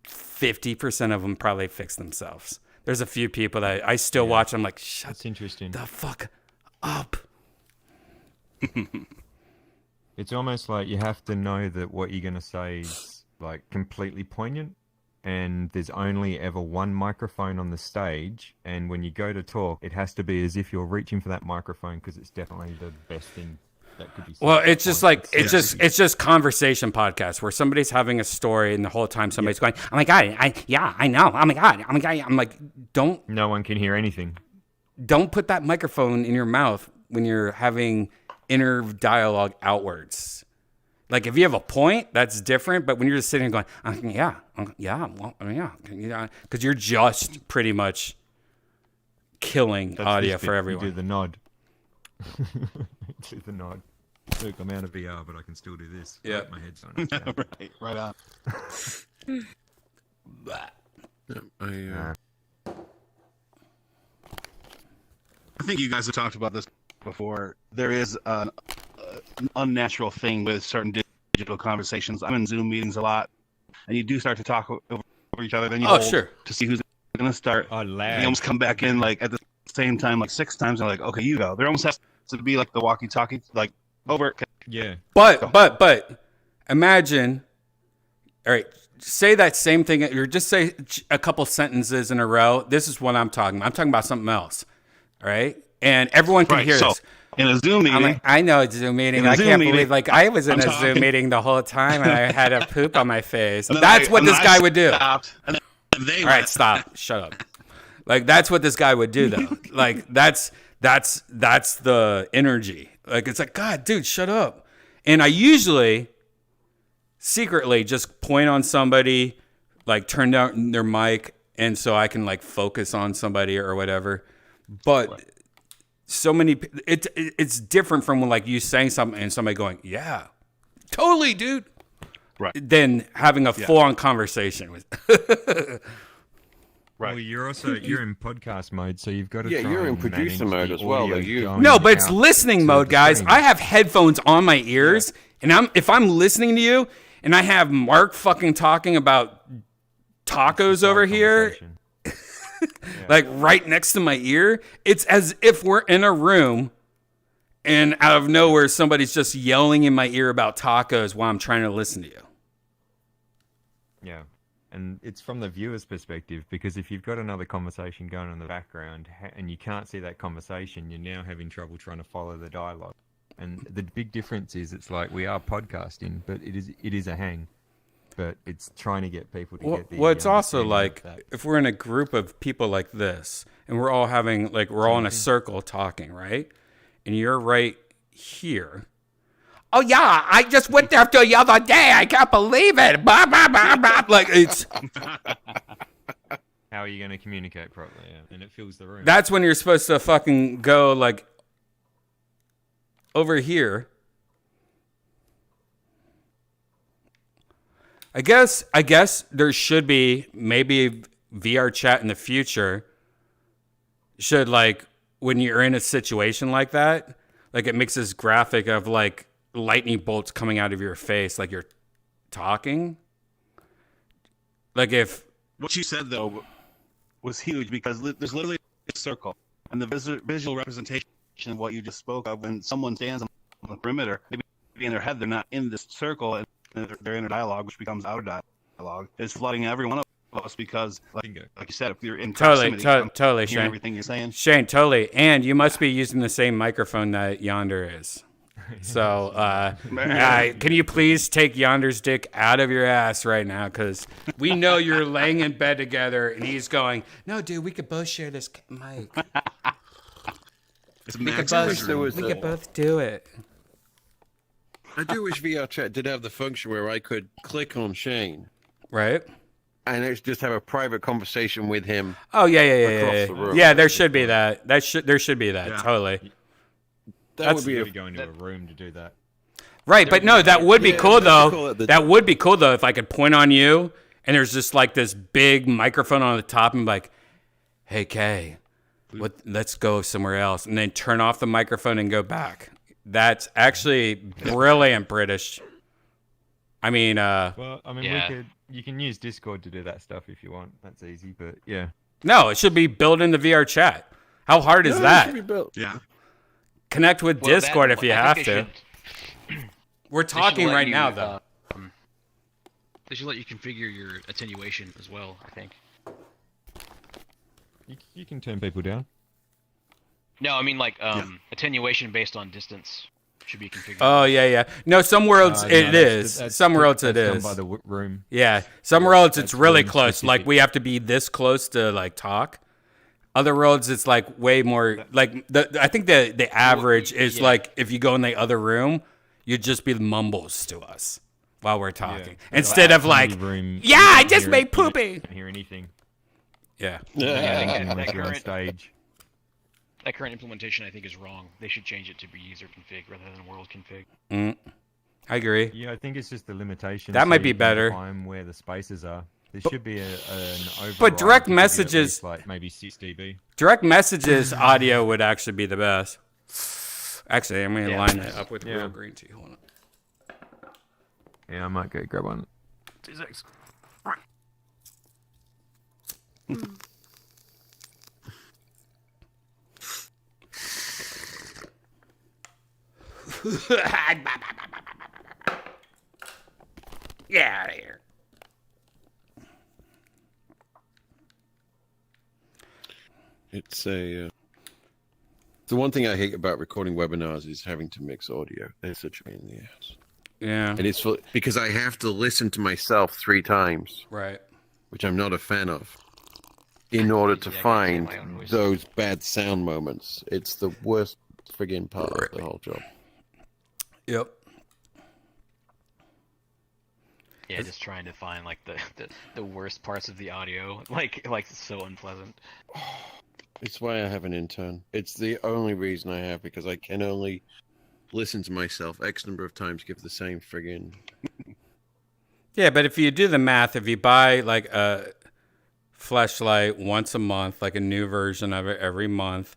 50% of them probably fix themselves. There's a few people that I still watch. I'm like, shut That's interesting. the fuck up. It's almost like you have to know that what you're going to say is like completely poignant. And there's only ever one microphone on the stage. And when you go to talk, it has to be as if you're reaching for that microphone because it's definitely the best thing that could be said. Well, it's just like, it's just conversation podcasts where somebody's having a story and the whole time somebody's going, oh my God, I know. Oh my God. I'm like, don't. No one can hear anything. Don't put that microphone in your mouth when you're having inner dialogue outwards. Like if you have a point, that's different. But when you're just sitting there going, yeah, because you're just pretty much killing audio for everyone. You do the nod. Do the nod. Look, I'm out of VR, but I can still do this. Yeah, my head's on. right on. I think you guys have talked about this before. There is an unnatural thing with certain digital conversations. I'm in Zoom meetings a lot, and you do start to talk over each other. Then you hold to see who's going to start. Oh, lag. You almost come back in like at the same time, like 6 times, and like, okay, you go. There almost has to be like the walkie-talkie, like over. Yeah. But imagine. All right, say that same thing, or just say a couple sentences in a row. This is what I'm talking about. I'm talking about something else. All right, and everyone can hear this. In a Zoom meeting. Like, I know it's a Zoom meeting. I can't believe, like, I was in a Zoom meeting the whole time and I had a poop on my face. That's what this guy would do. All right, stop. Shut up. Like, that's what this guy would do, though. Like, that's the energy. Like, it's like, God, dude, shut up. And I usually secretly just point on somebody, like, turn down their mic, and so I can, like, focus on somebody or whatever. But so many, it's different from when like you saying something and somebody going, yeah, totally, dude. than having a full-on conversation with. Right. Well, you're in podcast mode, so you've got to. Yeah, try you're in and producer manage mode the as well, audio though. You- going No, but it's out listening to mode, the guys. stream. I have headphones on my ears, and if I'm listening to you, and I have Mark fucking talking about tacos over here, like right next to my ear, it's as if we're in a room, and out of nowhere, somebody's just yelling in my ear about tacos while I'm trying to listen to you. Yeah, and it's from the viewer's perspective, because if you've got another conversation going on in the background and you can't see that conversation, you're now having trouble trying to follow the dialogue. And the big difference is, it's like we are podcasting, but it is a hang. But it's trying to get people to get the. Well, it's also understanding like of that. if we're in a group of people like this, and we're all having we're all in a circle talking, right? And you're right here. Oh yeah, I just went there the other day. I can't believe it. Blah, blah, blah, blah. Like it's. How are you going to communicate properly? Yeah. And it fills the room. That's when you're supposed to fucking go like over here. I guess there should be maybe VR chat in the future. Should when you're in a situation like that, it makes this graphic of lightning bolts coming out of your face like you're talking. Like if what you said though was huge, because there's literally a circle, and the visual representation of what you just spoke of, when someone stands on the perimeter, maybe in their head they're not in this circle, and they're in a dialogue, which becomes our dialogue, is flooding every one of us, because like you said, if you're in proximity, totally, hearing Shane. everything you're saying. Shane, totally. And you must be using the same microphone that Yonder is. So, can you please take Yonder's dick out of your ass right now? Because we know you're laying in bed together, and he's going, "No, dude, we could both share this mic. We could both do it." I do wish VR chat did have the function where I could click on Shane, right, and just have a private conversation with him. Oh yeah. The room. Yeah, there should be that. There should be that. Totally. That would be going to a room to do that. Right, but no, that would be cool though. That would be cool though if I could point on you and there's just this big microphone on the top and be like, "Hey Kay, let's go somewhere else," and then turn off the microphone and go back. That's actually brilliant British. I mean, you can use Discord to do that stuff if you want. That's easy, but yeah. No, it should be built in the VR chat. How hard is that? It should be built. Yeah. Connect with Discord if you have to. We're talking right now, though. They should let you configure your attenuation as well, I think. You can turn people down. No, I mean attenuation based on distance should be configured. Oh yeah. No, some worlds it is. Some worlds it is. Done by the room. Yeah, some worlds it's really close. Like we have to be this close to talk. Other worlds it's way more I think the average is if you go in the other room, you'd just be mumbles to us while we're talking instead of room, I just made poopy. You can't hear anything. Yeah. Unless you're on stage. That current implementation, I think, is wrong. They should change it to be user config rather than world config. I agree. Yeah, I think it's just the limitation. That might be better. Time where the spaces are. There should be an override. But direct messages, maybe 6 dB. Direct messages audio would actually be the best. Actually, I'm going to line that up with real green tea. Hold on. Yeah, I might go grab one. 2 seconds. Get out of here. It's the one thing I hate about recording webinars is having to mix audio. It's such a pain in the ass. Yeah. And it's because I have to listen to myself 3 times. Right. Which I'm not a fan of. In order to find those bad sound moments. It's the worst friggin' part of the whole job. Yep. Yeah, just trying to find the worst parts of the audio, it's so unpleasant. It's why I have an intern. It's the only reason I have, because I can only listen to myself X number of times, give the same friggin'. Yeah, but if you do the math, if you buy like a fleshlight once a month, like a new version of it every month,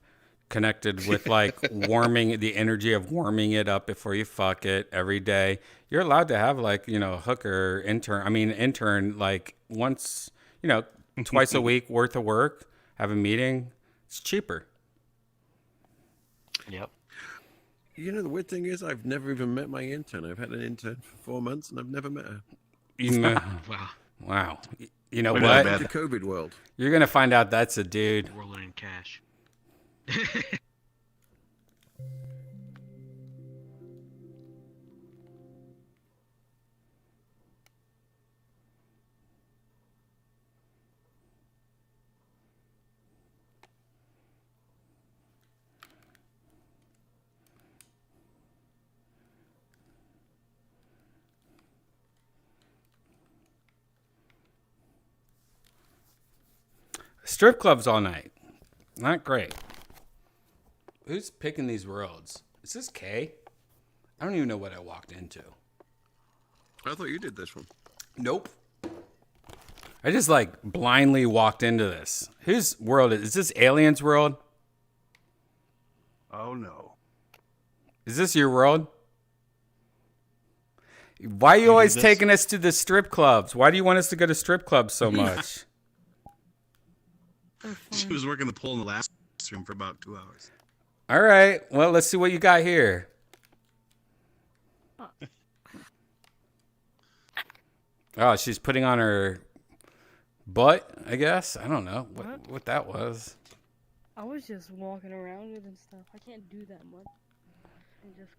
connected with like warming the energy of warming it up before you fuck it every day, you're allowed to have like, you know, hooker intern like once, you know, twice a week worth of work, have a meeting. It's cheaper. Yep. You know, the weird thing is I've never even met my intern. I've had an intern for 4 months and I've never met her. Wow. You know We're what? not back to COVID world. You're going to find out that's a dude. Rolling in cash. Strip clubs all night. Not great. Who's picking these roads? Is this Kay? I don't even know what I walked into. I thought you did this one. Nope. I just like blindly walked into this. Whose world is this? Aliens world? Oh no. Is this your world? Why are you always taking us to the strip clubs? Why do you want us to go to strip clubs so much? She was working the pole in the last room for about 2 hours. All right. Well, let's see what you got here. Oh, she's putting on her butt, I guess. I don't know what that was. I was just walking around it and stuff. I can't do that much. And just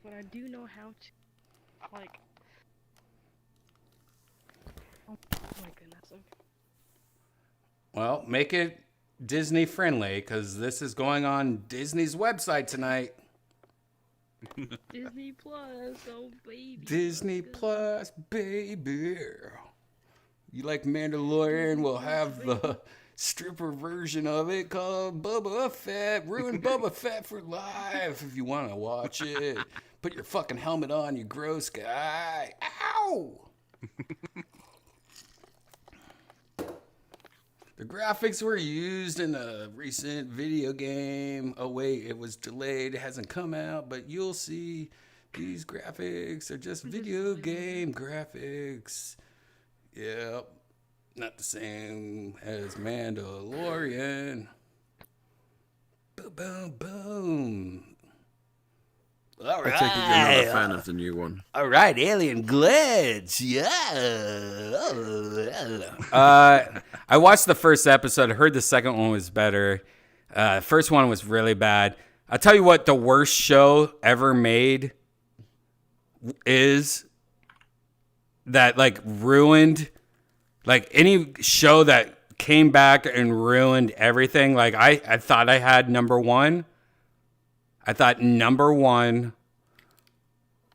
but I do know how to, like. Oh my goodness. Okay. Well, make it Disney friendly because this is going on Disney's website tonight. Disney Plus, oh baby. Disney Plus, baby. You like Mandalorian? We'll have the stripper version of it called Boba Fett. Ruin Boba Fett for life if you want to watch it. Put your fucking helmet on, you gross guy. Ow! The graphics were used in a recent video game. Oh, wait, it was delayed. It hasn't come out, but you'll see these graphics are just video game graphics. Yep. Not the same as Mandalorian. Boom, boom, boom. All right. I take it you're not a fan of the new one. All right, Alien Glitch. Yeah. I watched the first episode. I heard the second one was better. The first one was really bad. I'll tell you what the worst show ever made is that like ruined like any show that came back and ruined everything. Like I thought I had number one. I thought number one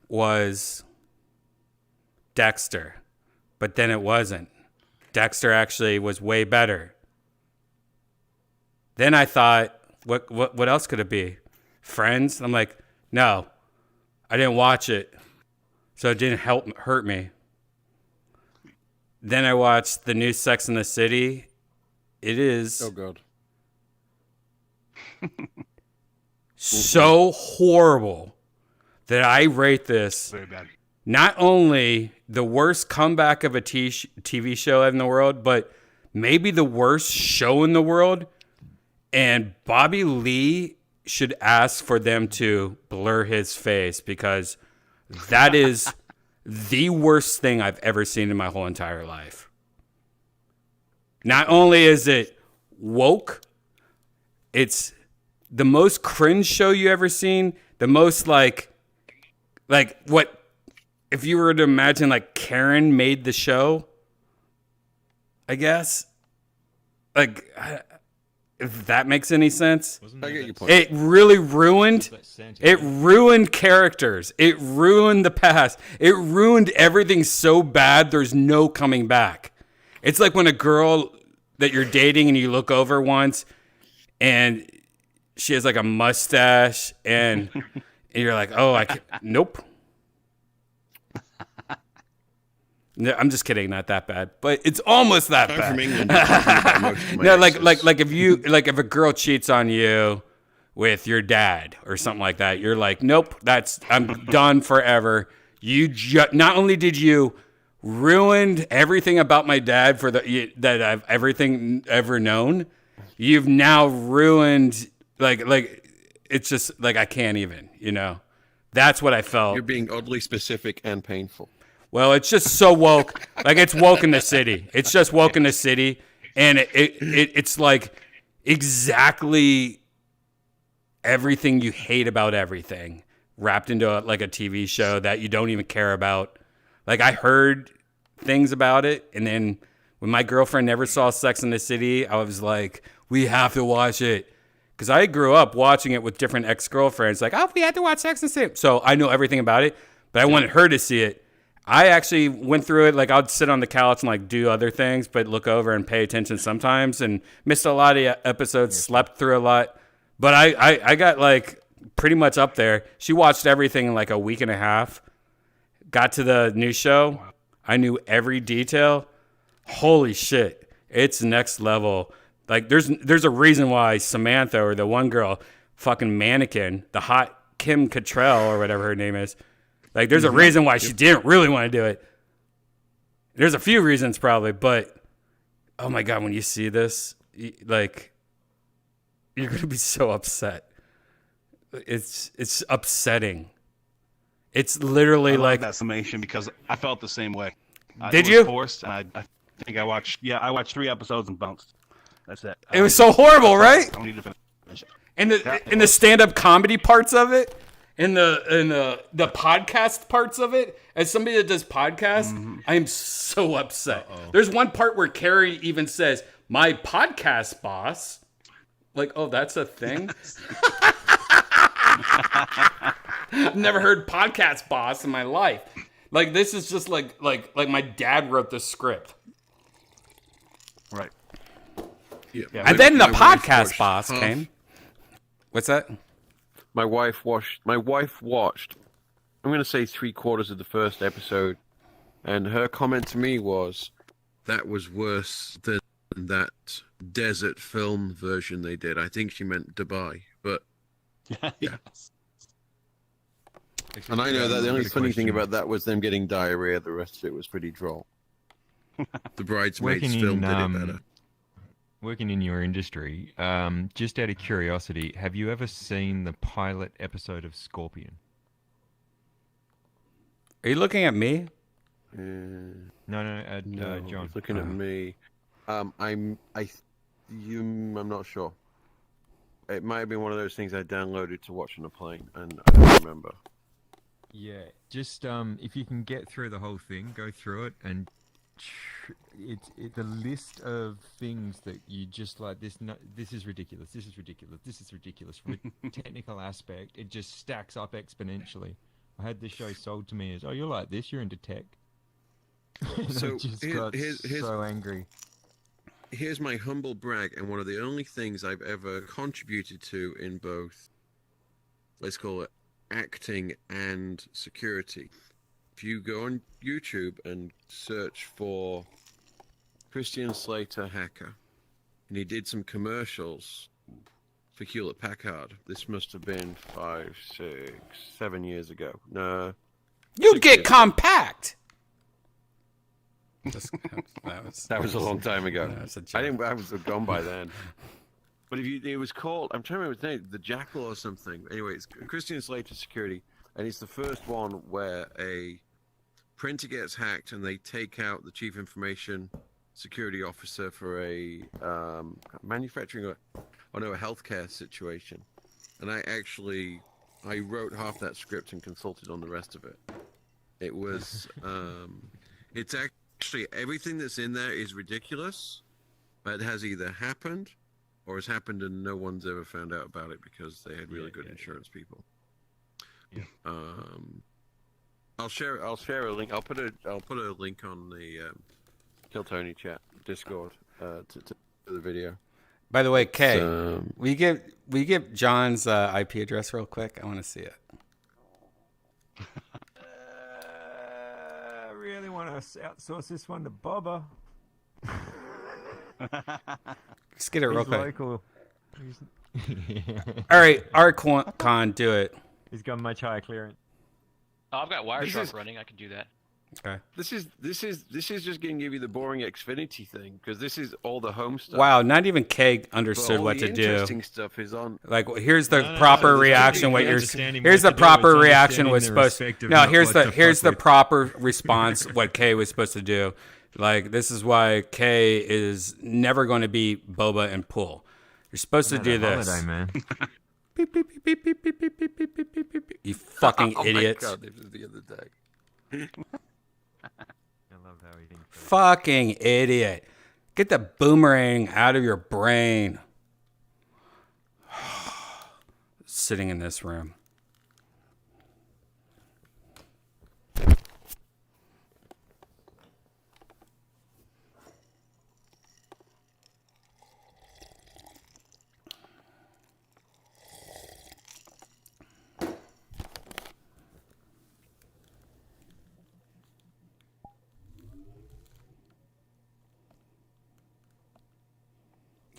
was Dexter, but then it wasn't. Dexter actually was way better. Then I thought, what else could it be? Friends? I'm like, no, I didn't watch it, so it didn't hurt me. Then I watched the new Sex and the City. It is oh god. So horrible that I rate this Very bad. not only the worst comeback of a TV show in the world, but maybe the worst show in the world. And Bobby Lee should ask for them to blur his face because that is the worst thing I've ever seen in my whole entire life. Not only is it woke, it's the most cringe show you ever seen. The most like what if you were to imagine like Karen made the show, I guess. Like if that makes any sense. I get your point. It really ruined. It ruined characters. It ruined the past. It ruined everything so bad there's no coming back. It's like when a girl that you're dating and you look over once and she has like a mustache and you're like, oh, nope. No, I'm just kidding, not that bad, but it's almost that I'm bad. from England. I'm talking about most of my No, exes. if a girl cheats on you with your dad or something like that, you're like, nope, I'm done forever. Not only did you ruined everything about my dad that I've everything ever known, you've now ruined like it's just like I can't even, That's what I felt. You're being oddly specific and painful. Well, it's just so woke. Like it's woke in the city. It's just woke in the city, and it's like exactly everything you hate about everything wrapped into a TV show that you don't even care about. Like I heard things about it, and then when my girlfriend never saw Sex in the City, I was like, we have to watch it. Because I grew up watching it with different ex-girlfriends. Like, oh, we had to watch Sex and the City. So I know everything about it, but I wanted her to see it. I actually went through it. Like, I'd sit on the couch and, do other things, but look over and pay attention sometimes, and missed a lot of episodes, slept through a lot. But I got, pretty much up there. She watched everything in, a week and a half. Got to the new show. I knew every detail. Holy shit. It's next level. There's a reason why Samantha, or the one girl, fucking mannequin, the hot Kim Cattrall or whatever her name is, there's a reason why she didn't really want to do it. There's a few reasons probably, but oh my God, when you see this, you're going to be so upset. It's upsetting. It's literally I love that summation because I felt the same way. Did it you? Was forced, and I think I watched 3 episodes and bounced. That's it. It was so horrible, right? I don't need to finish it. And the stand-up comedy parts of it, and the podcast parts of it. As somebody that does podcasts, I am so upset. There's one part where Carrie even says, "My podcast boss." Oh, that's a thing. I've never heard podcast boss in my life. This is just like my dad wrote the script. Right. Yeah. And then the podcast boss came. What's that? My wife watched. I'm going to say 3/4 of the first episode, and her comment to me was, "That was worse than that desert film version they did." I think she meant Dubai, but yeah. And I know that the only funny thing about that was them getting diarrhea. The rest of it was pretty droll. The Bridesmaids film did it better. Working in your industry, just out of curiosity, have you ever seen the pilot episode of Scorpion? Are you looking at me? No, John. He's looking at me. I'm not sure. It might have been one of those things I downloaded to watch on a plane, and I don't remember. Yeah, just if you can get through the whole thing, go through it, and it's the list of things that you just like. This is ridiculous. This is ridiculous. This is ridiculous. From a technical aspect, it just stacks up exponentially. I had this show sold to me as, "Oh, you're like this. You're into tech." So I just got so angry. Here's my humble brag, and one of the only things I've ever contributed to in both, let's call it, acting and security. If you go on YouTube and search for Christian Slater hacker, and he did some commercials for Hewlett Packard. This must have been 5, 6, 7 years ago. No. You get compact. That was a long time ago. I was gone by then. But it was called, I'm trying to remember his name, The Jackal or something. Anyway, it's Christian Slater Security, and it's the first one where a printer gets hacked and they take out the chief information security officer for a manufacturing or a healthcare situation. And I wrote half that script and consulted on the rest of it. It was, it's actually, everything that's in there is ridiculous, but it has either happened or has happened and no one's ever found out about it because they had really good insurance people. Yeah. I'll share a link. I'll put a link on the Kill Tony chat Discord to the video. By the way, Kay, will you give John's IP address real quick? I want to see it. I really want to outsource this one to Bobber. Let's get it real He's quick. local. All right, Archon, do it. He's got much higher clearance. Oh, I've got Wireshark running. I can do that. Okay. This is just going to give you the boring Xfinity thing because this is all the home stuff. Wow, not even Kay But understood all what the to do. interesting stuff is on. Like, here's the proper reaction. What you're here's the what to do. proper It's reaction understanding was the supposed. respect of No, not here's what the to here's fuck the with. proper response. What Kay was supposed to do. Like, this is why Kay is never going to be Boba and Pool. You're supposed to do this. Holiday, man. Beep, beep, beep, beep, beep, beep, beep, beep, beep, beep, beep, beep. You fucking idiots. Oh my God, this was the other day. I love how he thinks. Fucking idiot. Get the boomerang out of your brain. Sitting in this room.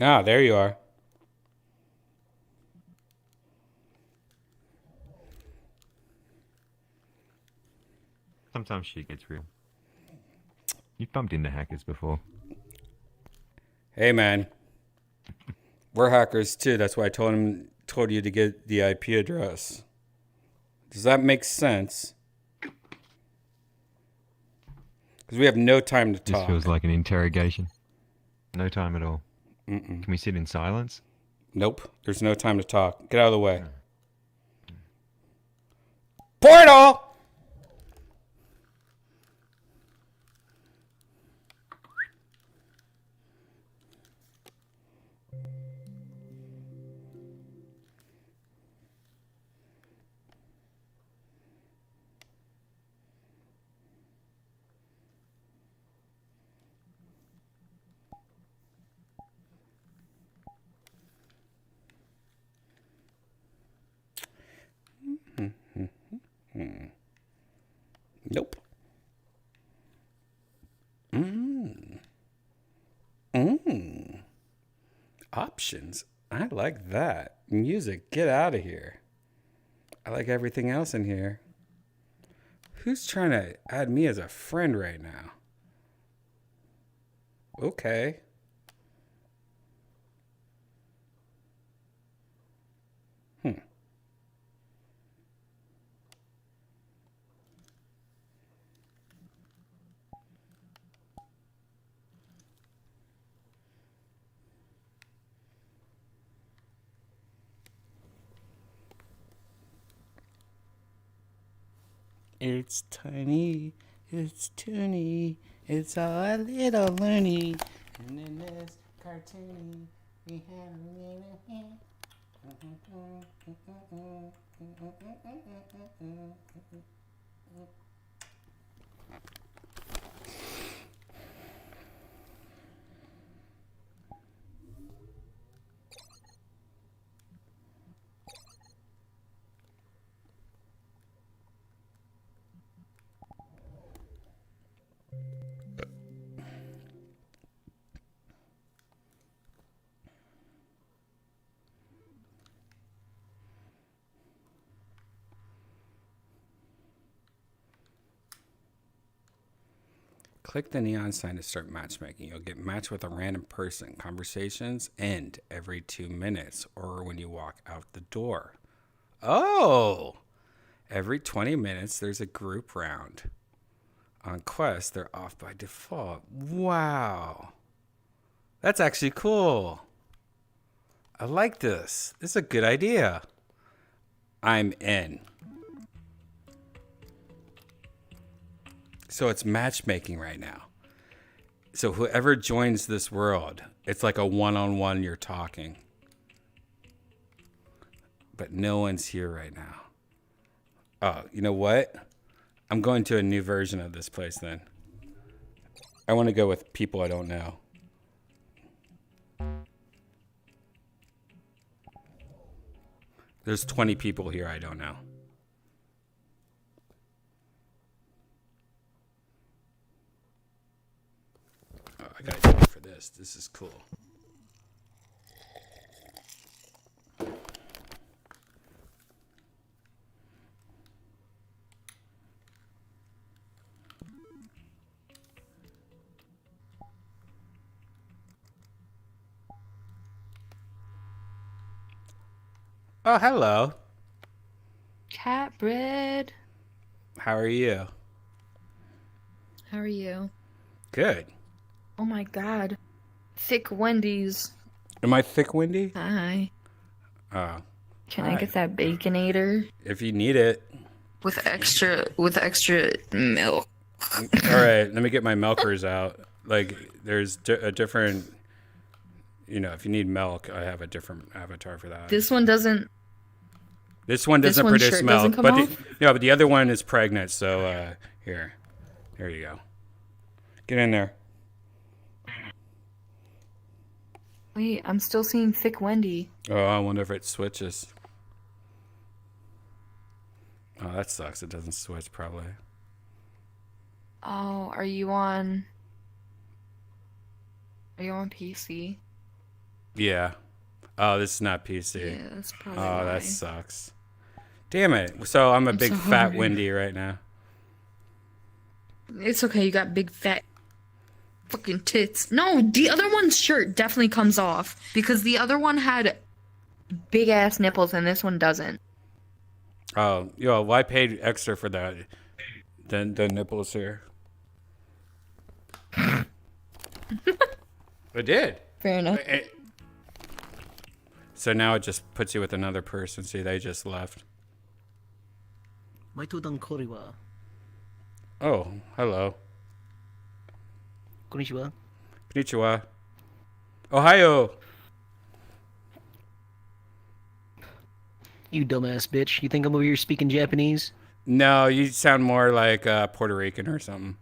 Ah, there you are. Sometimes shit gets real. You've bumped into hackers before. Hey, man. We're hackers too. That's why I told you to get the IP address. Does that make sense? Because we have no time to This talk. feels like an interrogation. No time at all. Mm-mm. Can we sit in silence? Nope. There's no time to talk. Get out of the way. Portal! Nope. Options. I like that. Music. Get out of here. I like everything else in here. Who's trying to add me as a friend right now? Okay. It's tiny, it's toony, it's all a little loony. And in this cartoony, we have a little hand. Click the neon sign to start matchmaking. You'll get matched with a random person. Conversations end every 2 minutes or when you walk out the door. Oh! Every 20 minutes, there's a group round. On Quest, they're off by default. Wow. That's actually cool. I like this. This is a good idea. I'm in. So it's matchmaking right now. So whoever joins this world, it's like a one-on-one you're talking. But no one's here right now. Oh, you know what? I'm going to a new version of this place then. I want to go with people I don't know. There's 20 people here I don't know. got a name for this. This is cool. Oh, hello. Cat bread. How are you? How are you? Good. Oh my god. Thick Wendy's. Am I thick, Wendy? Hi. Oh. Can Hi. I get that baconator? If you need it. With extra milk. All right, let me get my milkers out. Like, there's a different, if you need milk, I have a different avatar for that. This one doesn't. This one doesn't produce shirt milk, doesn't come but off? but the other one is pregnant. So here, there you go. Get in there. Wait, I'm still seeing Thick Wendy. Oh, I wonder if it switches. Oh, that sucks. It doesn't switch, probably. Oh, are you on PC? Yeah. Oh, this is not PC. Yeah, that's probably Oh, why. that sucks. Damn it. So I'm a I'm big so fat hungry. Wendy right now. It's okay, you got big fat fucking tits. No, the other one's shirt definitely comes off because the other one had big ass nipples and this one doesn't. Oh, well, I paid extra for that. The nipples here. I did. Fair enough. So now it just puts you with another person. See, they just left. Oh, hello. Konnichiwa. Konnichiwa. Ohio. You dumbass bitch. You think I'm over here speaking Japanese? No, you sound more like Puerto Rican or something.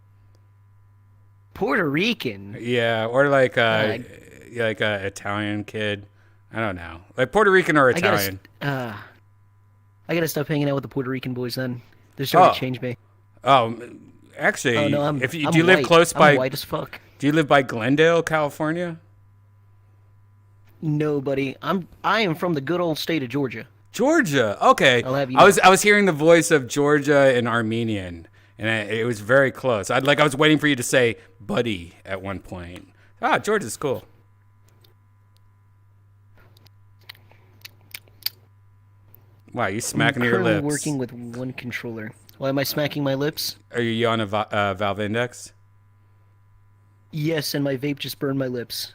Puerto Rican? Yeah, or like a Italian kid. I don't know. Like Puerto Rican or Italian. I gotta stop hanging out with the Puerto Rican boys then. They're starting to change me. Oh, actually, Oh, no, do you I'm live white. close by? I'm white as fuck. Do you live by Glendale, California? No, buddy. I am from the good old state of Georgia. Georgia. Okay. I'll have you I was hearing the voice of Georgia in Armenian, and it was very close. I was waiting for you to say "buddy" at one point. Ah, Georgia's cool. Wow, you smacking I'm your currently lips. working with one controller. Why am I smacking my lips? Are you on a Valve Index? Yes, and my vape just burned my lips.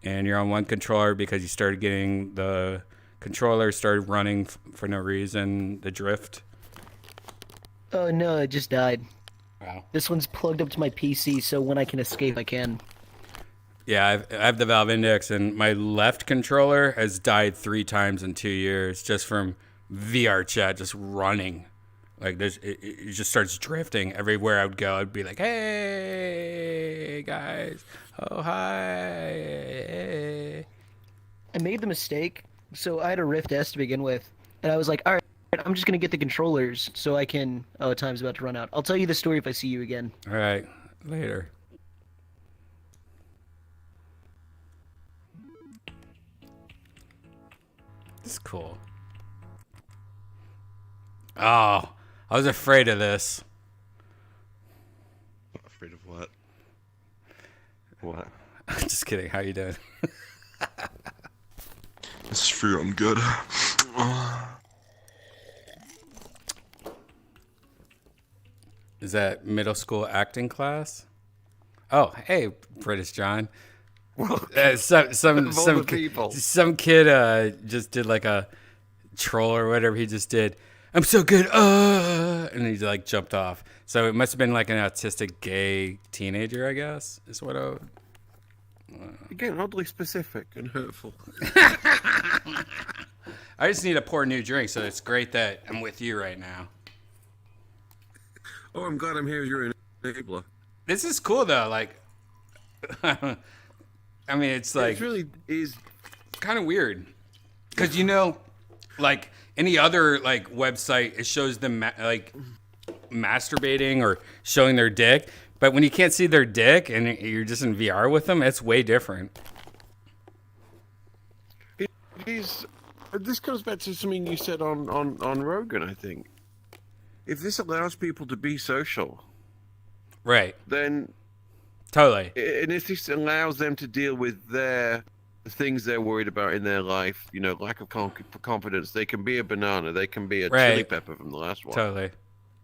And you're on one controller because you started getting the controller started running for no reason, the drift. Oh no, it just died. Wow. This one's plugged up to my PC, so when I can escape, I can. Yeah, I have the Valve Index, and my left controller has died 3 times in 2 years just from VR chat just running. Like it just starts drifting everywhere I would go. I'd be like, "Hey guys, oh hi." Hey. I made the mistake, so I had a Rift S to begin with, and I was like, all right, I'm just gonna get the controllers so I can. Oh, time's about to run out. I'll tell you the story if I see you again. All right, later. This is cool. Oh, I was afraid of this. Afraid of what? What? Just kidding. How you doing? This is for your own good. Is that middle school acting class? Oh, hey, British John. Some kid just did like a troll or whatever he just did. I'm so good, and he like jumped off. So it must have been like an autistic gay teenager, I guess, is what I. Again, oddly specific and hurtful. I just need to pour a new drink, so it's great that I'm with you right now. Oh, I'm glad I'm here as your enabler. This is cool though. Like, I mean, it's like it really is kind of weird because like any other like website, it shows them like masturbating or showing their dick. But when you can't see their dick and you're just in VR with them, it's way different. It is. This comes back to something you said on Rogan, I think. If this allows people to be social, right? Then totally. And if this allows them to deal with the things they're worried about in their life, lack of confidence, they can be a banana, they can be a chili pepper from the last one. Totally.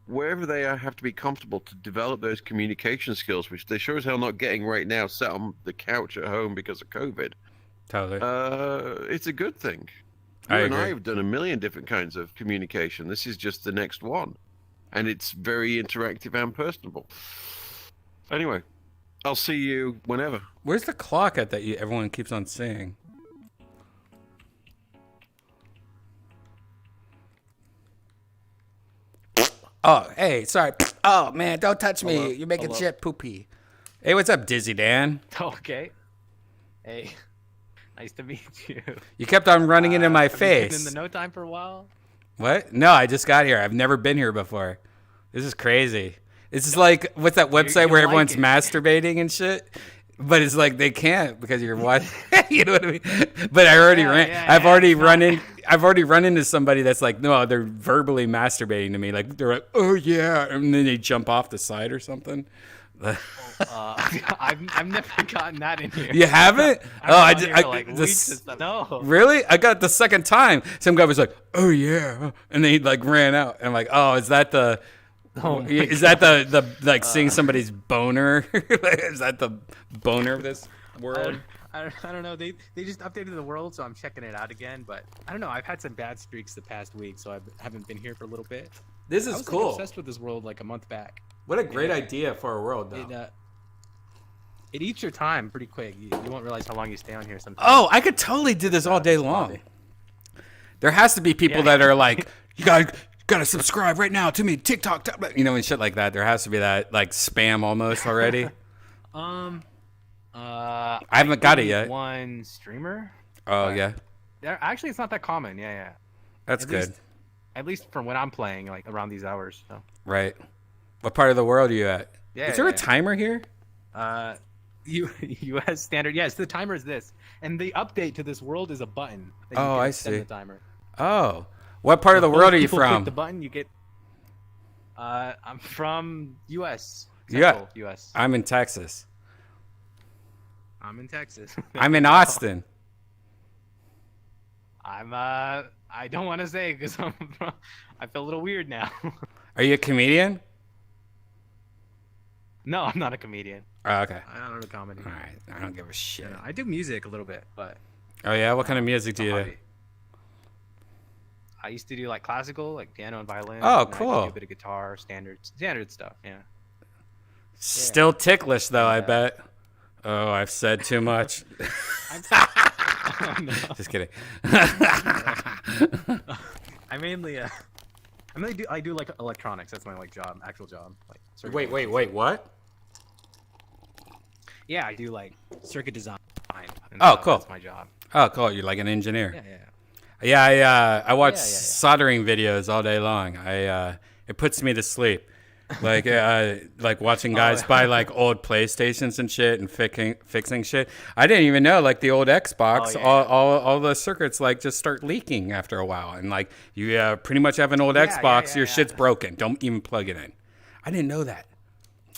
Wherever they are, have to be comfortable to develop those communication skills, which they're sure as hell not getting right now, sat on the couch at home because of COVID. Totally. It's a good thing. I You and agree. I have done a million different kinds of communication. This is just the next one. And it's very interactive and personable. Anyway, I'll see you whenever. Where's the clock at that everyone keeps on saying? Oh, hey, sorry. Oh, man, don't touch me. Hello. You're making Hello. shit poopy. Hey, what's up, Dizzy Dan? Okay. Hey, nice to meet you. You kept on running into my Have you been face. in the no time for a while? What? No, I just got here. I've never been here before. This is crazy. This is like, what's that website where like everyone's it. masturbating and shit? But it's like they can't because you're what? You know what I mean? But I already I've already run into somebody that's like, no, they're verbally masturbating to me. Like they're like, oh yeah, and then they jump off the side or something. I've never gotten that in here. You haven't? I've been on here for, like, weeks and stuff. No. Really? I got it the second time. Some guy was like, "Oh yeah," and then he like ran out. And I'm like, "Oh, is that the? Is that the like seeing somebody's boner? Is that the boner of this world?" I don't know. They just updated the world, so I'm checking it out again. But I don't know. I've had some bad streaks the past week, so I haven't been here for a little bit. This is I was, cool. Like, obsessed with this world like a month back. What a great idea for a world, though. It eats your time pretty quick. You won't realize how long you stay on here sometimes. Oh, I could totally do this all day long. There has to be people that are like, you gotta subscribe right now to me, TikTok, and shit like that. There has to be that like spam almost already. I haven't got it yet. One streamer. Oh yeah. Actually, it's not that common. Yeah. That's good. At least from when I'm playing, like around these hours. So. Right. What part of the world are you at? Yeah. Is there a timer here? U.S. standard. Yes, the timer is this, and the update to this world is a button. That you Oh, can I extend see. The timer. Oh, what part of the world are you People click from? the button, you get. I'm from U.S. Yeah. Central U.S. I'm in Texas. I'm in Texas. I'm in Austin. I don't want to say because I feel a little weird now. Are you a comedian? No, I'm not a comedian. Oh, okay. I don't do comedy. All right. I don't give a shit. I do music a little bit, but Oh yeah. What kind of music do you do? hobby. I used to do like classical, like piano and violin. Oh, and I cool. do a bit of guitar, standard stuff. Yeah. Still ticklish though, I bet. Oh, I've said too much. Just kidding. I mainly do like electronics. That's my job, actual job. Like circuit Wait, design. what? Yeah, I do like circuit design. and Oh, stuff. cool. That's my job. Oh, cool. You're like an engineer. Yeah. Yeah, I watch soldering videos all day long. It puts me to sleep. Like watching guys buy like old PlayStations and shit and fixing shit. I didn't even know like the old Xbox, all the circuits like just start leaking after a while, and like you pretty much have an old Xbox, your shit's broken. Don't even plug it in. I didn't know that.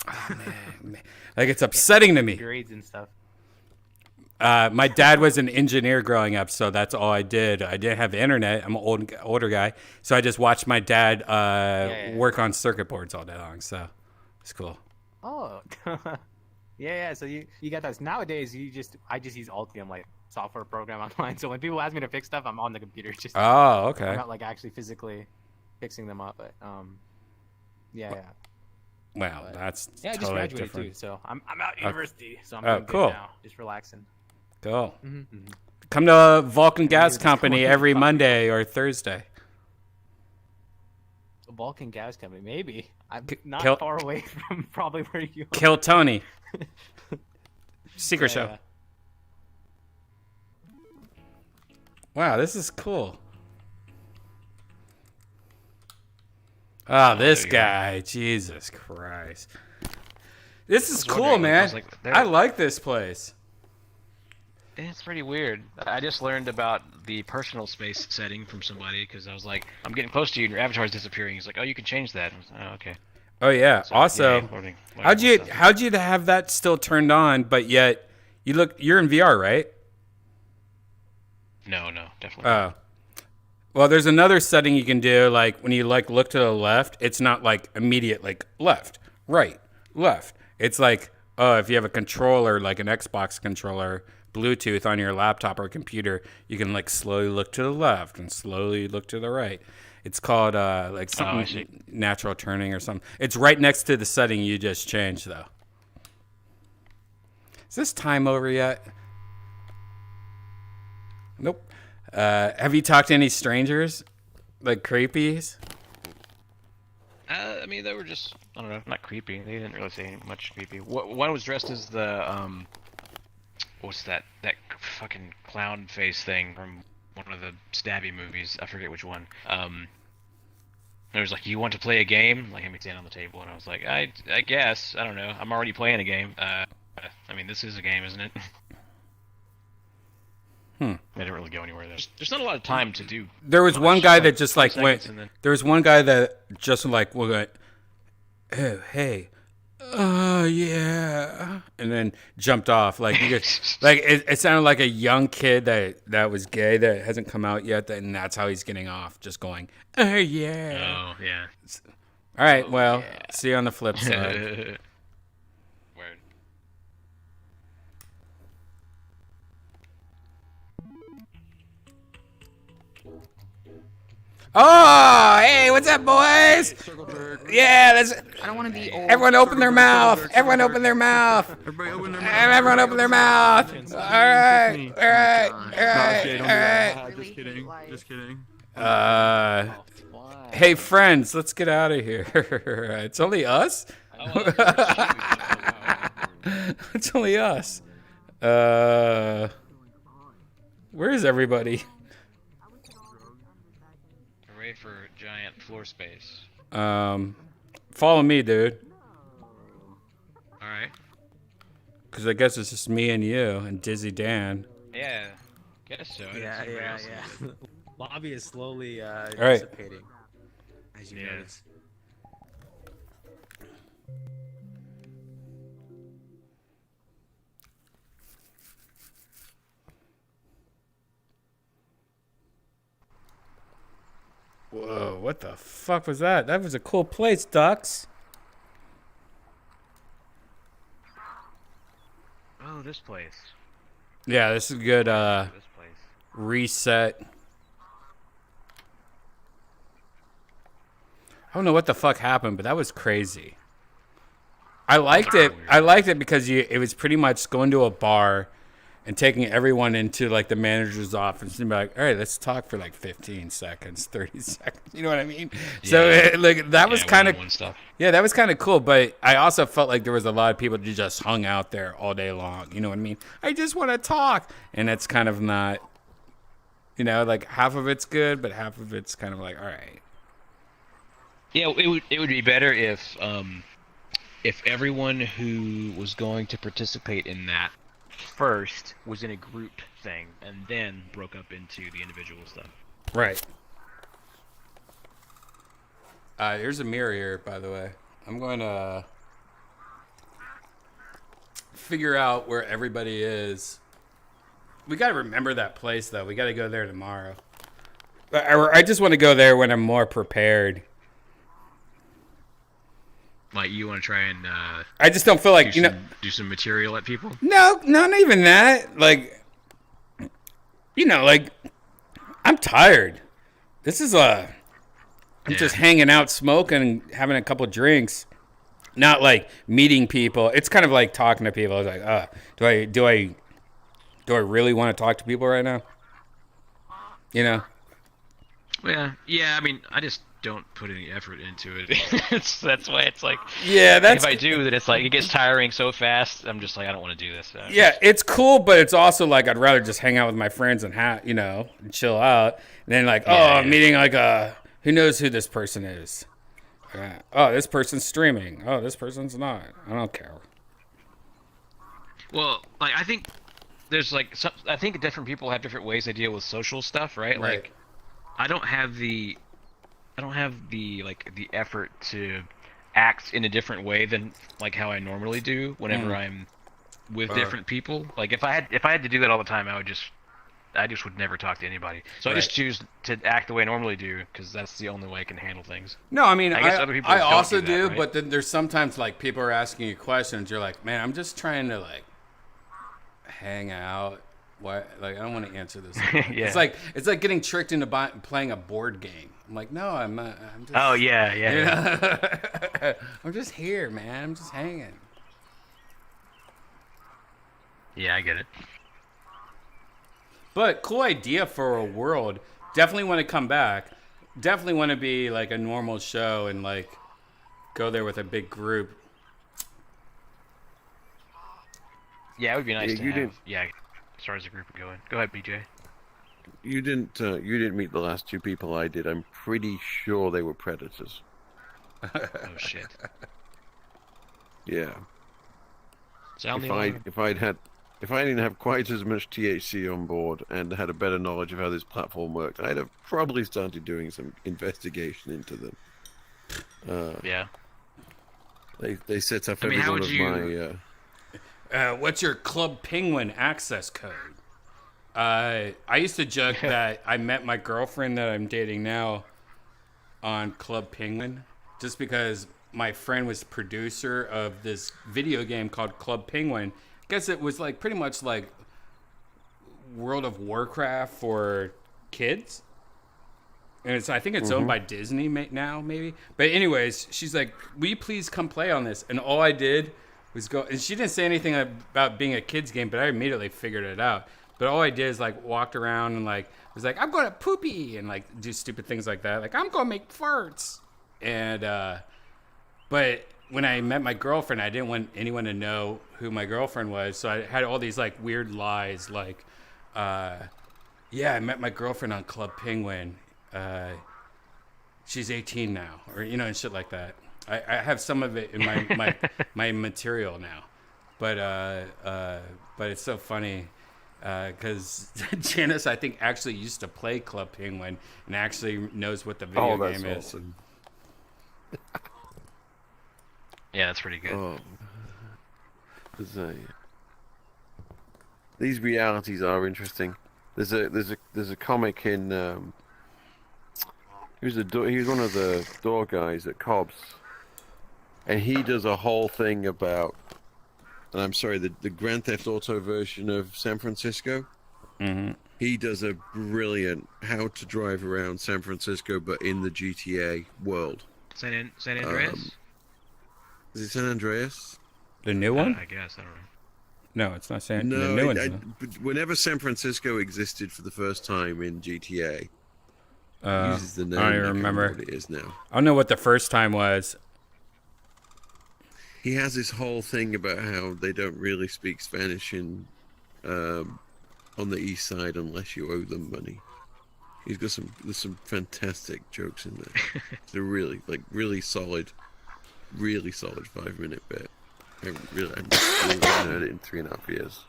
Oh, man. Like it's upsetting to me. Grades and stuff. My dad was an engineer growing up, so that's all I did. I didn't have internet. I'm an older guy, so I just watched my dad work on circuit boards all day long. So it's cool. Oh, yeah. So you got those nowadays. I just use Altium, like software program online. So when people ask me to fix stuff, I'm on the computer. Just Oh, okay. I'm not like actually physically fixing them up, but yeah. Well, that's yeah. I just totally graduated different. too, so I'm out of university, so I'm Oh, doing cool. good now, just relaxing. Cool. Mm-hmm. Come to Vulcan Gas Company every Monday or Thursday. A Vulcan Gas Company, maybe. I'm not kill- far away from probably where you are. Kill Tony. Secret show. Yeah. Wow, this is cool. Oh, this guy. Jesus Christ. This is cool, man. I like this place. It's pretty weird. I just learned about the personal space setting from somebody because I was like, I'm getting close to you and your avatar's disappearing. He's like, oh, you can change that. I was like, oh, okay. Oh yeah. So, Also, yeah, learning how'd you have that still turned on, but yet you're in VR, right? No, definitely not. Oh. Well, there's another setting you can do, like when you like look to the left, it's not like immediate like left, right, left. It's like, oh, if you have a controller, like an Xbox controller, Bluetooth on your laptop or computer, you can like slowly look to the left and slowly look to the right. It's called like something natural turning or something. It's right next to the setting you just changed, though. Is this time over yet? Nope. Have you talked to any strangers? Like creepies? I mean, they were just, I don't know, not creepy. They didn't really say much creepy. One was dressed as the, what's that fucking clown face thing from one of the stabby movies. I forget which one. It was like, you want to play a game? Like, had me stand on the table, and I was like, I guess. I don't know. I'm already playing a game. I mean, this is a game, isn't it? I didn't really go anywhere. There's not a lot of time to do. There was one guy that just like went. There was one guy that just like went, oh hey, oh yeah, and then jumped off. Like you could, like it sounded like a young kid that was gay that hasn't come out yet, and that's how he's getting off, just going, oh yeah. Oh yeah. All right, well, see you on the flip side. Word. Oh, hey, what's up, boys? Yeah, let's. I don't want to be old. Everyone open their mouth. Everyone open their mouth. Everyone open their mouth. All right. All right. All right. All right. Just kidding. Just kidding. Hey, friends, let's get out of here. It's only us? It's only us. Where is everybody? Hooray for giant floor space. Follow me, dude. Alright. Because I guess it's just me and you and Dizzy Dan. Yeah, guess so. Yeah. Lobby is slowly right. dissipating, as you notice. Whoa, what the fuck was that? That was a cool place, Ducks. Oh, this place. Yeah, this is good, This place. reset. I don't know what the fuck happened, but that was crazy. I liked it. I liked it because it was pretty much going to a bar and taking everyone into like the manager's office and be like, all right, let's talk for like 15 seconds, 30 seconds. You know what I mean? Yeah. So like that was kind of, one-on-one stuff. yeah, that was kind of cool. But I also felt like there was a lot of people who just hung out there all day long. You know what I mean? I just want to talk. And it's kind of not, you know, like half of it's good, but half of it's kind of like, all right. Yeah, it would be better if everyone who was going to participate in that first was in a group thing and then broke up into the individual stuff. Right. Here's a mirror here, by the way. I'm going to figure out where everybody is. We got to remember that place, though. We got to go there tomorrow. I just want to go there when I'm more prepared. Like, you want to try and I just don't feel like, do some material at people? No, not even that. Like, like, I'm tired. This is I'm just hanging out, smoking, having a couple drinks, not like meeting people. It's kind of like talking to people. It's like, do I really want to talk to people right now? You know? Yeah. I mean, I just don't put any effort into it. That's why it's like, yeah, that's if I do, then it's like it gets tiring so fast. I'm just like, I don't want to do this. Yeah, it's cool, but it's also like I'd rather just hang out with my friends and and chill out. And then like, I'm meeting like who knows who this person is? Oh, this person's streaming. Oh, this person's not. I don't care. Well, like I think there's like I think different people have different ways they deal with social stuff, right? Right. Like I don't have the like the effort to act in a different way than like how I normally do whenever I'm with different people. Like if I had to do that all the time, I just would never talk to anybody. So I just choose to act the way I normally do because that's the only way I can handle things. No, I mean, I guess other people I don't also do, that, do, right? but then there's sometimes like people are asking you questions. You're like, man, I'm just trying to like hang out. Why? Like, I don't want to answer this. Yeah. It's like getting tricked into playing a board game. I'm like, no, I'm not. I'm just, Oh yeah. you know? I'm just here, man. I'm just hanging. Yeah, I get it. But cool idea for a world. Definitely want to come back. Definitely want to be like a normal show and like go there with a big group. Yeah, it would be nice to you have. didn't- Yeah, as far as the group going. Go ahead, BJ. You didn't meet the last two people I did. I'm pretty sure they were predators. Oh shit. Yeah. Sound the If I didn't have quite as much THC on board and had a better knowledge of how this platform worked, I'd have probably started doing some investigation into them. Yeah. They set up I mean, every how one would of you- my. What's your Club Penguin access code? I used to joke that I met my girlfriend that I'm dating now on Club Penguin just because my friend was producer of this video game called Club Penguin. I guess it was like pretty much like World of Warcraft for kids. And I think it's owned by Disney now, maybe. But anyways, she's like, will you please come play on this? And all I did was go, and she didn't say anything about being a kid's game, but I immediately figured it out. But all I did is like walked around and like was like, I'm going to poopy and like do stupid things like that. Like I'm going to make farts. And, but when I met my girlfriend, I didn't want anyone to know who my girlfriend was. So I had all these like weird lies like, yeah, I met my girlfriend on Club Penguin. She's 18 now, or you know, and shit like that. I have some of it in my material now, but it's so funny because Janice, I think, actually used to play Club Penguin and actually knows what the video game is. Awesome. Yeah, that's pretty good. Oh. These realities are interesting. There's a comic in he was one of the door guys at Cobb's, and he does a whole thing about, and I'm sorry, the Grand Theft Auto version of San Francisco. Mm-hmm. He does a brilliant how to drive around San Francisco, but in the GTA world. San Andreas? Is it San Andreas? The new one? I guess I don't know. No, it's not San. No, the new one's but whenever San Francisco existed for the first time in GTA, he uses the name. I don't even remember what it is now. I don't know what the first time was. He has this whole thing about how they don't really speak Spanish in on the east side unless you owe them money. He's got there's some fantastic jokes in there. It's a really solid 5-minute bit. I haven't heard it in 3.5 years.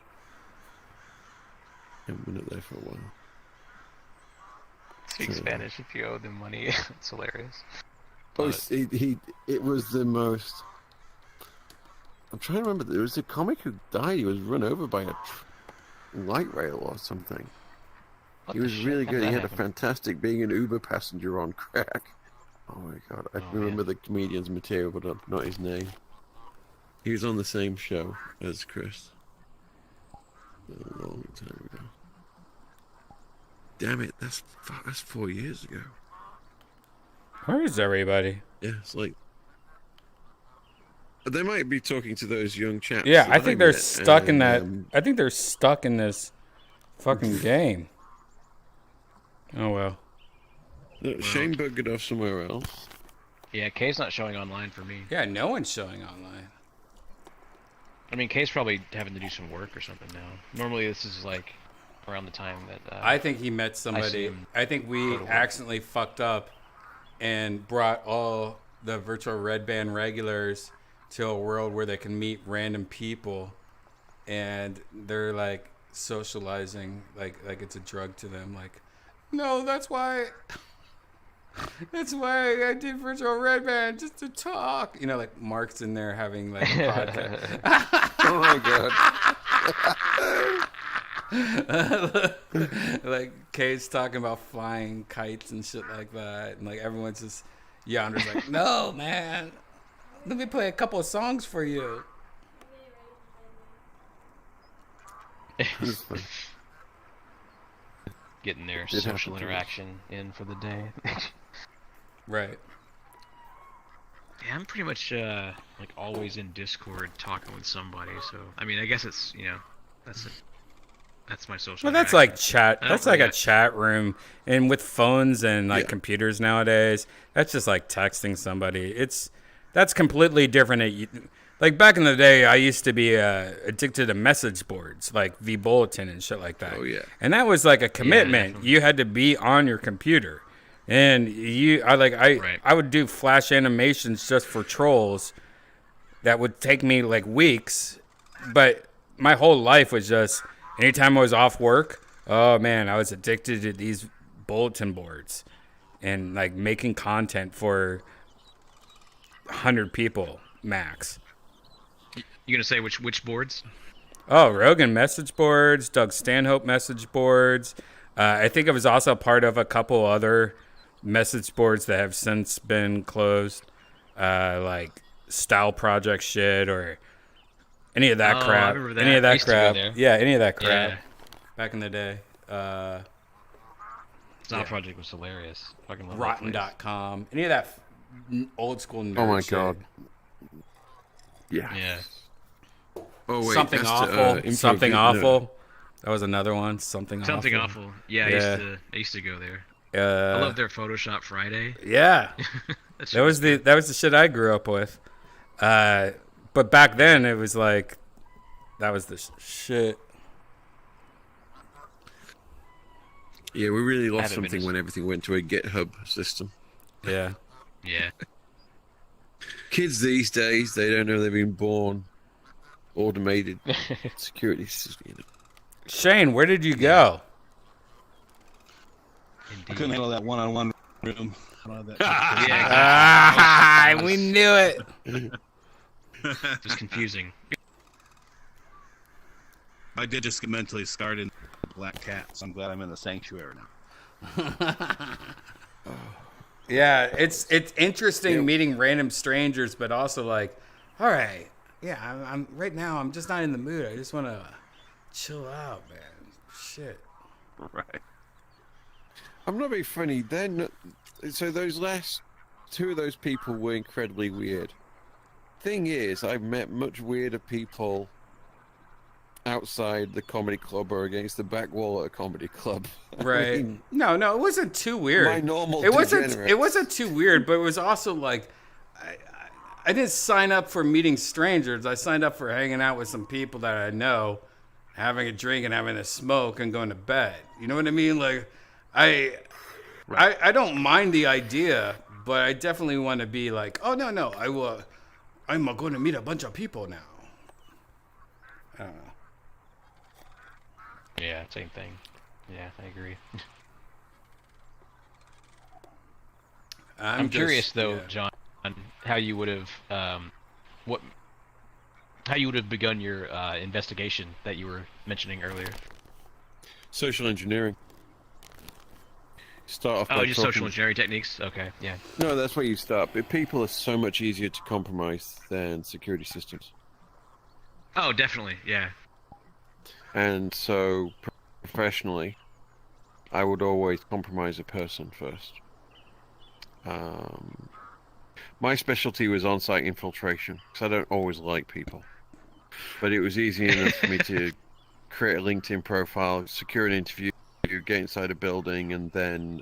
I haven't been up there for a while. Speak Spanish if you owe them money. It's hilarious. Oh, it was the most. I'm trying to remember. There was a comic who died. He was run over by a light rail or something. He was really good. He had a fantastic being an Uber passenger on crack. Oh my god! I remember the comedian's material, but not his name. He was on the same show as Chris. A long time ago. Damn it! That's 4 years ago. Where is everybody? Yeah, it's like they might be talking to those young chaps. Yeah, that I think they're met, stuck in that. and, I think they're stuck in this fucking game. Oh well. Look, Shane buggered off somewhere else. Yeah, Kay's not showing online for me. Yeah, no one's showing online. I mean, Kay's probably having to do some work or something now. Normally, this is like around the time that. I think he met somebody. I think we accidentally fucked up and brought all the virtual Redban regulars to a world where they can meet random people and they're like socializing like it's a drug to them. Like, no, that's why I did virtual Redban just to talk. You know, like Mark's in there having like a podcast. Oh my god. Like Kay's talking about flying kites and shit like that, and like everyone's just Yonder's like, no man, let me play a couple of songs for you. Getting their It social happened to interaction in for the day. Right. Yeah, I'm pretty much like always in Discord talking with somebody. So I mean, I guess it's that's my social. Well, that's like interaction. chat. I don't That's like a really- chat room, and with phones and like computers nowadays, that's just like texting somebody. That's completely different. Like back in the day, I used to be addicted to message boards, like vBulletin and shit like that. Oh, yeah. And that was like a commitment. You had to be on your computer, and I would do flash animations just for trolls. That would take me like weeks, but my whole life was just anytime I was off work. Oh man, I was addicted to these bulletin boards, and like making content for 100 people max. You gonna say which boards? Oh, Rogan message boards, Doug Stanhope message boards. I think I was also part of a couple other message boards that have since been closed, like Style Project shit or any of that Oh, I crap. remember that. Any of I that used to go crap. there. Yeah, any of that crap. Yeah. Back in the day. Style Project was hilarious. Fucking love that place. Rotten.com. Any of that old school nerd Oh my shit. god. Yeah. Yeah. Oh wait, Something that's awful. to, Something no. awful. That was another one. Something Something awful. awful. Yeah, I used to go there. I love their Photoshop Friday. Yeah. that was the shit I grew up with. But back then it was like that was the shit. Yeah, we really lost haven't been something to- when everything went to a GitHub system. Yeah. Yeah. Kids these days, they don't know they've been born automated security system. You know. Shane, where did you go? I couldn't handle that one-on-one room. I don't know that. Ah, we knew it. Just confusing. I did just get mentally scarred in Black Cat, so I'm glad I'm in the sanctuary now. Yeah, it's interesting meeting random strangers, but also like, all right, yeah, I'm right now. I'm just not in the mood. I just want to chill out, man. Shit. Right. I'm not being funny. Then, so those last two of those people were incredibly weird. Thing is, I've met much weirder people outside the comedy club or against the back wall at a comedy club. I Right. mean, No, it wasn't too weird. My normal It wasn't degenerates. too weird, but it was also like I didn't sign up for meeting strangers. I signed up for hanging out with some people that I know, having a drink and having a smoke and going to bed. You know what I mean? Like I don't mind the idea, but I definitely want to be like, oh no, I'm going to meet a bunch of people now. I don't know. Yeah, same thing. Yeah, I agree. I'm curious though, yeah. John, how you would have how you would have begun your investigation that you were mentioning earlier. social engineering. Start off by Just talking- social engineering techniques. Okay, yeah. No, that's where you start. But people are so much easier to compromise than security systems. Oh, definitely, yeah. And so, professionally, I would always compromise a person first. My specialty was on-site infiltration, because I don't always like people. But it was easy enough for me to create a LinkedIn profile, secure an interview, get inside a building, and then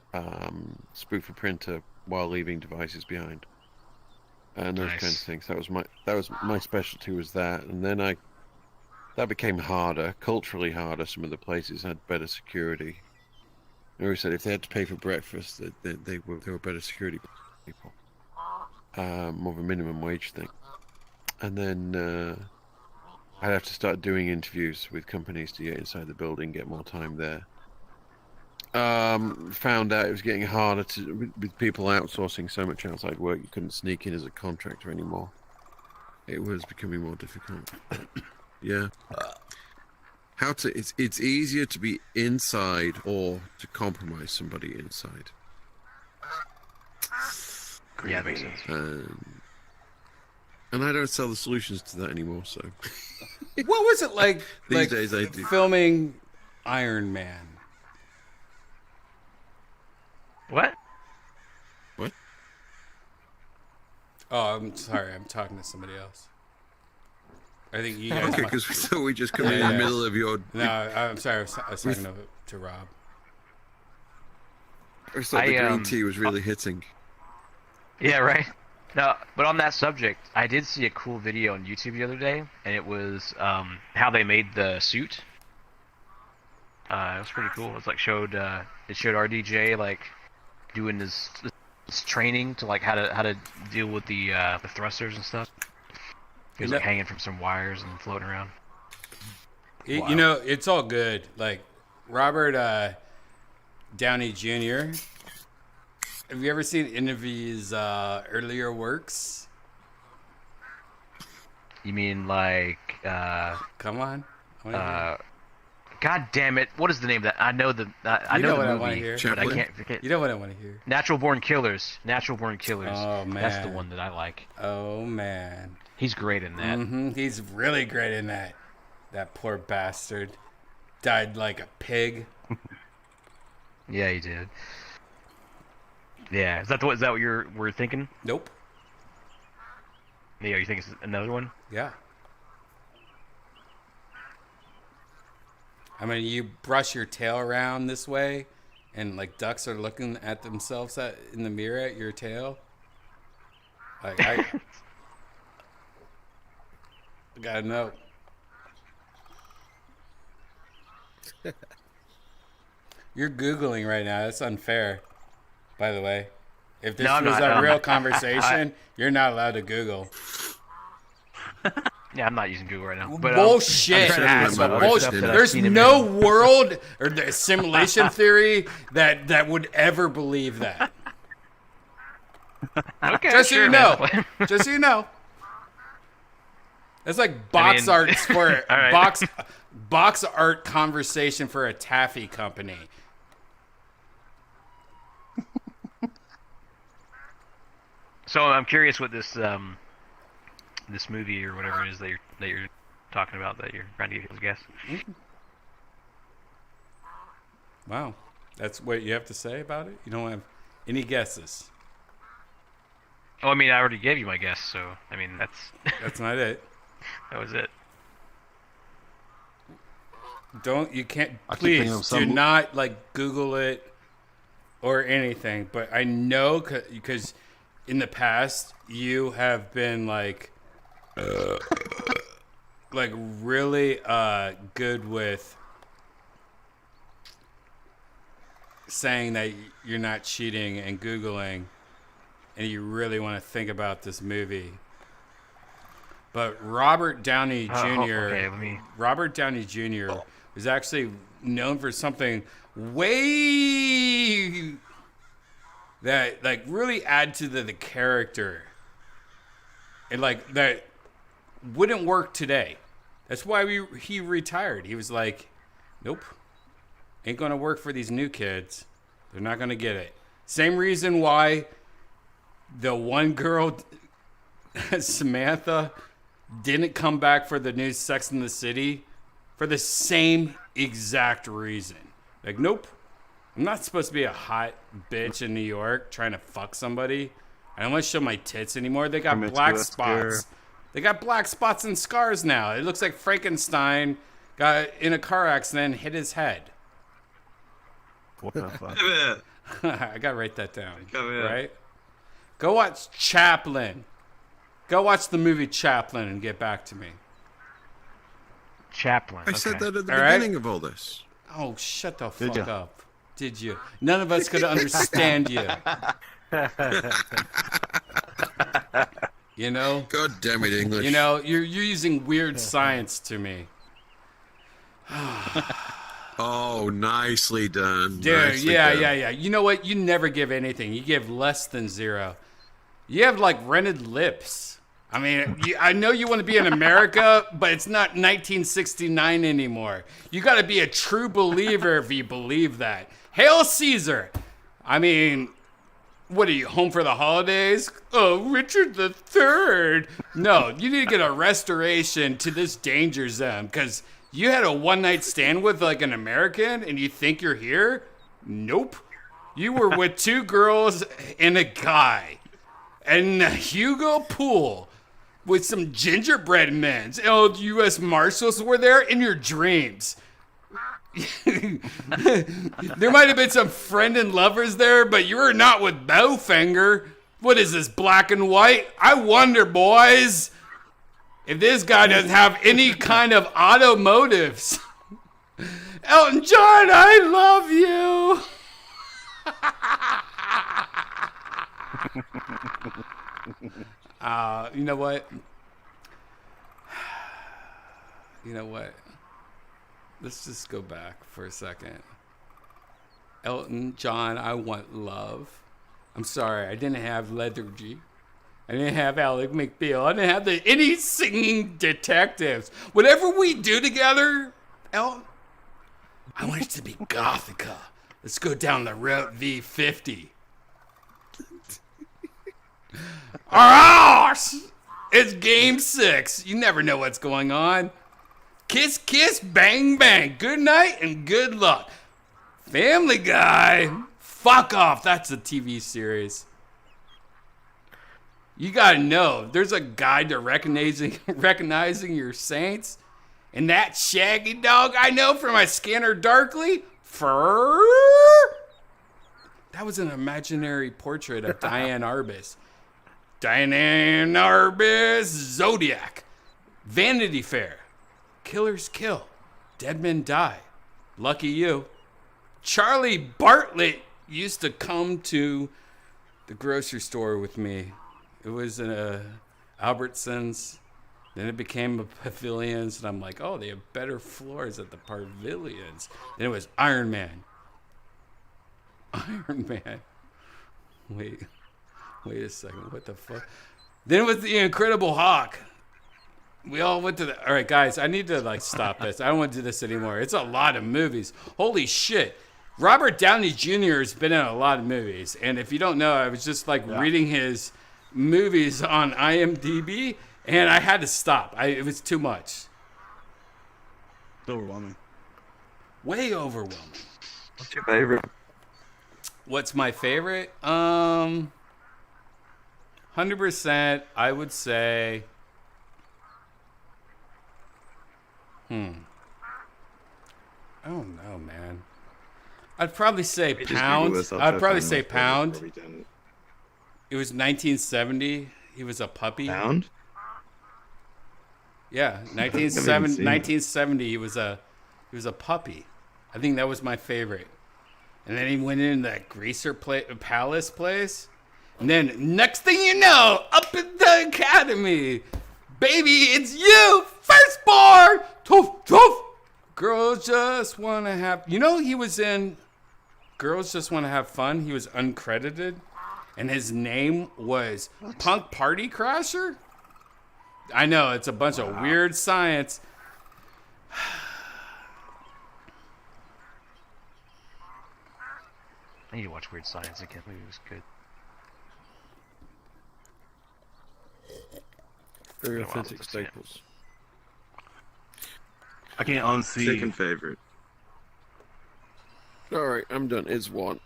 spoof a printer while leaving devices behind. And those Nice. kinds of things. That was my specialty was that. And then that became harder, culturally harder. Some of the places had better security. I always said if they had to pay for breakfast, they were better security people. More of a minimum wage thing. And then I'd have to start doing interviews with companies to get inside the building, get more time there. Found out it was getting harder with people outsourcing so much outside work. You couldn't sneak in as a contractor anymore. It was becoming more difficult. Yeah. It's easier to be inside or to compromise somebody inside. Yeah, that makes sense. And I don't sell the solutions to that anymore, so. What was it like? These days I do. Filming Iron Man. What? What? Oh, I'm sorry. I'm talking to somebody else. I think you guys. Okay, because we thought we just come in the middle of your. No, I'm sorry. I was talking to Rob. I thought the green tea was really hitting. Yeah, right. No, but on that subject, I did see a cool video on YouTube the other day, and it was how they made the suit. It was pretty cool. It showed RDJ like doing his training to like how to deal with the thrusters and stuff. He was like hanging from some wires and floating around. You know, it's all good. Like Robert Downey Jr. Have you ever seen any of his earlier works? You mean like? Come on. God damn it! What is the name of that? I know the. I know the movie, but I can't forget. You know what I want to hear? Natural Born Killers. Natural Born Killers. Oh man, that's the one that I like. Oh man, he's great in that. Mm-hmm. He's really great in that. That poor bastard died like a pig. Yeah, he did. Yeah, is that what you were thinking? Nope. Yeah, you think it's another one? Yeah. I mean, you brush your tail around this way, and like ducks are looking at themselves in the mirror at your tail. Like I gotta know. You're Googling right now. That's unfair, by the way. If this was a real conversation, you're not allowed to Google. Yeah, I'm not using Google right now. But, bullshit, asshole. Bullshit. There's no world or the simulation theory that would ever believe that. Okay, just sure, so you know. Just so you know. It's like box arts for right. box art conversation for a taffy company. So I'm curious what this this movie or whatever it is that you're talking about, that you're trying to give us a guess. Wow, that's what you have to say about it? You don't have any guesses? Oh, I mean, I already gave you my guess, so I mean that's not it. That was it. You can't, please do not like Google it or anything. But I know because in the past you have been like really good with saying that you're not cheating and Googling, and you really want to think about this movie. But Robert Downey Jr. Robert Downey Jr. was actually known for something way that like really add to the character, and like that wouldn't work today. That's why he retired. He was like, nope, ain't gonna work for these new kids. They're not gonna get it. Same reason why the one girl, Samantha, didn't come back for the new Sex and the City for the same exact reason. Like, nope, I'm not supposed to be a hot bitch in New York trying to fuck somebody. I don't want to show my tits anymore. They got black spots. They got black spots and scars now. It looks like Frankenstein got in a car accident and hit his head. What the fuck? I gotta write that down. Right? Go watch Chaplin. Go watch the movie Chaplin and get back to me. Chaplin. I said that at the beginning of all this. Oh, shut the fuck up. Did you? None of us could understand you. You know? God damn it, English. You know, you're using weird science to me. Oh, nicely done. Dude, Nicely yeah, done. yeah. You know what? You never give anything. You give less than 0. You have like rented lips. I mean, I know you want to be in America, but it's not 1969 anymore. You got to be a true believer if you believe that. Hail Caesar. I mean, what are you, home for the holidays? Oh, Richard III. No, you need to get a restoration to this danger zone because you had a one-night stand with like an American and you think you're here? Nope. You were with 2 girls and a guy. And Hugo Pool with some gingerbread men. Oh, the U.S. Marshals were there in your dreams. There might have been some friend and lovers there, but you were not with Bowfinger. What is this, black and white? I wonder, boys, if this guy doesn't have any kind of automotives. Elton John, I love you. You know what? You know what? Let's just go back for a second. Elton John, I want love. I'm sorry, I didn't have Lethargy. I didn't have Alec McBeal. I didn't have any singing detectives. Whatever we do together, Elton, I want it to be Gothica. Let's go down the Route V50. Arrgh! It's game 6. You never know what's going on. Kiss, kiss, bang, bang. Good night and good luck. Family Guy. Fuck off. That's a TV series. You gotta know, there's a guide to recognizing your saints. And that shaggy dog I know from my Scanner Darkly. Fur. That was an imaginary portrait of Diane Arbus. Diane Arbus, Zodiac, Vanity Fair, Killers Kill, Dead Men Die, Lucky You. Charlie Bartlett used to come to the grocery store with me. It was Albertsons, then it became a Pavilions, and I'm like, oh, they have better floors at the Pavilions. Then it was Iron Man. Iron Man. Wait a second. What the fuck? Then it was the Incredible Hulk. We all went to the... All right, guys, I need to, like, stop this. I don't want to do this anymore. It's a lot of movies. Holy shit. Robert Downey Jr. has been in a lot of movies. And if you don't know, I was just, like, reading his movies on IMDb, and I had to stop. It was too much. It's overwhelming. Way overwhelming. What's your favorite? What's my favorite? 100%, I would say... I don't know, man. I'd probably say Pound. I'd probably say Pound. It was 1970. He was a puppy. Pound? Yeah, 1970. He was a puppy. I think that was my favorite. And then he went in that Greaser Palace place. And then next thing you know, up at the academy, baby, it's you, firstborn. Toof, toof. Girls just want to have... You know, he was in Girls Just Want to Have Fun. He was uncredited. And his name was Punk Party Crasher. I know, it's a bunch of weird science. I need to watch Weird Science again. Maybe it was good. Very authentic staples. I can't unsee. Second favorite. Alright, I'm done. It's 1.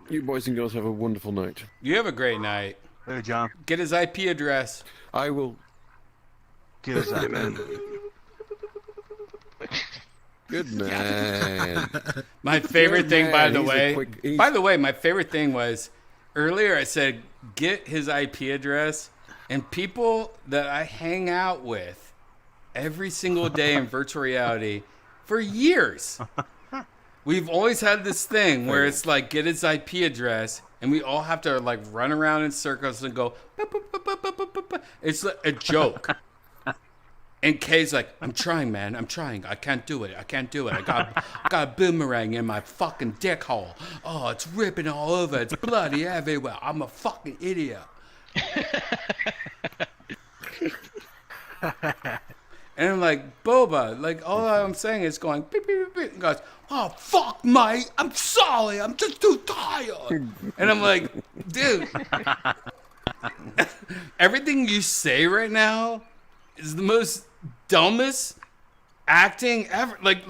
You boys and girls have a wonderful night. You have a great night. Hey, John. Get his IP address. I will. Get his IP. Good man. My favorite thing, by the way, my favorite thing was earlier I said, get his IP address, and people that I hang out with every single day in virtual reality for years. We've always had this thing where it's like get his IP address, and we all have to like run around in circles and go. It's like a joke. And Kay's like, I'm trying, man. I'm trying. I can't do it. I got a boomerang in my fucking dick hole. Oh, it's ripping all over. It's bloody everywhere. I'm a fucking idiot. And I'm like, Boba, like all I'm saying is going beep, beep, beep, beep. And goes, oh fuck, mate. I'm sorry. I'm just too tired. And I'm like, dude, everything you say right now is the most dumbest acting ever. Like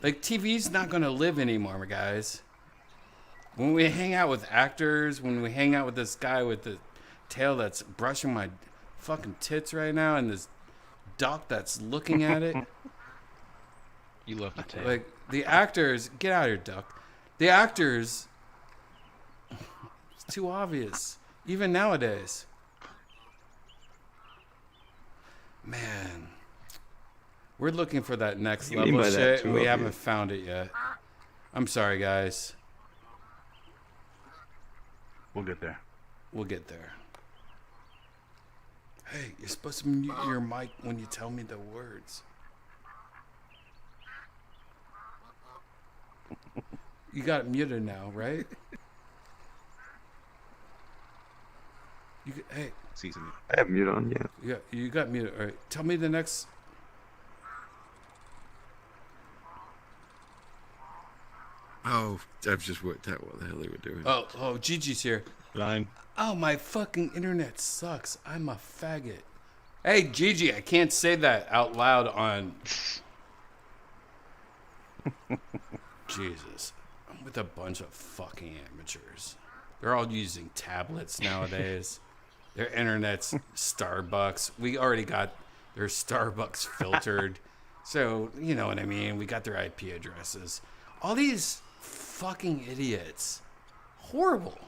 TV's not gonna live anymore, guys. When we hang out with actors, when we hang out with this guy with the tail that's brushing my fucking tits right now, and this duck that's looking at it. You love the tail. Like the actors, get out of here, duck. The actors, it's too obvious, even nowadays. Man, we're looking for that next What do you mean level by that, shit, and we too haven't obvious? found it yet. I'm sorry, guys. We'll get there. We'll get there. Hey, you're supposed to mute your mic when you tell me the words. You got it muted now, right? Hey. I have mute on, yeah. Yeah, you got muted. All right. Tell me the next. Oh, I've just worked out what the hell they were doing. Oh, Gigi's here. Line. Oh, my fucking internet sucks. I'm a faggot. Hey, Gigi, I can't say that out loud on. Jesus. I'm with a bunch of fucking amateurs. They're all using tablets nowadays. Their internet's Starbucks. We already got their Starbucks filtered. So, you know what I mean? We got their IP addresses. All these fucking idiots. Horrible.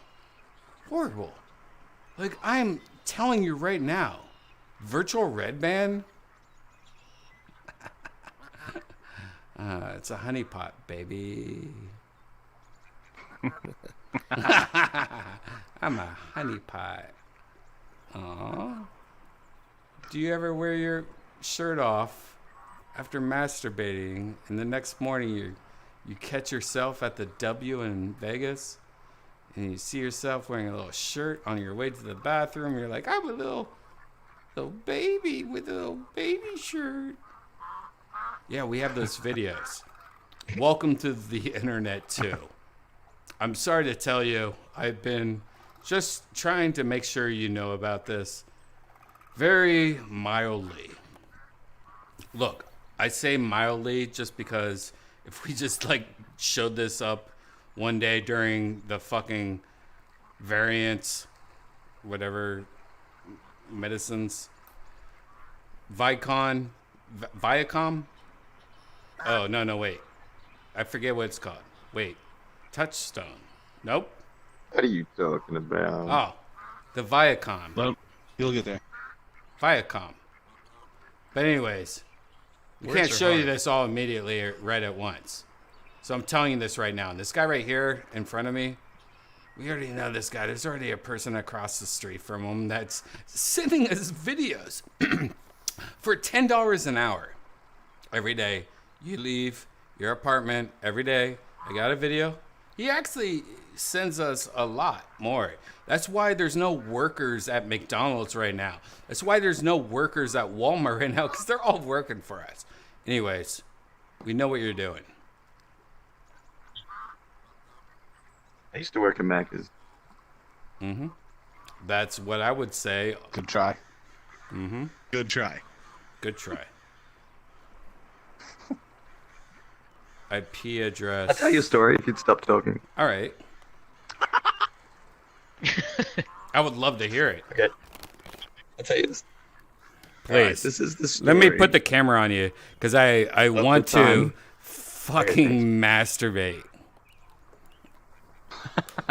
Horrible. Like, I'm telling you right now, virtual Redban? It's a honeypot, baby. I'm a honeypot. Aww. Do you ever wear your shirt off after masturbating and the next morning you catch yourself at the W in Vegas and you see yourself wearing a little shirt on your way to the bathroom? You're like, I'm a little baby with a little baby shirt. Yeah, we have those videos. Welcome to the internet too. I'm sorry to tell you, I've been just trying to make sure you know about this very mildly. Look, I say mildly just because if we just like showed this up one day during the fucking variants, whatever medicines, Viacom? Oh, no, wait. I forget what it's called. Wait. Touchstone. Nope. What are you talking about? Oh, the Viacom. You'll get there. Viacom. But anyways, we Words can't are show you hard. this all immediately or right at once. So I'm telling you this right now. And this guy right here in front of me, we already know this guy. There's already a person across the street from him that's sending us videos for $10 an hour. Every day, you leave your apartment every day. I got a video. He actually sends us a lot more. That's why there's no workers at McDonald's right now. That's why there's no workers at Walmart right now, because they're all working for us. Anyways, we know what you're doing. I used to work at Mac's. Mm-hmm. That's what I would say. Good try. Mm-hmm. Good try. Good try. IP address. I'll tell you a story if you'd stop talking. All right. I would love to hear it. Okay. I'll tell you this. Please. Alright, this is the story. Let me put the camera on you, because I want the to time. fucking masturbate.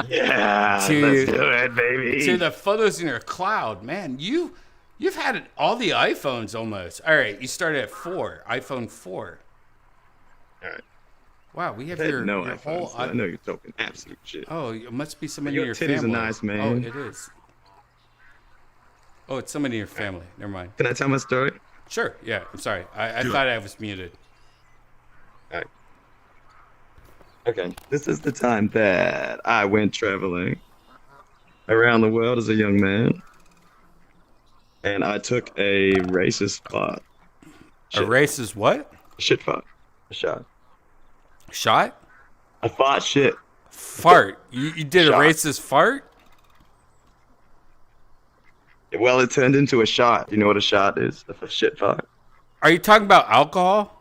Yeah, to, let's do it, baby. To the photos in your cloud, man. You You've had all the iPhones almost. All right, you started at 4, iPhone 4. All right. Wow, we have I had your, no your iPhone, whole. so I know you're talking absolute shit. Oh, it must be somebody Your in your titties family. are nice, man. Oh, it is. Oh, it's somebody in your family. Never mind. Can I tell my story? Sure. Yeah. I'm sorry. I thought I was muted. All right. Okay. This is the time that I went traveling around the world as a young man, and I took a racist fart. A racist what? Shit fart. A shot. Shot? A fart shit. Fart. You did Shot. a racist fart? Well, it turned into a shot. You know what a shot is? A shit fart. Are you talking about alcohol?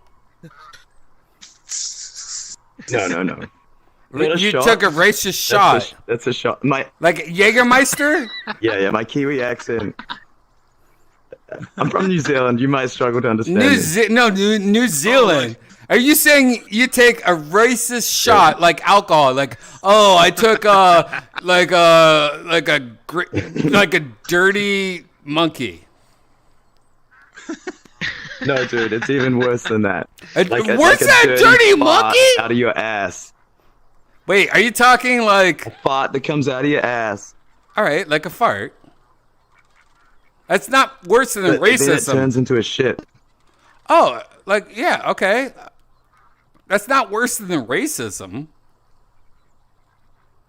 No. Not a You shot. took a racist shot. That's a shot. Like Jägermeister? Yeah, my Kiwi accent. I'm from New Zealand. You might struggle to understand. New Zealand. Are you saying you take a racist shot like alcohol? Like, oh, I took like a dirty monkey. No, dude, it's even worse than that. Worse than a dirty monkey? Out of your ass. Wait, are you talking like a fart that comes out of your ass? All right, like a fart. That's not worse than racism. Then it turns into a shit. Oh, like yeah, okay. That's not worse than racism.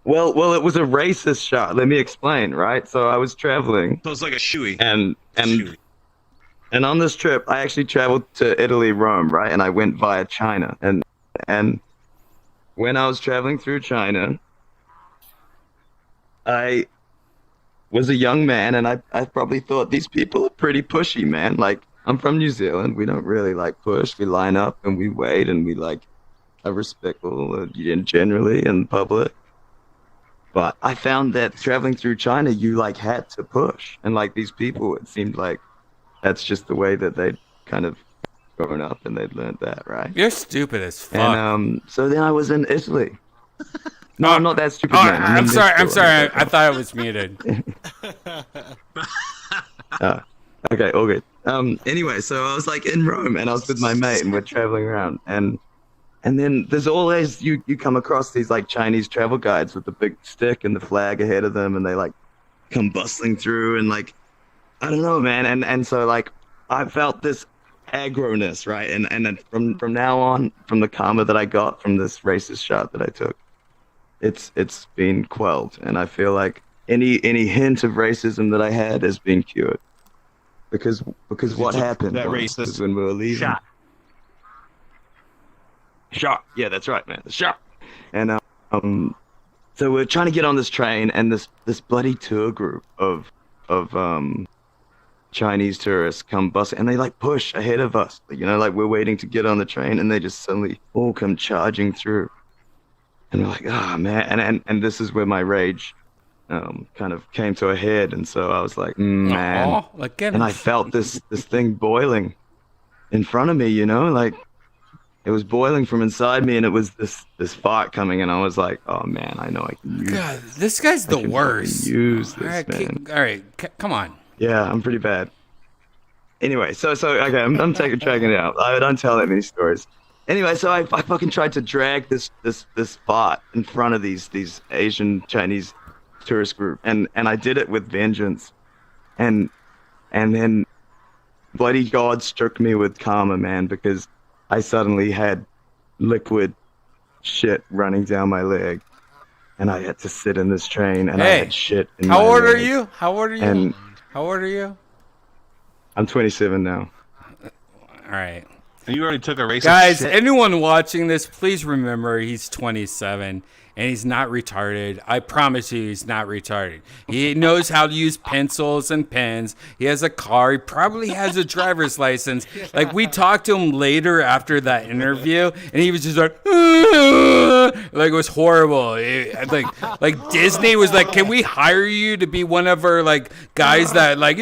Well, it was a racist shot. Let me explain, right? So I was traveling. So it's like a shoey. And on this trip, I actually traveled to Italy, Rome, right? And I went via China. And when I was traveling through China, I was a young man, and I probably thought these people are pretty pushy, man. Like, I'm from New Zealand. We don't really like push. We line up and we wait, and we like are respectful generally in public. But I found that traveling through China, you like had to push, and like these people, it seemed like that's just the way that they'd kind of grown up and they'd learned that, right? You're stupid as fuck. And so then I was in Italy. No, I'm not that stupid, man. I'm sorry. I thought I was muted. Okay, all good. Anyway, so I was like in Rome, and I was with my mate, and we're traveling around, and then there's always you come across these like Chinese travel guides with the big stick and the flag ahead of them, and they like come bustling through, and like I don't know, man, and so like I felt this aggro-ness, right, and then from now on, from the karma that I got from this racist shot that I took, it's been quelled, and I feel like any hint of racism that I had has been cured. Because what happened was when we were leaving. Shot. Yeah, that's right, man. The shot. And so we're trying to get on this train, and this bloody tour group of Chinese tourists come busting, and they like push ahead of us. You know, like we're waiting to get on the train, and they just suddenly all come charging through. And we're like, oh man, and this is where my rage kind of came to a head, and so I was like, man, and I felt this thing boiling in front of me, you know, like it was boiling from inside me, and it was this fart coming, and I was like, oh man, I know I can use God, this guy's the worst. Use this, man. All right, come on. Yeah, I'm pretty bad. Anyway, so okay, I'm tracking it out. I don't tell that many stories. Anyway, so I fucking tried to drag this fart in front of these Asian Chinese tourist group, and I did it with vengeance, and then bloody God struck me with karma, man, because I suddenly had liquid shit running down my leg, and I had to sit in this train, and I had shit in my How old are leg. you? How old are you? And how old are you? I'm 27 now. All right. And you already took a racist Guys, shit. anyone watching this, please remember he's 27 and he's not retarded. I promise you he's not retarded. He knows how to use pencils and pens. He has a car. He probably has a driver's license. Like, we talked to him later after that interview, and he was just like, like it was horrible. Like Disney was like, can we hire you to be one of our like guys that like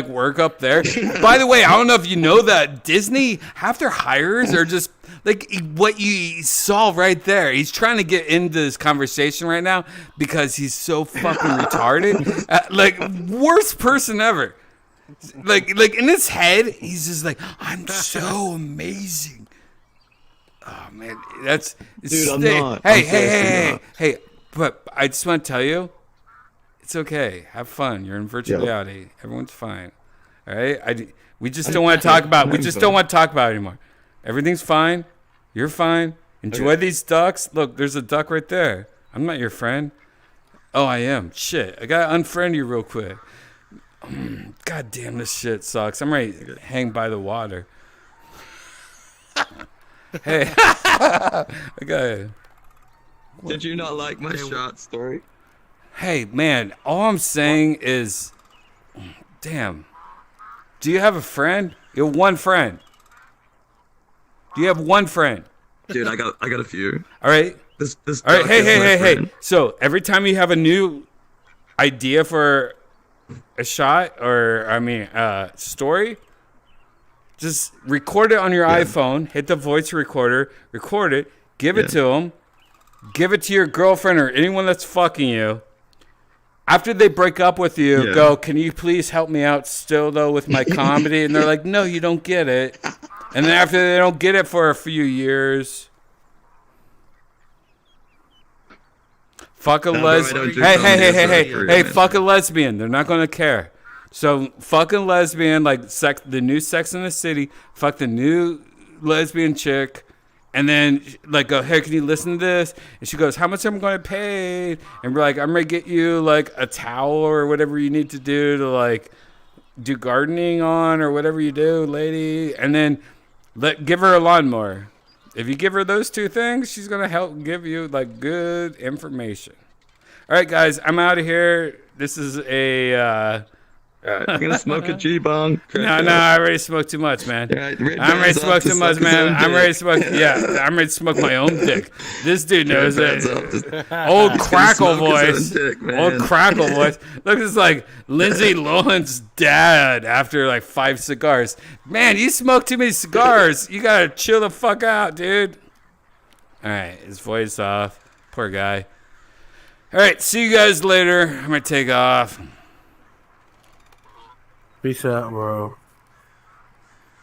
work up there? By the way, I don't know if you know that Disney, half their hires are just Like what you saw right there. He's trying to get into this conversation right now because he's so fucking retarded. Like worst person ever. Like in his head, he's just like, I'm so amazing. Oh man, that's Dude, I'm not. Hey. But I just want to tell you, it's okay. Have fun. You're in virtual reality. Everyone's fine. All right. We just don't want to talk about. We just don't want to talk about it anymore. Everything's fine. You're fine. Enjoy these ducks. Look, there's a duck right there. I'm not your friend. Oh, I am. Shit. I gotta unfriend you real quick. God damn, this shit sucks. I'm ready to hang by the water. Hey. Okay. Did you not like my shot story? Hey, man, all I'm saying is, damn. Do you have a friend? You have one friend. Do you have one friend? Dude, I got a few. All right. All right. Hey. So every time you have a new idea for a shot or story, just record it on your iPhone. Hit the voice recorder. Record it. Give it to him. Give it to your girlfriend or anyone that's fucking you. After they break up with you, go, can you please help me out still, though, with my comedy? And they're like, no, you don't get it. And then after they don't get it for a few years, fuck a lesbian. Hey, fuck a lesbian. They're not going to care. So fuck a lesbian, like the new Sex in the City, fuck the new lesbian chick. And then, like, go, hey, can you listen to this? And she goes, how much am I going to pay? And we're like, I'm going to get you, like, a towel or whatever you need to do to, like, do gardening on or whatever you do, lady. And then give her a lawnmower. If you give her those two things, she's going to help give you, like, good information. All right, guys, I'm out of here. This is a... I'm gonna smoke a G-bong. No, I already smoked too much, man. I'm ready to smoke too much, man. I'm ready to smoke. Yeah, I'm ready to smoke my own dick. This dude knows it. Old crackle voice. Old crackle voice. Look, it's like Lindsay Lohan's dad after like 5 cigars. Man, you smoke too many cigars. You gotta chill the fuck out, dude. All right, his voice off. Poor guy. All right, see you guys later. I'm gonna take off. Peace out, bro.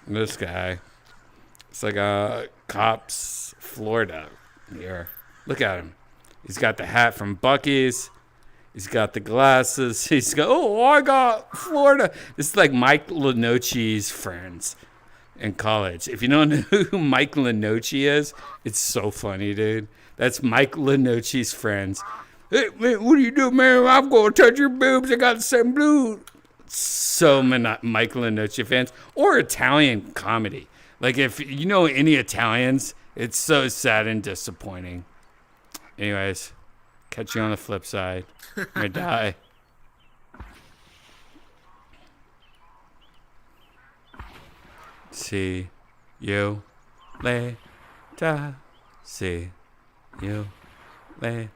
This guy. It's like Cops, Florida. Here. Look at him. He's got the hat from Buc-ee's. He's got the glasses. He's got, I got Florida. This is like Mike Lenochi's friends in college. If you don't know who Mike Lenochi is, it's so funny, dude. That's Mike Lenochi's friends. Hey, man, what do you do, man? I'm going to touch your boobs. I got the same blue. So Mike Lenochi fans or Italian comedy. Like if you know any Italians, it's so sad and disappointing. Anyways, catch you on the flip side. I'm gonna die. See you later. See you later.